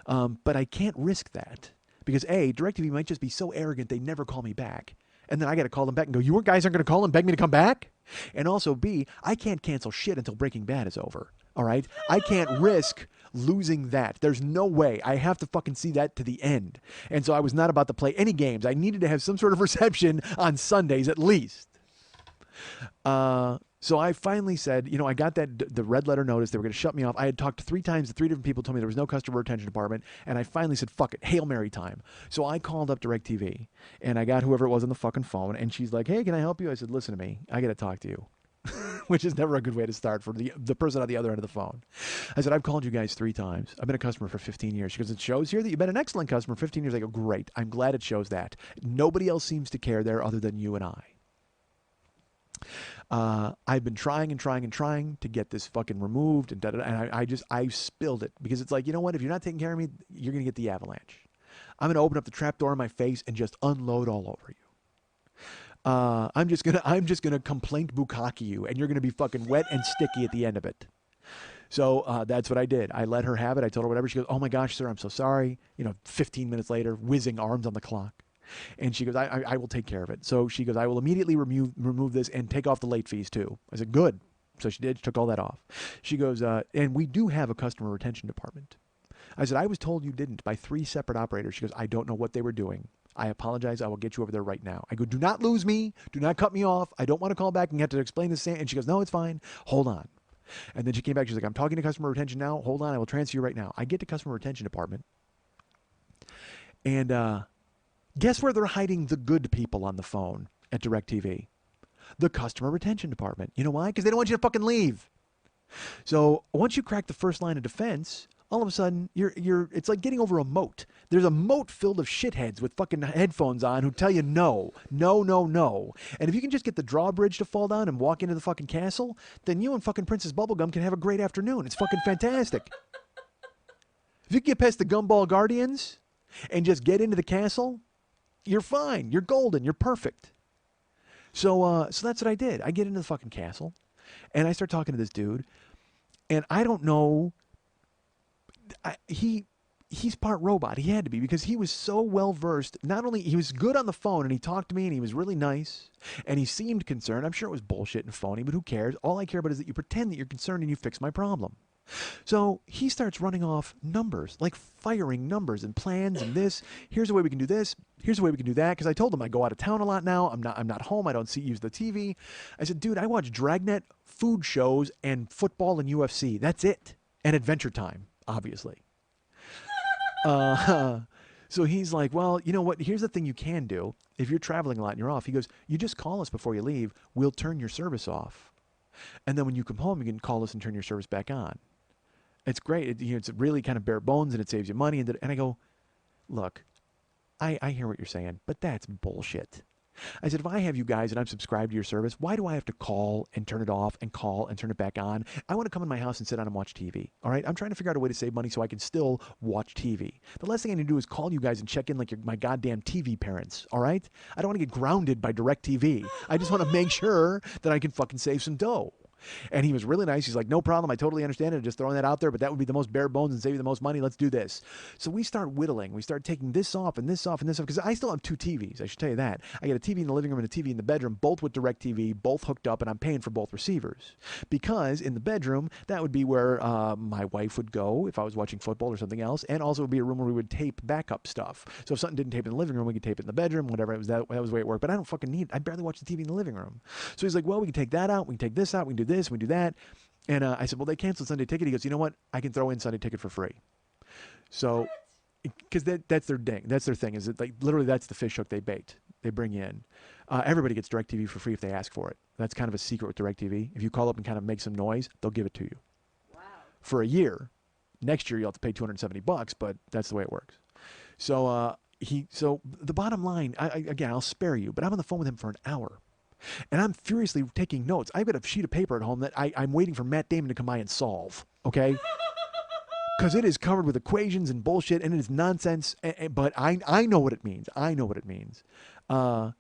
But I can't risk that because DirecTV might just be so arrogant they never call me back, and then I got to call them back and go, you guys aren't going to call and beg me to come back, and also B, I can't cancel shit until Breaking Bad is over. All right, I can't risk losing that. There's no way. I have to fucking see that to the end. And so I was not about to play any games. I needed to have some sort of reception on Sundays at least. So I finally said, I got the red letter notice. They were going to shut me off. I had talked 3 times. The 3 different people told me there was no customer retention department. And I finally said, fuck it, Hail Mary time. So I called up DirecTV and I got whoever it was on the fucking phone. And she's like, hey, can I help you? I said, listen to me. I got to talk to you. Which is never a good way to start for the person on the other end of the phone. I said, I've called you guys 3 times. I've been a customer for 15 years. She goes, it shows here that you've been an excellent customer for 15 years. I go, great. I'm glad it shows that. Nobody else seems to care there other than you and I. I've been trying and trying and trying to get this fucking removed, and I spilled it because it's like, you know what? If you're not taking care of me, you're going to get the avalanche. I'm going to open up the trap door in my face and just unload all over you. I'm just gonna complaint bukkake you, and you're gonna be fucking wet and sticky at the end of it. So that's what I did. I let her have it. I told her whatever. She goes, oh my gosh, sir, I'm so sorry. 15 minutes later, whizzing arms on the clock. And she goes, I will take care of it. So she goes, I will immediately remove this and take off the late fees too. I said, good. So she did. She took all that off. She goes, and we do have a customer retention department. I said, I was told you didn't by 3 separate operators. She goes, I don't know what they were doing. I apologize. I will get you over there right now. I go, do not lose me. Do not cut me off. I don't want to call back and have to explain this. And she goes, no, it's fine. Hold on. And then she came back. She's like, I'm talking to customer retention now. Hold on. I will transfer you right now. I get to customer retention department. And guess where they're hiding the good people on the phone at DirecTV? The customer retention department. You know why? Because they don't want you to fucking leave. So once you crack the first line of defense, all of a sudden, it's like getting over a moat. There's a moat filled of shitheads with fucking headphones on who tell you no, no, no, no. And if you can just get the drawbridge to fall down and walk into the fucking castle, then you and fucking Princess Bubblegum can have a great afternoon. It's fucking fantastic. If you can get past the Gumball Guardians and just get into the castle, you're fine. You're golden. You're perfect. So that's what I did. I get into the fucking castle, and I start talking to this dude, and I don't know... he's part robot. He had to be because he was so well versed. Not only he was good on the phone and he talked to me and he was really nice and he seemed concerned. I'm sure it was bullshit and phony, but who cares? All I care about is that you pretend that you're concerned and you fix my problem. So he starts running off numbers, like firing numbers and plans and this. Here's the way we can do this. Here's the way we can do that. Because I told him I go out of town a lot now. I'm not home. I don't use the TV. I said, dude, I watch Dragnet, food shows, and football and UFC. That's it. And Adventure Time, obviously. So he's like, well, you know what? Here's the thing you can do. If you're traveling a lot and you're off, he goes, you just call us before you leave. We'll turn your service off. And then when you come home, you can call us and turn your service back on. It's great. It's really kind of bare bones and it saves you money. And I go, look, I hear what you're saying, but that's bullshit. I said, if I have you guys and I'm subscribed to your service, why do I have to call and turn it off and call and turn it back on? I want to come in my house and sit down and watch TV. All right? I'm trying to figure out a way to save money so I can still watch TV. The last thing I need to do is call you guys and check in like you're my goddamn TV parents. All right? I don't want to get grounded by DirecTV. I just want to make sure that I can fucking save some dough. And he was really nice. He's like, no problem. I totally understand it. Just throwing that out there, but that would be the most bare bones and save you the most money. Let's do this. So we start whittling. We start taking this off and this off and this off because I still have 2 TVs. I should tell you that. I got a TV in the living room and a TV in the bedroom, both with DirecTV, both hooked up, and I'm paying for both receivers. Because in the bedroom, that would be where my wife would go if I was watching football or something else, and also it would be a room where we would tape backup stuff. So if something didn't tape in the living room, we could tape it in the bedroom, whatever. It was that was the way it worked. But I don't fucking need it. I barely watch the TV in the living room. So he's like, well, we can take that out. We can take this out. We can do this. We can do that. And I said, well, they canceled Sunday Ticket. He goes, you know what? I can throw in Sunday Ticket for free. So, because that's their thing. That's their thing. Is it like literally that's the fish hook they bait. They bring in. Everybody gets DirecTV for free if they ask for it. That's kind of a secret with DirecTV. If you call up and kind of make some noise, they'll give it to you. Wow. For a year. Next year you'll have to pay $270, but that's the way it works. So so the bottom line, again, I'll spare you, but I'm on the phone with him for an hour. And I'm furiously taking notes. I've got a sheet of paper at home that I'm waiting for Matt Damon to come by and solve. Okay? because it is covered with equations and bullshit, and it is nonsense. But I know what it means. I know what it means. I'll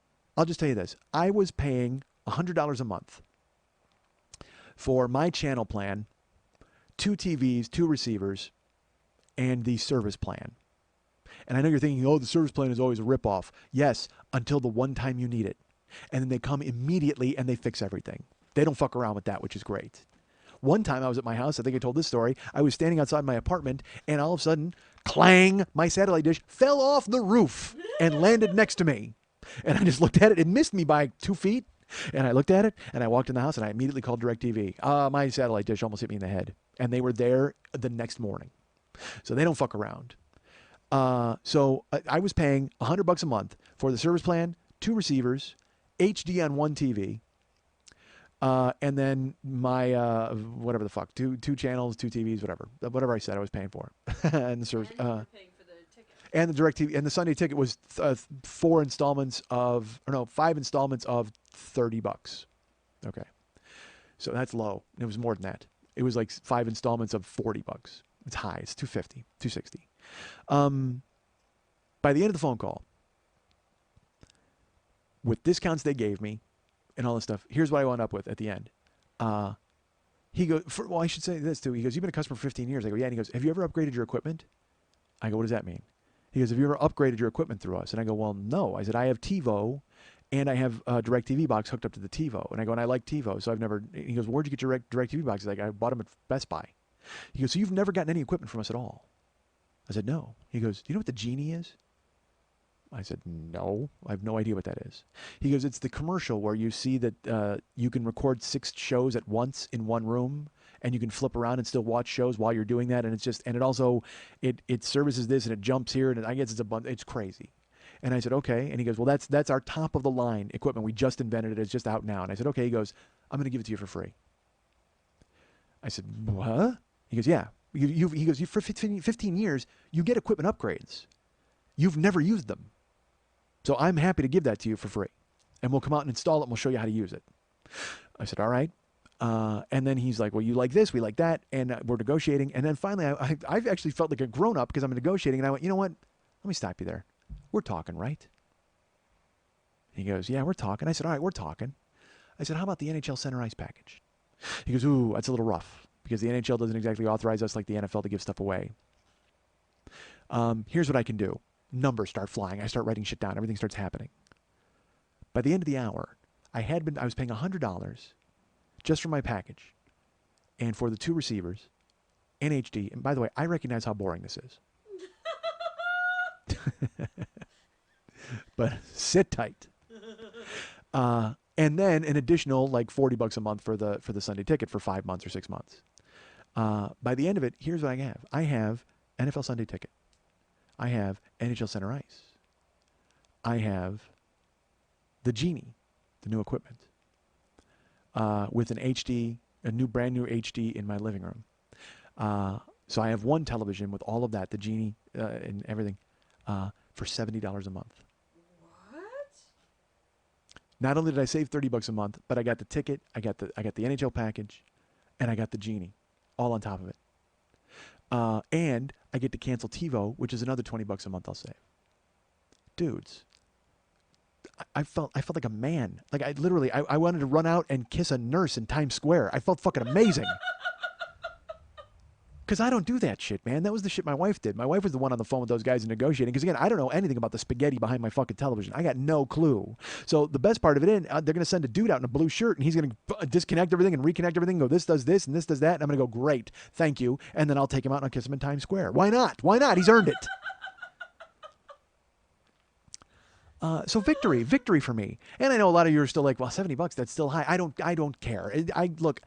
just tell you this. I was paying $100 a month for my channel plan, 2 TVs, 2 receivers, and the service plan. And I know you're thinking, oh, the service plan is always a ripoff. Yes, until the one time you need it. And then they come immediately and they fix everything. They don't fuck around with that, which is great. One time I was at my house, I think I told this story, I was standing outside my apartment and all of a sudden, clang, my satellite dish fell off the roof and landed next to me. And I just looked at it. It missed me by 2 feet. And I looked at it and I walked in the house and I immediately called DirecTV. My satellite dish almost hit me in the head. And they were there the next morning. So they don't fuck around. So I was paying $100 a month for the service plan, 2 receivers, HD on 1 TV, and then my whatever the fuck, two channels, 2 TVs, whatever I said I was paying for, and the service, And you were paying for the ticket. and the DirecTV, and the Sunday ticket was 5 installments of $30. Okay, so that's low. It was more than that. It was like 5 installments of $40. It's high. It's $250, $260. By the end of the phone call, with discounts they gave me and all this stuff, here's what I wound up with at the end. He goes, well, I should say this too. He goes, you've been a customer for 15 years. I go, yeah. And he goes, have you ever upgraded your equipment? I go, what does that mean? He goes, have you ever upgraded your equipment through us? And I go, well, no. I said, I have TiVo and I have a DirecTV box hooked up to the TiVo. And I go, and I like TiVo, so I've never, he goes, where'd you get your DirecTV box? He's like, I bought them at Best Buy. He goes, so you've never gotten any equipment from us at all? I said, no. He goes, do you know what the Genie is? I said, no, I have no idea what that is. He goes, it's the commercial where you see that you can record 6 shows at once in one room, and you can flip around and still watch shows while you're doing that. And it's just, and it also, it services this and it jumps here, and I guess it's crazy. And I said, okay. And he goes, well, that's our top of the line equipment. We just invented it. It's just out now. And I said, okay. He goes, I'm going to give it to you for free. I said, what? He goes, yeah. He goes, for 15 years, you get equipment upgrades. You've never used them. So I'm happy to give that to you for free. And we'll come out and install it and we'll show you how to use it. I said, all right. And then he's like, well, you like this, we like that. And we're negotiating. And then finally, I've actually felt like a grown-up because I'm negotiating. And I went, you know what? Let me stop you there. We're talking, right? He goes, yeah, we're talking. I said, all right, we're talking. I said, how about the NHL Center Ice package? He goes, ooh, that's a little rough because the NHL doesn't exactly authorize us like the NFL to give stuff away. Here's what I can do. Numbers start flying. I start writing shit down. Everything starts happening. By the end of the hour, I was paying $100 just for my package and for the 2 receivers and HD. And by the way, I recognize how boring this is. But sit tight. And then an additional like $40 a month for the Sunday ticket for 5 months or 6 months. By the end of it, here's what I have. I have NFL Sunday ticket. I have NHL Center Ice. I have the Genie, the new equipment, with an HD, brand new HD in my living room. So I have one television with all of that, the Genie and everything, for $70 a month. What? Not only did I save $30 a month, but I got the ticket, I got the NHL package, and I got the Genie, all on top of it. And I get to cancel TiVo, which is another $20 a month I'll save. Dudes, I felt like a man. Like I wanted to run out and kiss a nurse in Times Square. I felt fucking amazing. Because I don't do that shit, man. That was the shit my wife did. My wife was the one on the phone with those guys and negotiating. Because, again, I don't know anything about the spaghetti behind my fucking television. I got no clue. So the best part of it, they're going to send a dude out in a blue shirt, and he's going to disconnect everything and reconnect everything, go, this does this, and this does that. And I'm going to go, great, thank you. And then I'll take him out and I'll kiss him in Times Square. Why not? Why not? He's earned it. So victory for me. And I know a lot of you are still like, well, $70, that's still high. I don't care. Look,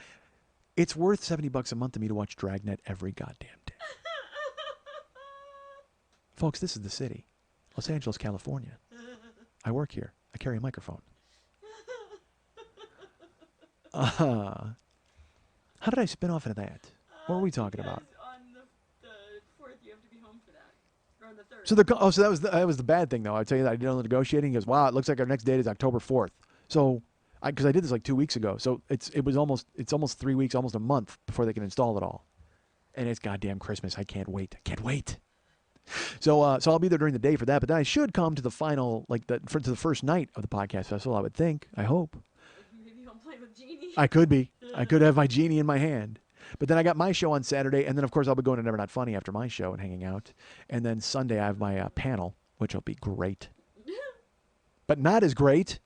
it's worth $70 a month to me to watch Dragnet every goddamn day. Folks, this is the city. Los Angeles, California. I work here. I carry a microphone. How did I spin off into that? What were we talking about? On the 4th, you have to be home for that. Or on the 3rd. So that was the bad thing, though. I tell you that I did all the negotiating. He goes, wow, it looks like our next date is October 4th. So, because I did this like 2 weeks ago. So it's almost 3 weeks, almost a month before they can install it all. And it's goddamn Christmas. I can't wait. I can't wait. So I'll be there during the day for that. But then I should come to the final, to the first night of the podcast festival. I would think. I hope. Maybe you'll play with Genie. I could be. I could have my genie in my hand. But then I got my show on Saturday, and then of course I'll be going to Never Not Funny after my show and hanging out. And then Sunday I have my panel, which will be great, but not as great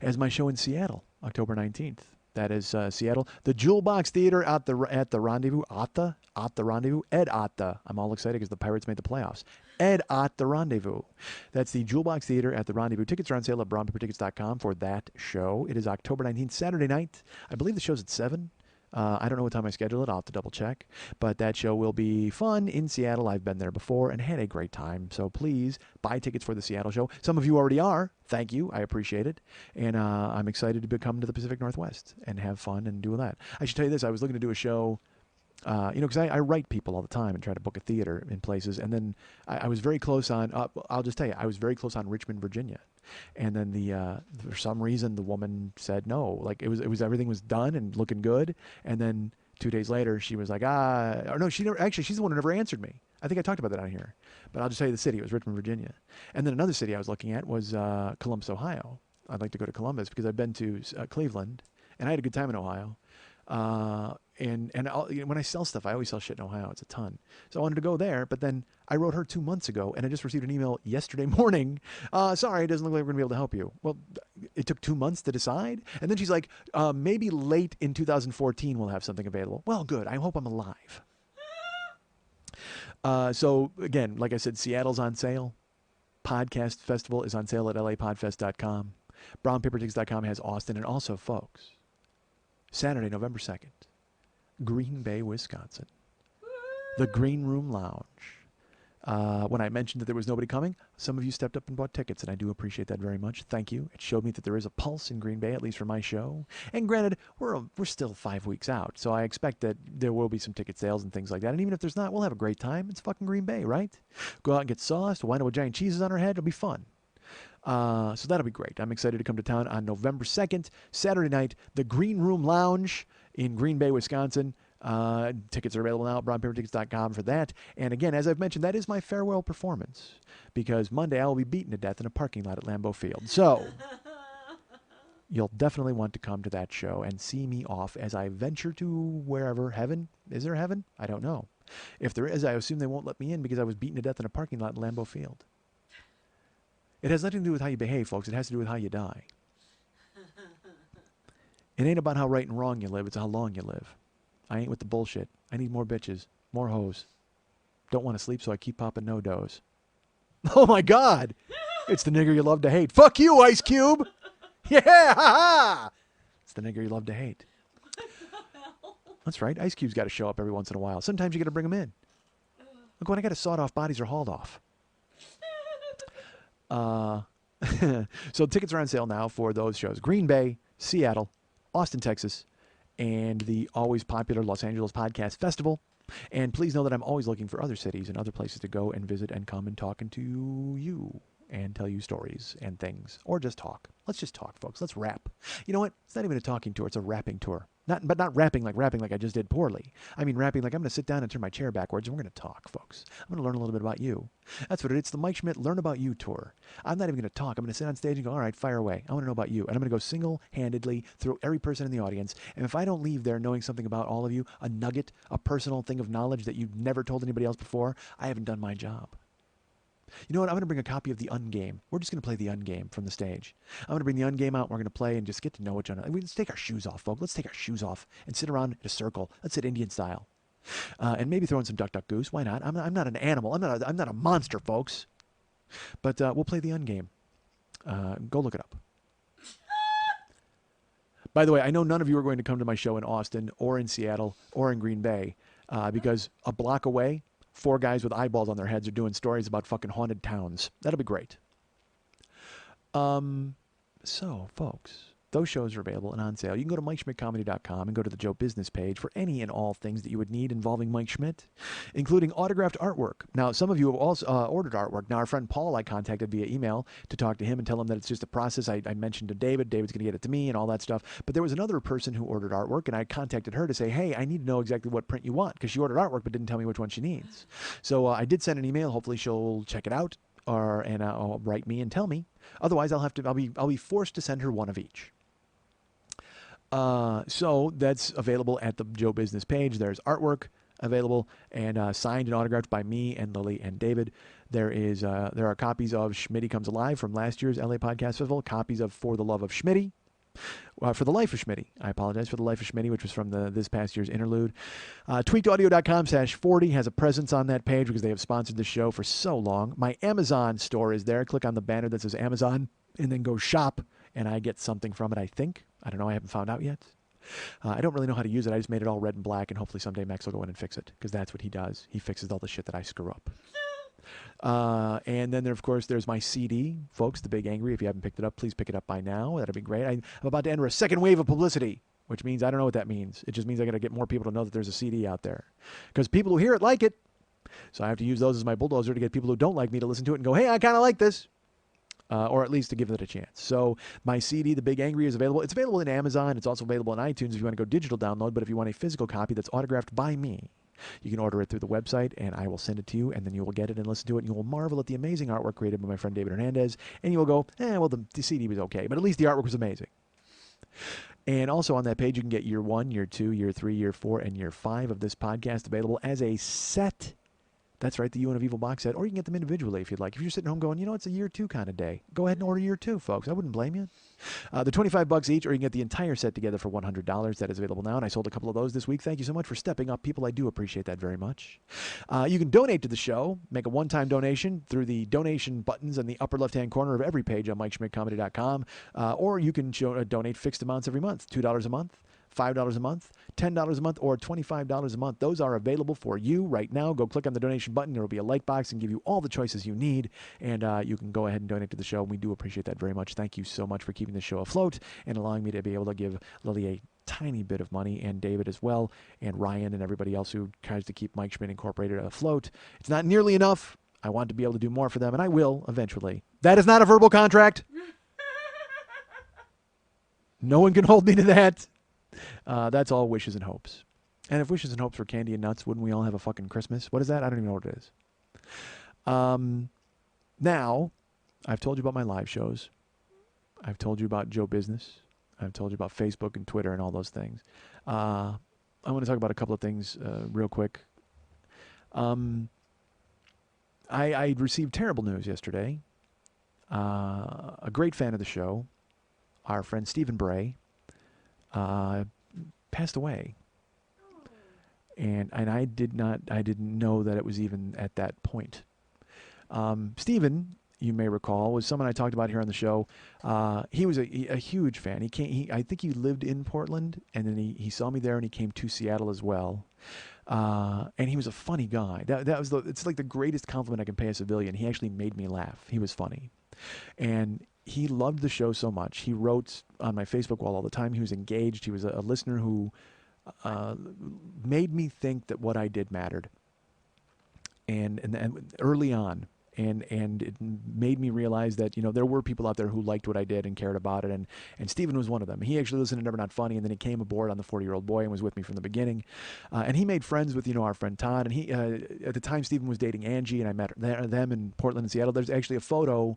as my show in Seattle, October 19th. That is Seattle, the Jewel Box Theater at the Rendezvous, at the Rendezvous, Ed Atta. I'm all excited because the Pirates made the playoffs. Ed at the Rendezvous. That's the Jewel Box Theater at the Rendezvous. Tickets are on sale at brownpapertickets.com for that show. It is October 19th, Saturday night. I believe the show's at 7. I don't know what time I schedule it. I'll have to double check. But that show will be fun in Seattle. I've been there before and had a great time. So please buy tickets for the Seattle show. Some of you already are. Thank you. I appreciate it. And I'm excited to come to the Pacific Northwest and have fun and do that. I should tell you this. I was looking to do a show, because I write people all the time and try to book a theater in places. And then I was very close on, I'll just tell you, I was very close on Richmond, Virginia. And then for some reason the woman said no. Like it was everything was done and looking good. And then 2 days later she was like, or no, she's the one who never answered me. I think I talked about that on here. But I'll just tell you the city. It was Richmond, Virginia. And then another city I was looking at was Columbus, Ohio. I'd like to go to Columbus because I've been to Cleveland and I had a good time in Ohio. And when I sell stuff, I always sell shit in Ohio. It's a ton. So I wanted to go there, but then I wrote her 2 months ago, and I just received an email yesterday morning. Sorry, it doesn't look like we're going to be able to help you. Well, it took 2 months to decide. And then she's like, maybe late in 2014 we'll have something available. Well, good. I hope I'm alive. So, again, like I said, Seattle's on sale. Podcast Festival is on sale at lapodfest.com. Brownpapertickets.com has Austin. And also, folks, Saturday, November 2nd, Green Bay, Wisconsin. The Green Room Lounge. When I mentioned that there was nobody coming, some of you stepped up and bought tickets, and I do appreciate that very much. Thank you. It showed me that there is a pulse in Green Bay, at least for my show. And granted, we're still 5 weeks out, so I expect that there will be some ticket sales and things like that. And even if there's not, we'll have a great time. It's fucking Green Bay, right? Go out and get sauced, wind up with giant cheeses on our head. It'll be fun. So that'll be great. I'm excited to come to town on November 2nd, Saturday night, the Green Room Lounge in Green Bay, Wisconsin. Tickets are available now at brownpapertickets.com for that. And again, as I've mentioned, that is my farewell performance because Monday I will be beaten to death in a parking lot at Lambeau Field. So you'll definitely want to come to that show and see me off as I venture to wherever. Heaven? Is there heaven? I don't know. If there is, I assume they won't let me in because I was beaten to death in a parking lot at Lambeau Field. It has nothing to do with how you behave, folks. It has to do with how you die. It ain't about how right and wrong you live. It's how long you live. I ain't with the bullshit. I need more bitches. More hoes. Don't want to sleep, so I keep popping no-dos. Oh, my God. It's the nigger you love to hate. Fuck you, Ice Cube. Yeah, ha-ha. It's the nigger you love to hate. That's right. Ice Cube's got to show up every once in a while. Sometimes you got to bring him in. Look, when I got to sawed off, bodies are hauled off. So tickets are on sale now for those shows. Green Bay, Seattle, Austin, Texas, and the always popular Los Angeles Podcast Festival. And please know that I'm always looking for other cities and other places to go and visit and come and talk to you and tell you stories and things. Or just talk. Let's just talk, folks. Let's rap. You know what? It's not even a talking tour. It's a rapping tour. But not rapping like I just did poorly. I mean rapping like I'm going to sit down and turn my chair backwards and we're going to talk, folks. I'm going to learn a little bit about you. That's what it is. It's the Mike Schmidt Learn About You tour. I'm not even going to talk. I'm going to sit on stage and go, all right, fire away. I want to know about you. And I'm going to go single-handedly through every person in the audience. And if I don't leave there knowing something about all of you, a nugget, a personal thing of knowledge that you've never told anybody else before, I haven't done my job. You know what? I'm going to bring a copy of the Ungame. We're just going to play the Ungame from the stage. I'm going to bring the Ungame out and we're going to play and just get to know each other. Let's take our shoes off, folks. Let's take our shoes off and sit around in a circle. Let's sit Indian style. And maybe throw in some Duck Duck Goose. Why not? I'm not an animal. I'm not a monster, folks. But we'll play the Ungame. Go look it up. By the way, I know none of you are going to come to my show in Austin or in Seattle or in Green Bay because a block away, 4 guys with eyeballs on their heads are doing stories about fucking haunted towns. That'll be great. So, folks, Those shows are available and on sale. You can go to MikeSchmidtComedy.com and go to the Joe Business page for any and all things that you would need involving Mike Schmidt, including autographed artwork. Now, some of you have also ordered artwork. Now, our friend Paul I contacted via email to talk to him and tell him that it's just a process. I mentioned to David. David's going to get it to me and all that stuff. But there was another person who ordered artwork, and I contacted her to say, hey, I need to know exactly what print you want, because she ordered artwork but didn't tell me which one she needs. So I did send an email. Hopefully she'll check it out, and I'll write me and tell me. Otherwise, I'll be forced to send her one of each. So that's available at the Joe Business page. There's artwork available and signed and autographed by me and Lily and David. There are copies of Schmitty Comes Alive from last year's LA Podcast Festival, copies of For the Love of Schmitty, for the Life of Schmitty. I apologize, for the Life of Schmitty, which was from this past year's interlude. Tweakedaudio.com/40 has a presence on that page because they have sponsored the show for so long. My Amazon store is there. Click on the banner that says Amazon and then go shop, and I get something from it, I think. I don't know. I haven't found out yet. I don't really know how to use it. I just made it all red and black, and hopefully someday Max will go in and fix it, because that's what he does. He fixes all the shit that I screw up. And then, of course, there's my CD, folks, The Big Angry. If you haven't picked it up, please pick it up by now. That'd be great. I'm about to enter a second wave of publicity, which means I don't know what that means. It just means I got to get more people to know that there's a CD out there, because people who hear it like it. So I have to use those as my bulldozer to get people who don't like me to listen to it and go, hey, I kind of like this. Or at least to give it a chance. So my CD, The Big Angry, is available. It's available in Amazon. It's also available on iTunes if you want to go digital download. But if you want a physical copy that's autographed by me, you can order it through the website, and I will send it to you, and then you will get it and listen to it, and you will marvel at the amazing artwork created by my friend David Hernandez, and you will go, well, the CD was okay, but at least the artwork was amazing. And also on that page, you can get year 1, year 2, year 3, year 4, and year 5 of this podcast available as a set. That's right, the UN of Evil box set. Or you can get them individually if you'd like. If you're sitting home going, it's a year 2 kind of day, go ahead and order year 2, folks. I wouldn't blame you. They're $25 each, or you can get the entire set together for $100. That is available now, and I sold a couple of those this week. Thank you so much for stepping up, people. I do appreciate that very much. You can donate to the show, make a one-time donation through the donation buttons in the upper left-hand corner of every page on MikeSchmidtComedy.com, or you can donate fixed amounts every month, $2 a month. $5 a month, $10 a month, or $25 a month. Those are available for you right now. Go click on the donation button. There will be a like box and give you all the choices you need, and you can go ahead and donate to the show. We do appreciate that very much. Thank you so much for keeping the show afloat and allowing me to be able to give Lily a tiny bit of money, and David as well, and Ryan and everybody else who tries to keep Mike Schmidt Incorporated afloat. It's not nearly enough. I want to be able to do more for them, and I will eventually. That is not a verbal contract. No one can hold me to that. That's all wishes and hopes. And if wishes and hopes were candy and nuts, wouldn't we all have a fucking Christmas? What is that? I don't even know what it is. Now, I've told you about my live shows. I've told you about Joe Business. I've told you about Facebook and Twitter and all those things. I want to talk about a couple of things real quick. I received terrible news yesterday. A great fan of the show, our friend Stephen Bray, passed away, and I didn't know that it was even at that point. Stephen, you may recall, was someone I talked about here on the show. He was a huge fan. I think he lived in Portland, and then he saw me there, and he came to Seattle as well. And he was a funny guy. It's like the greatest compliment I can pay a civilian. He actually made me laugh. He was funny, and he loved the show so much. He wrote on my Facebook wall all the time. He was engaged. He was a listener who made me think that what I did mattered. And early on, and it made me realize that there were people out there who liked what I did and cared about it. And Stephen was one of them. He actually listened to Never Not Funny, and then he came aboard on the 40-Year-Old Boy and was with me from the beginning. And he made friends with our friend Todd. And he at the time Stephen was dating Angie, and I met them in Portland and Seattle. There's actually a photo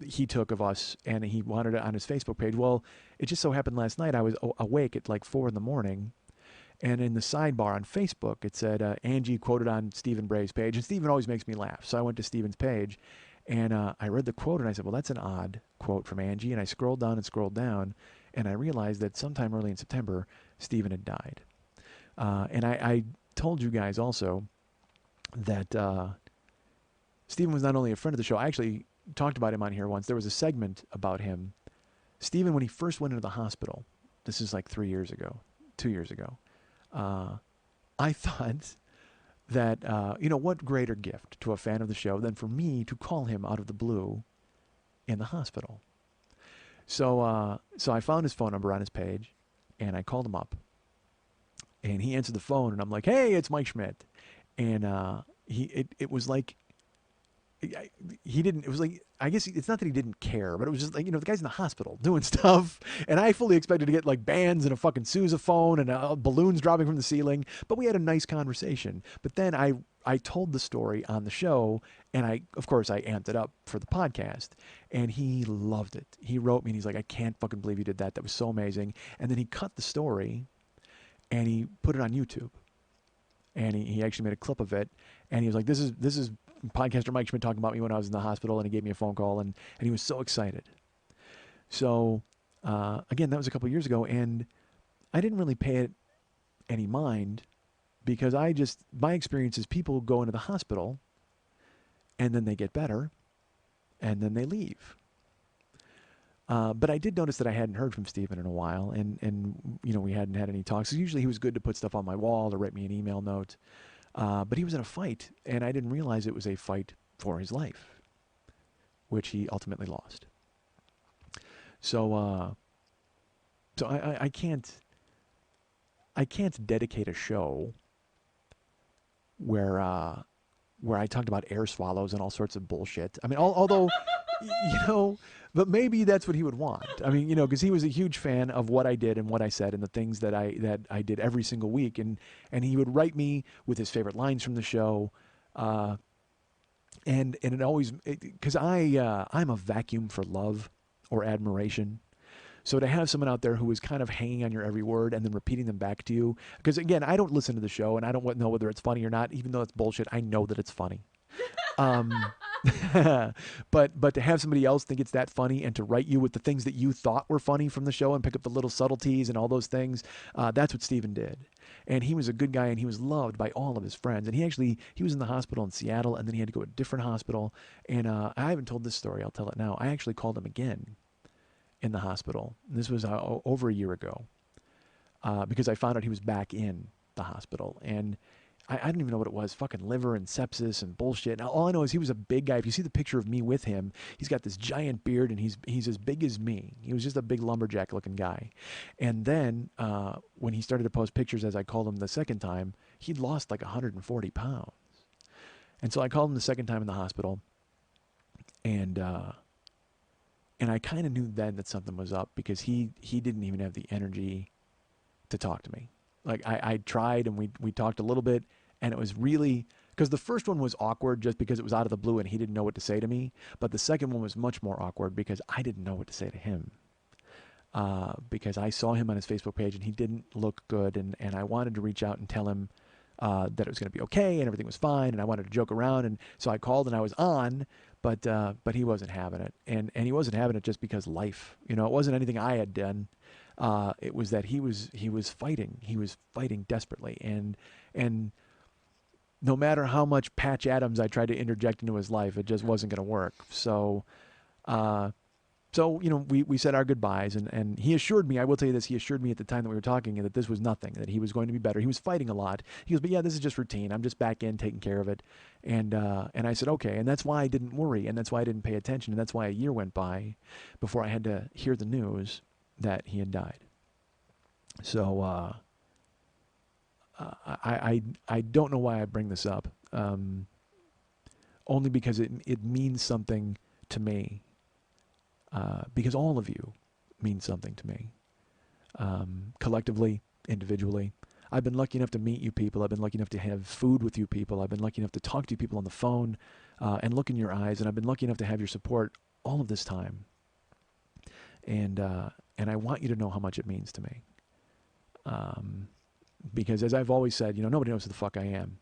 he took of us, and he wanted it on his Facebook page. Well, it just so happened last night I was awake at like 4 a.m, and in the sidebar on Facebook it said Angie quoted on Stephen Bray's page, and Stephen always makes me laugh, so I went to Stephen's page, and I read the quote, and I said, well, that's an odd quote from Angie, and I scrolled down, and I realized that sometime early in September Stephen had died. And I told you guys also that Stephen was not only a friend of the show. I actually talked about him on here once. There was a segment about him. Stephen, when he first went into the hospital, this is like 2 years ago, I thought that, what greater gift to a fan of the show than for me to call him out of the blue in the hospital. So I found his phone number on his page, and I called him up, and he answered the phone, and I'm like, "Hey, it's Mike Schmidt," and it was like he didn't. It was like, I guess it's not that he didn't care, but it was just like, the guy's in the hospital doing stuff, and I fully expected to get like bands and a fucking sousaphone and balloons dropping from the ceiling. But we had a nice conversation. But then I told the story on the show, and of course I amped it up for the podcast, and he loved it. He wrote me and he's like, "I can't fucking believe you did that. That was so amazing." And then he cut the story and he put it on YouTube, and he actually made a clip of it, and he was like, "This is podcaster Mike Schmidt talking about me when I was in the hospital," and he gave me a phone call, and he was so excited. So again, that was a couple years ago, and I didn't really pay it any mind because my experience is people go into the hospital and then they get better and then they leave. But I did notice that I hadn't heard from Steven in a while, and we hadn't had any talks. Usually he was good to put stuff on my wall or write me an email note. But he was in a fight, and I didn't realize it was a fight for his life, which he ultimately lost. So, so I can't dedicate a show where I talked about air swallows and all sorts of bullshit. I mean, although but maybe that's what he would want. I mean, because he was a huge fan of what I did and what I said and the things that I did every single week, and he would write me with his favorite lines from the show, and it always, because I'm a vacuum for love or admiration. So to have someone out there who is kind of hanging on your every word and then repeating them back to you, because again, I don't listen to the show and I don't know whether it's funny or not, even though it's bullshit. I know that it's funny. But to have somebody else think it's that funny and to write you with the things that you thought were funny from the show and pick up the little subtleties and all those things, that's what Steven did. And he was a good guy, and he was loved by all of his friends. And he was in the hospital in Seattle, and then he had to go to a different hospital. And I haven't told this story. I'll tell it now. I actually called him again in the hospital. This was over a year ago, because I found out he was back in the hospital, and I didn't even know what it was, fucking liver and sepsis and bullshit. Now, all I know is he was a big guy. If you see the picture of me with him, he's got this giant beard, and he's as big as me. He was just a big lumberjack looking guy. And then when he started to post pictures, as I called him the second time, he'd lost like 140 pounds. And so I called him the second time in the hospital, and I kind of knew then that something was up, because he didn't even have the energy to talk to me. Like I tried, and we talked a little bit, and it was really, because the first one was awkward just because it was out of the blue and he didn't know what to say to me. But the second one was much more awkward because I didn't know what to say to him. Because I saw him on his Facebook page and he didn't look good, and I wanted to reach out and tell him that it was going to be okay and everything was fine, and I wanted to joke around, and so I called and I was on, but he wasn't having it, and he wasn't having it just because life, it wasn't anything I had done. It was that he was fighting desperately, and no matter how much Patch Adams I tried to interject into his life, it just wasn't going to work. So we said our goodbyes, and he assured me, I will tell you this, he assured me at the time that we were talking that this was nothing, that he was going to be better. He was fighting a lot. He goes, "But yeah, this is just routine. I'm just back in taking care of it." And I said, okay. And that's why I didn't worry, and that's why I didn't pay attention, and that's why a year went by before I had to hear the news that he had died. So I don't know why I bring this up, only because it means something to me. Because all of you mean something to me, collectively, individually. I've been lucky enough to meet you people. I've been lucky enough to have food with you people. I've been lucky enough to talk to you people on the phone and look in your eyes. And I've been lucky enough to have your support all of this time. And I want you to know how much it means to me. Because as I've always said, nobody knows who the fuck I am.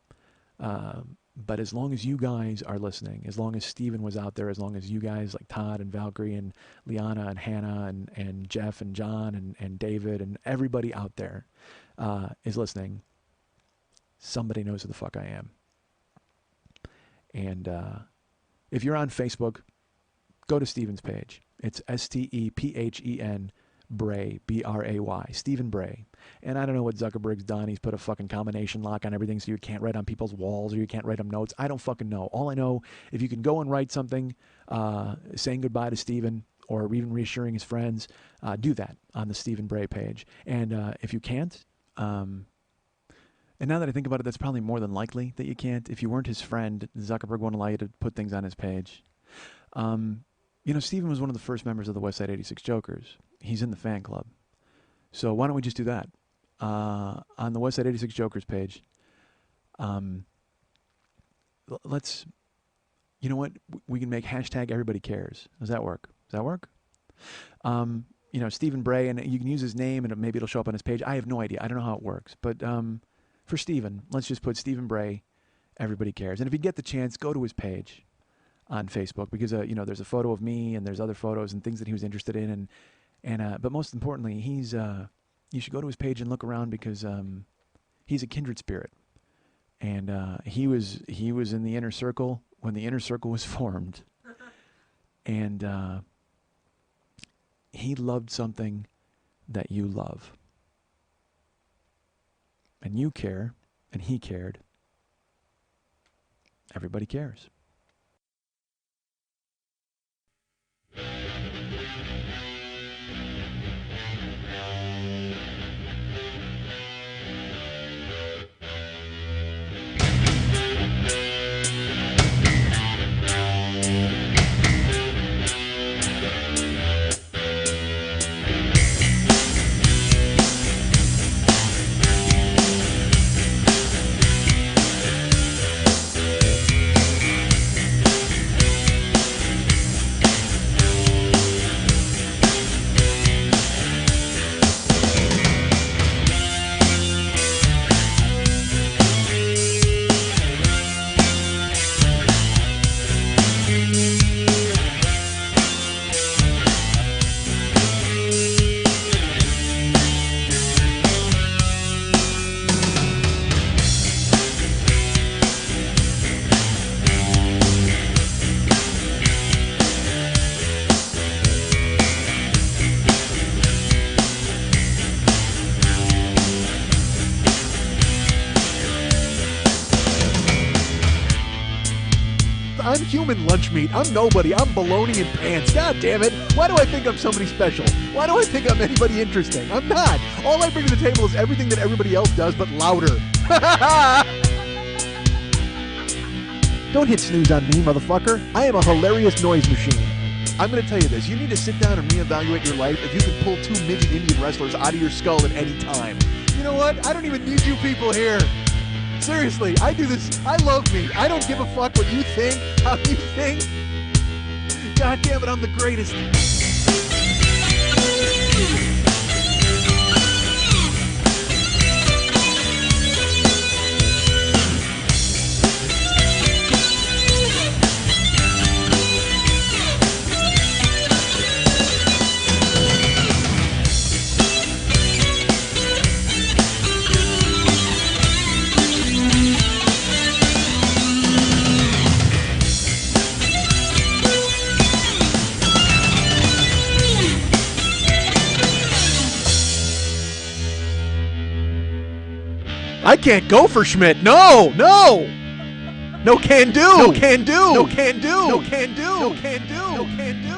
But as long as you guys are listening, as long as Steven was out there, as long as you guys like Todd and Valkyrie and Liana and Hannah and Jeff and John and David and everybody out there is listening, somebody knows who the fuck I am. And if you're on Facebook, go to Steven's page. It's Stephen Bray, B-R-A-Y, Stephen Bray. And I don't know what Zuckerberg's done. He's put a fucking combination lock on everything so you can't write on people's walls or you can't write them notes. I don't fucking know. All I know, if you can go and write something saying goodbye to Stephen or even reassuring his friends, do that on the Stephen Bray page. And if you can't, and now that I think about it, that's probably more than likely that you can't. If you weren't his friend, Zuckerberg won't allow you to put things on his page. Stephen was one of the first members of the West Side 86 Jokers. He's in the fan club. So why don't we just do that? On the West Side 86 Jokers page, let's, you know what? We can make hashtag everybody cares. Does that work? Does that work? Stephen Bray, and you can use his name and maybe it'll show up on his page. I have no idea. I don't know how it works. But for Stephen, let's just put Stephen Bray, everybody cares. And if you get the chance, go to his page on Facebook because, there's a photo of me and there's other photos and things that he was interested in. But most importantly, you should go to his page and look around because he's a kindred spirit. And he was in the inner circle when the inner circle was formed. And he loved something that you love. And you care, and he cared. Everybody cares. I'm human lunch meat. I'm nobody. I'm baloney in pants. God damn it. Why do I think I'm somebody special? Why do I think I'm anybody interesting? I'm not. All I bring to the table is everything that everybody else does, but louder. Don't hit snooze on me, motherfucker. I am a hilarious noise machine. I'm going to tell you this. You need to sit down and reevaluate your life if you can pull 2 midget Indian wrestlers out of your skull at any time. You know what? I don't even need you people here. Seriously, I do this. I love me. I don't give a fuck what you think, how you think. God damn it, I'm the greatest. I can't go for Schmidt. No, no. No can do. No can do. No can do. No can do. No can do. No can do.